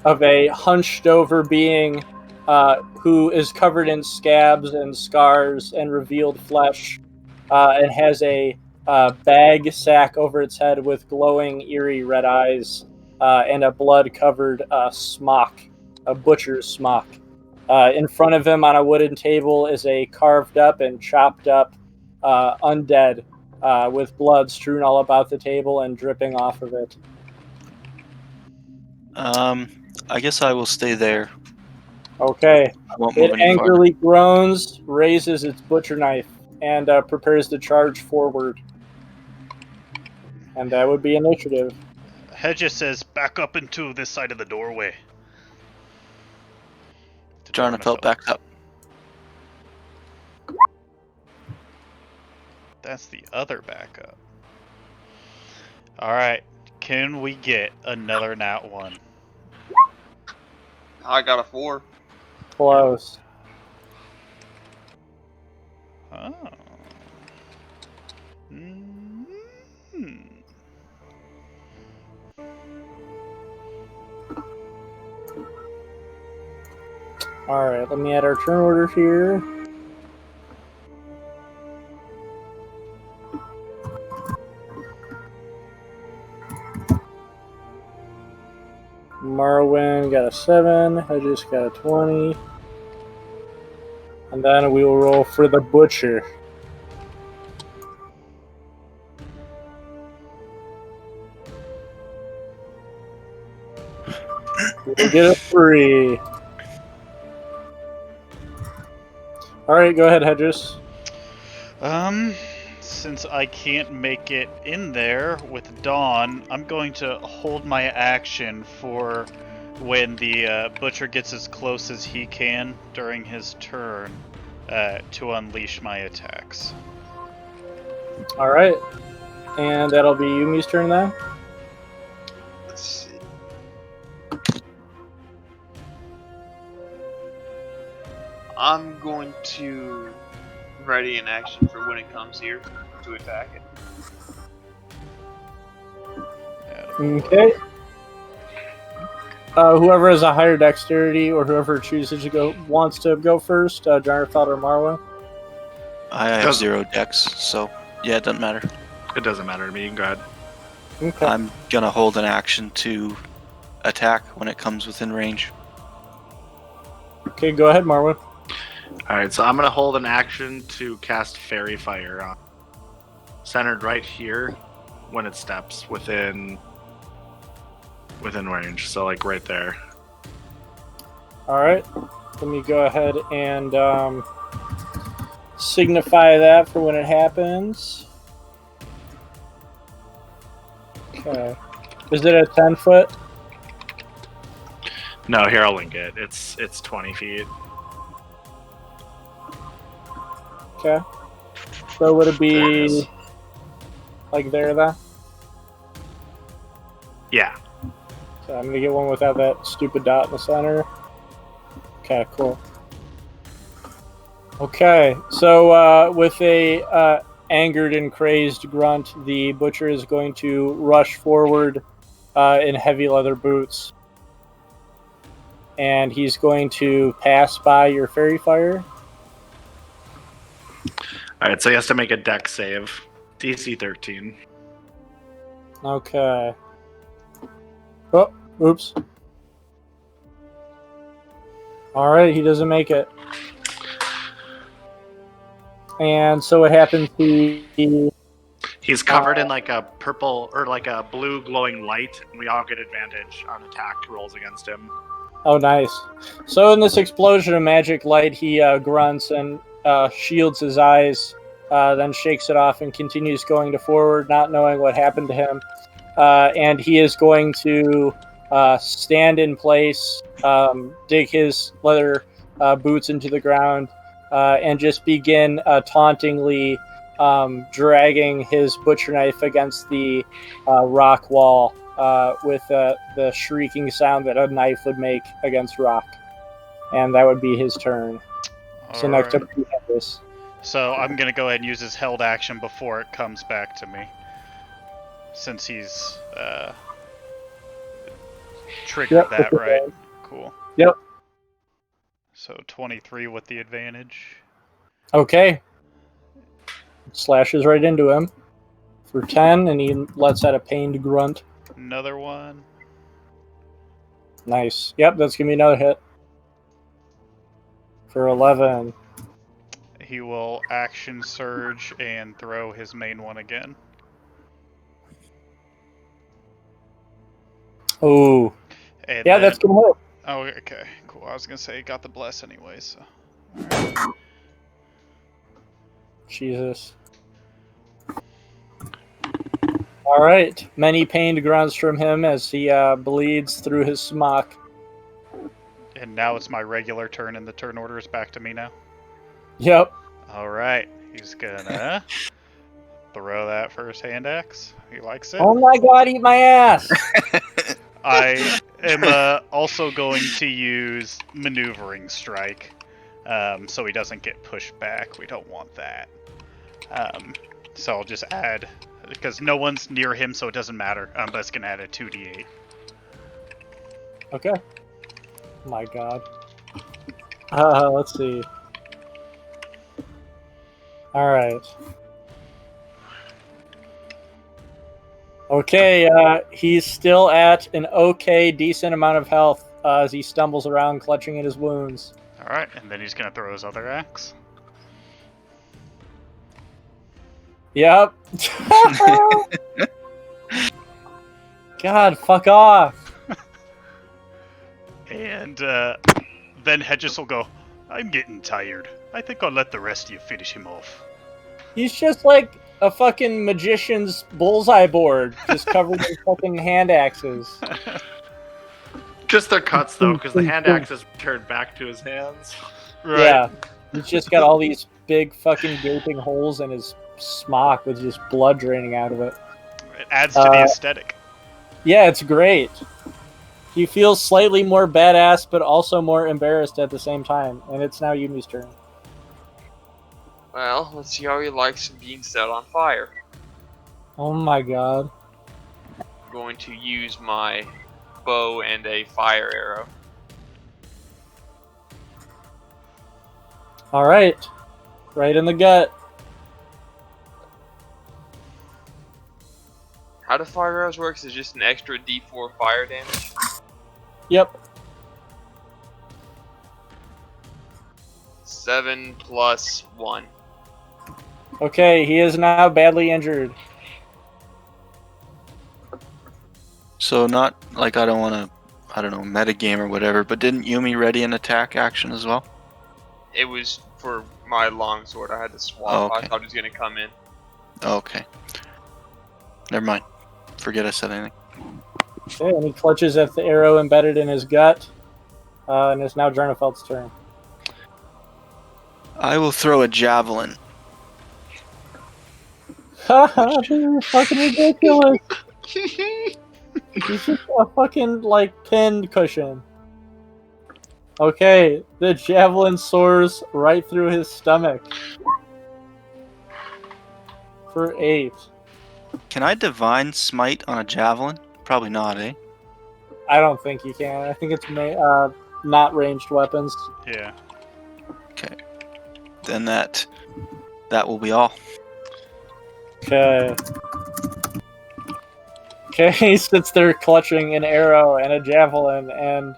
of a hunched-over being who is covered in scabs and scars and revealed flesh, and has a bag sack over its head with glowing, eerie red eyes and a blood-covered smock. A butcher's smock. In front of him on a wooden table is a carved up and chopped up undead with blood strewn all about the table and dripping off of it. I guess I will stay there. Okay. I won't move It any farther. angrily groans, raises its butcher knife, and prepares to charge forward. And that would be initiative. Hedges says, back up into this side of the doorway. Jarnefelt back up. That's the other backup. Alright, can we get another nat 1? I got a 4. Close. Oh. Alright, let me add our turn orders here. Morrowind got a 7, Hedges got a 20. And then we will roll for the Butcher. We'll get a 3. Alright, go ahead, Hedges. Since I can't make it in there with Dawn, I'm going to hold my action for when the Butcher gets as close as he can during his turn to unleash my attacks. Alright. And that'll be Yumi's turn then? Let's see. I'm going to ready an action for when it comes here to attack it. Okay. Whoever has a higher dexterity or whoever chooses to wants to go first, Jarnfeld or Marwa. I have Doesn't- 0 dex, so yeah, it doesn't matter. It doesn't matter to me. You can go ahead. Okay. I'm gonna hold an action to attack when it comes within range. Okay, go ahead, Marwa. All right, so I'm gonna hold an action to cast Fairy Fire on, centered right here when it steps within range. So like right there. All right. Let me go ahead and signify that for when it happens. Okay. Is it a 10-foot? No, here I'll link it. It's 20 feet. Okay. So would it There it be is. like there then? Yeah. So I'm gonna get one without that stupid dot in the center. Okay, cool. Okay, so with a angered and crazed grunt, the butcher is going to rush forward in heavy leather boots. And he's going to pass by your fairy fire. All right, so he has to make a dex save. DC 13. Okay. Oh, oops. Alright, he doesn't make it. And so what happens, He's covered in like a purple or like a blue glowing light, and we all get advantage on attack rolls against him. Oh, nice. So in this explosion of magic light, he grunts and shields his eyes, then shakes it off and continues going to forward, not knowing what happened to him. And he is going to stand in place, dig his leather boots into the ground, and just begin tauntingly dragging his butcher knife against the rock wall with the shrieking sound that a knife would make against rock. And that would be his turn. So next up, we have this. So I'm going to go ahead and use his held action before it comes back to me. Since he's triggered that, right? Cool. Yep. So 23 with the advantage. Okay. Slashes right into him for 10, and he lets out a pained grunt. Another one. Nice. Yep, that's going to be another hit. For 11. He will action surge and throw his main one again. Oh. And Yeah, then, that's going to hit. Oh, okay. Cool. I was going to say he got the bless anyway, so. Alright. Jesus. All right. Many pained grunts from him as he bleeds through his smock. And now it's my regular turn, and the turn order is back to me now. Yep. Alright. He's gonna throw that first hand axe. He likes it. Oh my god, eat my ass! I am also going to use Maneuvering Strike, so he doesn't get pushed back. We don't want that. So I'll just add, because no one's near him, so it doesn't matter. I'm just going to add a 2d8. Okay. My god. Let's see. Alright. Okay, he's still at an okay, decent amount of health as he stumbles around clutching at his wounds. Alright, and then he's going to throw his other axe. Yep. God, fuck off. And then Hedges will go, I'm getting tired. I think I'll let the rest of you finish him off. He's just like a fucking magician's bullseye board, just covered in fucking hand axes. Just the cuts though, because the hand axe is turned back to his hands. Right. Yeah. He's just got all these big fucking gaping holes in his smock with just blood draining out of it. It adds to the aesthetic. Yeah, it's great. He feels slightly more badass, but also more embarrassed at the same time. And it's now Yumi's turn. Well, let's see how he likes being set on fire. Oh my god. I'm going to use my crossbow and a fire arrow. All right. Right in the gut. How do fire arrows work? Is it just an extra D4 fire damage? Yep. 7 plus 1. Okay, he is now badly injured. So not like I don't want to, I don't know, metagame or whatever, but didn't Yumi ready an attack action as well? It was for my longsword. I had to swap. Oh, okay. I thought he was going to come in. Okay. Never mind. Forget I said anything. Okay, and he clutches at the arrow embedded in his gut. And it's now Jarnafeld's turn. I will throw a javelin. Haha, this is fucking ridiculous. He's just a fucking, like, pinned cushion. Okay, the javelin soars right through his stomach. For 8. Can I divine smite on a javelin? Probably not, eh? I don't think you can. I think it's not ranged weapons. Yeah. Okay. Then that will be all. Okay. Okay, he sits there clutching an arrow and a javelin and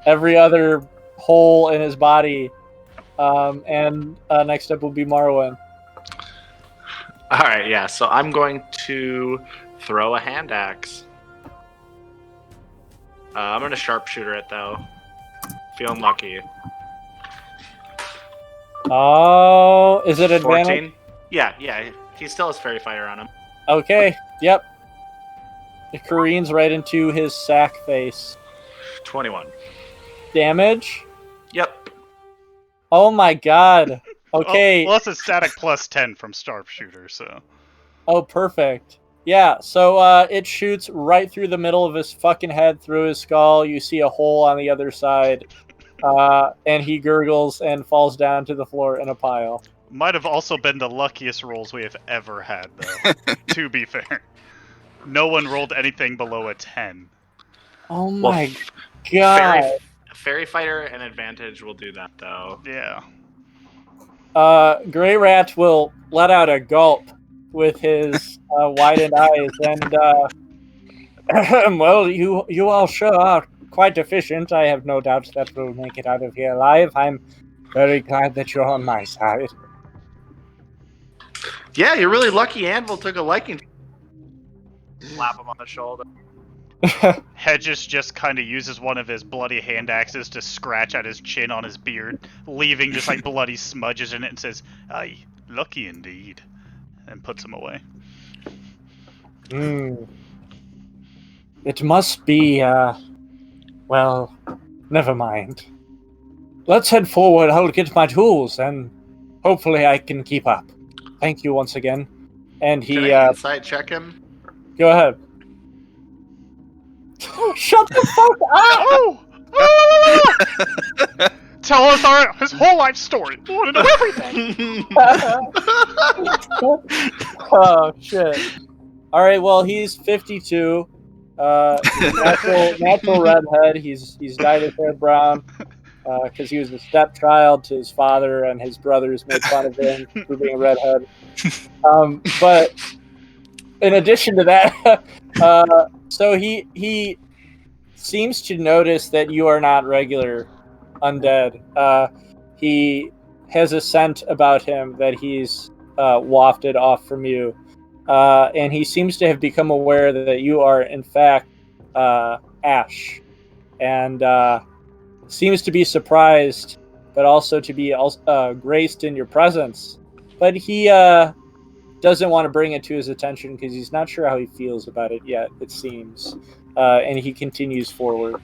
every other hole in his body. And next up will be Morrowind. All right, yeah. So I'm going to throw a hand axe. I'm gonna sharpshooter it though. Feeling lucky. Oh, is it advantage? 14. Yeah. He still has fairy fire on him. Okay, yep. It careens right into his sack face. 21. Damage? Yep. Oh my god. Okay. Well, it's a static plus 10 from sharpshooter, so. Oh, perfect. Yeah, so it shoots right through the middle of his fucking head, through his skull. You see a hole on the other side. And he gurgles and falls down to the floor in a pile. Might have also been the luckiest rolls we have ever had, though, to be fair. No one rolled anything below a 10. Oh my god. Fairy fighter and advantage will do that, though. Yeah. Grey Rat will let out a gulp with his widened eyes, and well, you all sure are quite efficient. I have no doubt that we'll make it out of here alive. I'm very glad that you're on my side. Yeah, you're really lucky Anvil took a liking to slap him on the shoulder. Hedges just kind of uses one of his bloody hand axes to scratch at his chin on his beard, leaving just like bloody smudges in it, and says, "Aye, lucky indeed," and puts him away. It must be, well, never mind. Let's head forward. I'll get my tools, and hopefully I can keep up. Thank you once again. And he, Can I insight check him? Go ahead. Shut the fuck up! Oh! Tell us his whole life story. We want to know everything. Oh, shit. Alright, well, he's 52. Natural redhead. He's dyed his hair brown because he was a stepchild to his father, and his brothers made fun of him for being a redhead. But in addition to that, so he seems to notice that you are not regular undead. He has a scent about him that he's wafted off from you. And he seems to have become aware that you are, in fact, Ash. And seems to be surprised, but also to be graced in your presence. But he doesn't want to bring it to his attention because he's not sure how he feels about it yet, it seems. And he continues forward.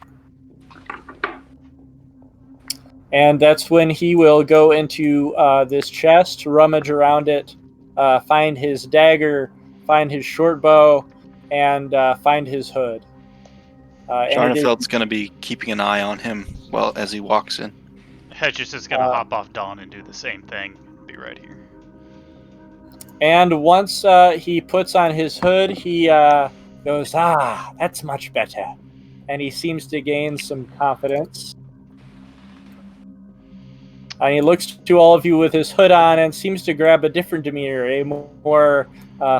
And that's when he will go into this chest, rummage around it, find his dagger, find his short bow, and find his hood. Jarnafeld's going to be keeping an eye on him as he walks in. Hedges is going to hop off Dawn and do the same thing. Be right here. And once he puts on his hood, he goes, "Ah, that's much better." and he seems to gain some confidence. And he looks to all of you with his hood on and seems to grab a different demeanor, a more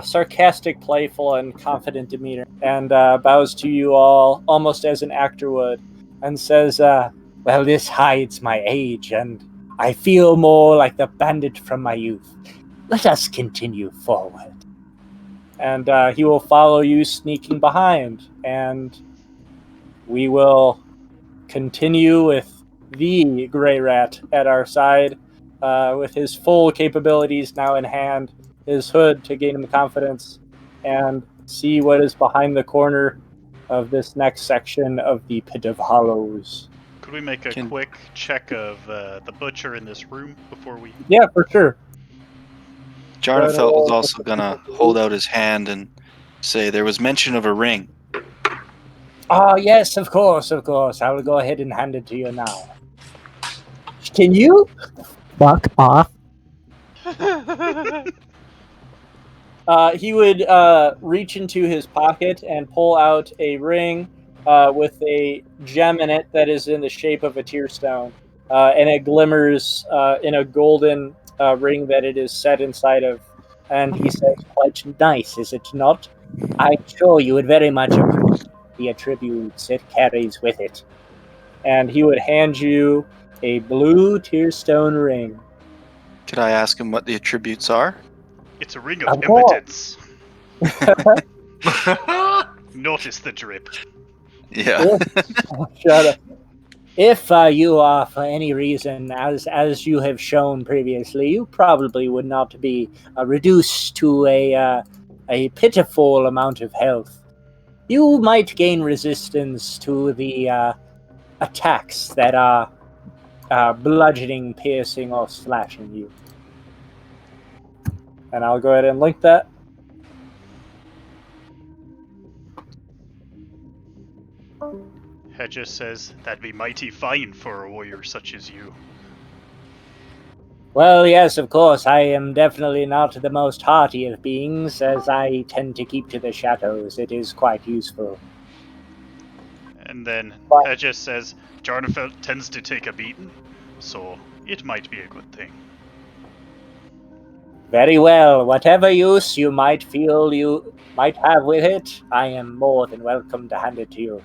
sarcastic, playful, and confident demeanor, and bows to you all almost as an actor would, and says, well, this hides my age, and I feel more like the bandit from my youth. Let us continue forward. And he will follow you sneaking behind, and we will continue with the Grey Rat at our side, with his full capabilities now in hand, his hood to gain him confidence, and see what is behind the corner of this next section of the Pit of Hollows. Could we make a quick check of the butcher in this room before we... Yeah, for sure. Jarnfeld was also going to hold out his hand and say there was mention of a ring. Ah, yes, of course. I will go ahead and hand it to you now. Can you fuck off? He would reach into his pocket and pull out a ring with a gem in it that is in the shape of a tear stone. And it glimmers in a golden ring that it is set inside of. And he says, quite nice, is it not? I'm sure you would very much appreciate the attributes it carries with it. And he would hand you a blue tearstone ring. Could I ask him what the attributes are? It's a ring of impotence. Notice the drip. Yeah. Shut up. If you are, for any reason, as you have shown previously, you probably would not be reduced to a pitiful amount of health. You might gain resistance to the attacks that are bludgeoning, piercing, or slashing you. And I'll go ahead and link that. Hedges says, that'd be mighty fine for a warrior such as you. Well, yes, of course. I am definitely not the most hearty of beings, as I tend to keep to the shadows. It is quite useful. And then Hedges says, Jarnfeld tends to take a beating, so it might be a good thing. Very well. Whatever use you might feel you might have with it, I am more than welcome to hand it to you.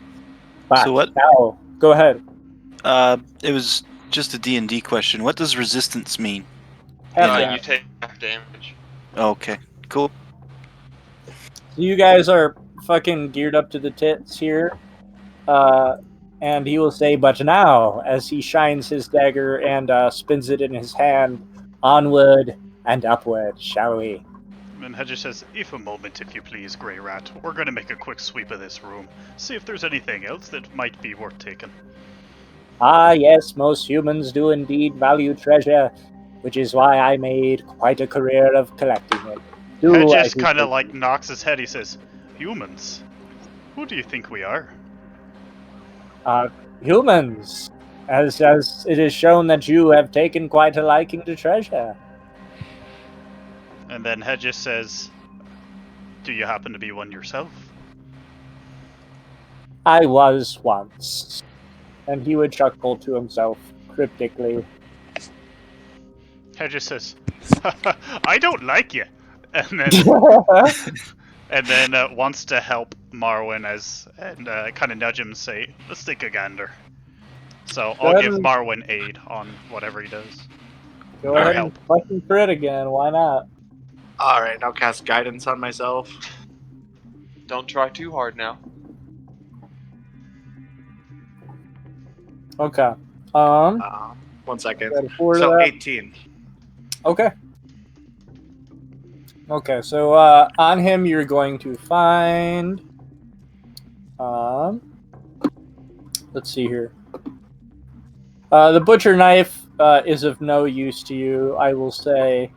But So what? Now, go ahead. It was just a D&D question. What does resistance mean? You take half damage. Okay, cool. So you guys are fucking geared up to the tits here. And he will say, but now, as he shines his dagger and spins it in his hand, onward and upward, shall we? And Hedges says, if a moment, if you please, Grey Rat. We're going to make a quick sweep of this room. See if there's anything else that might be worth taking. Ah, yes, most humans do indeed value treasure, which is why I made quite a career of collecting it. Hedges kind of like knocks his head. He says, humans? Who do you think we are? Humans. As it is shown that you have taken quite a liking to treasure. And then Hedges says, do you happen to be one yourself? I was once. And he would chuckle to himself cryptically. Hedges says, I don't like you. And then wants to help Morrowind and kind of nudge him and say, let's take a gander. So I'll give Morrowind aid on whatever he does. Go ahead and fucking crit again, why not? Alright, I'll cast guidance on myself. Don't try too hard now. Okay. 1 second. So 18. Okay. Okay, so on him you're going to find... let's see here. The butcher knife is of no use to you, I will say.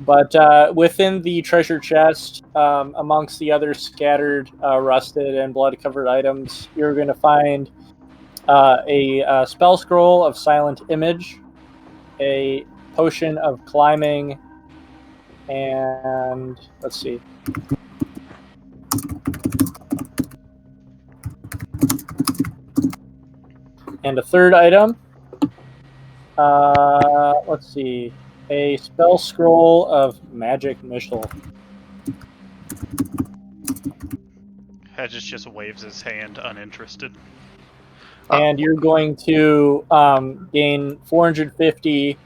But within the treasure chest, amongst the other scattered, rusted, and blood-covered items, you're going to find a spell scroll of silent image, a potion of climbing, and let's see. And a third item. Let's see. A spell scroll of magic missile. Hedges just waves his hand, uninterested. And you're going to gain 450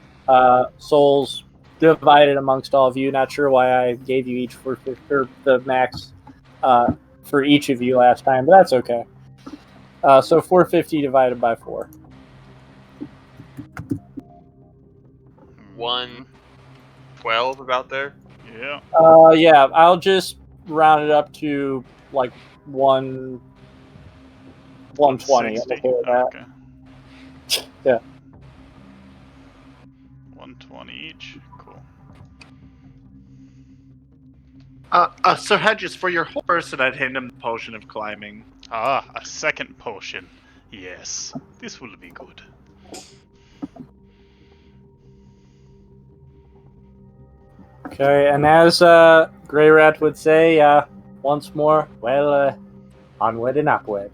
souls divided amongst all of you. Not sure why I gave you each for the max for each of you last time, but that's okay. So 450 divided by 4. 112 about there. Yeah. Yeah, I'll just round it up to like 120. I'm 60? okay with that. Okay. Yeah. 120 each. Cool. Sir Hedges, for your horse, and I'd hand him the potion of climbing. Ah, a second potion. Yes, this will be good. Okay, and as Grey Rat would say, once more, well, onward and upward.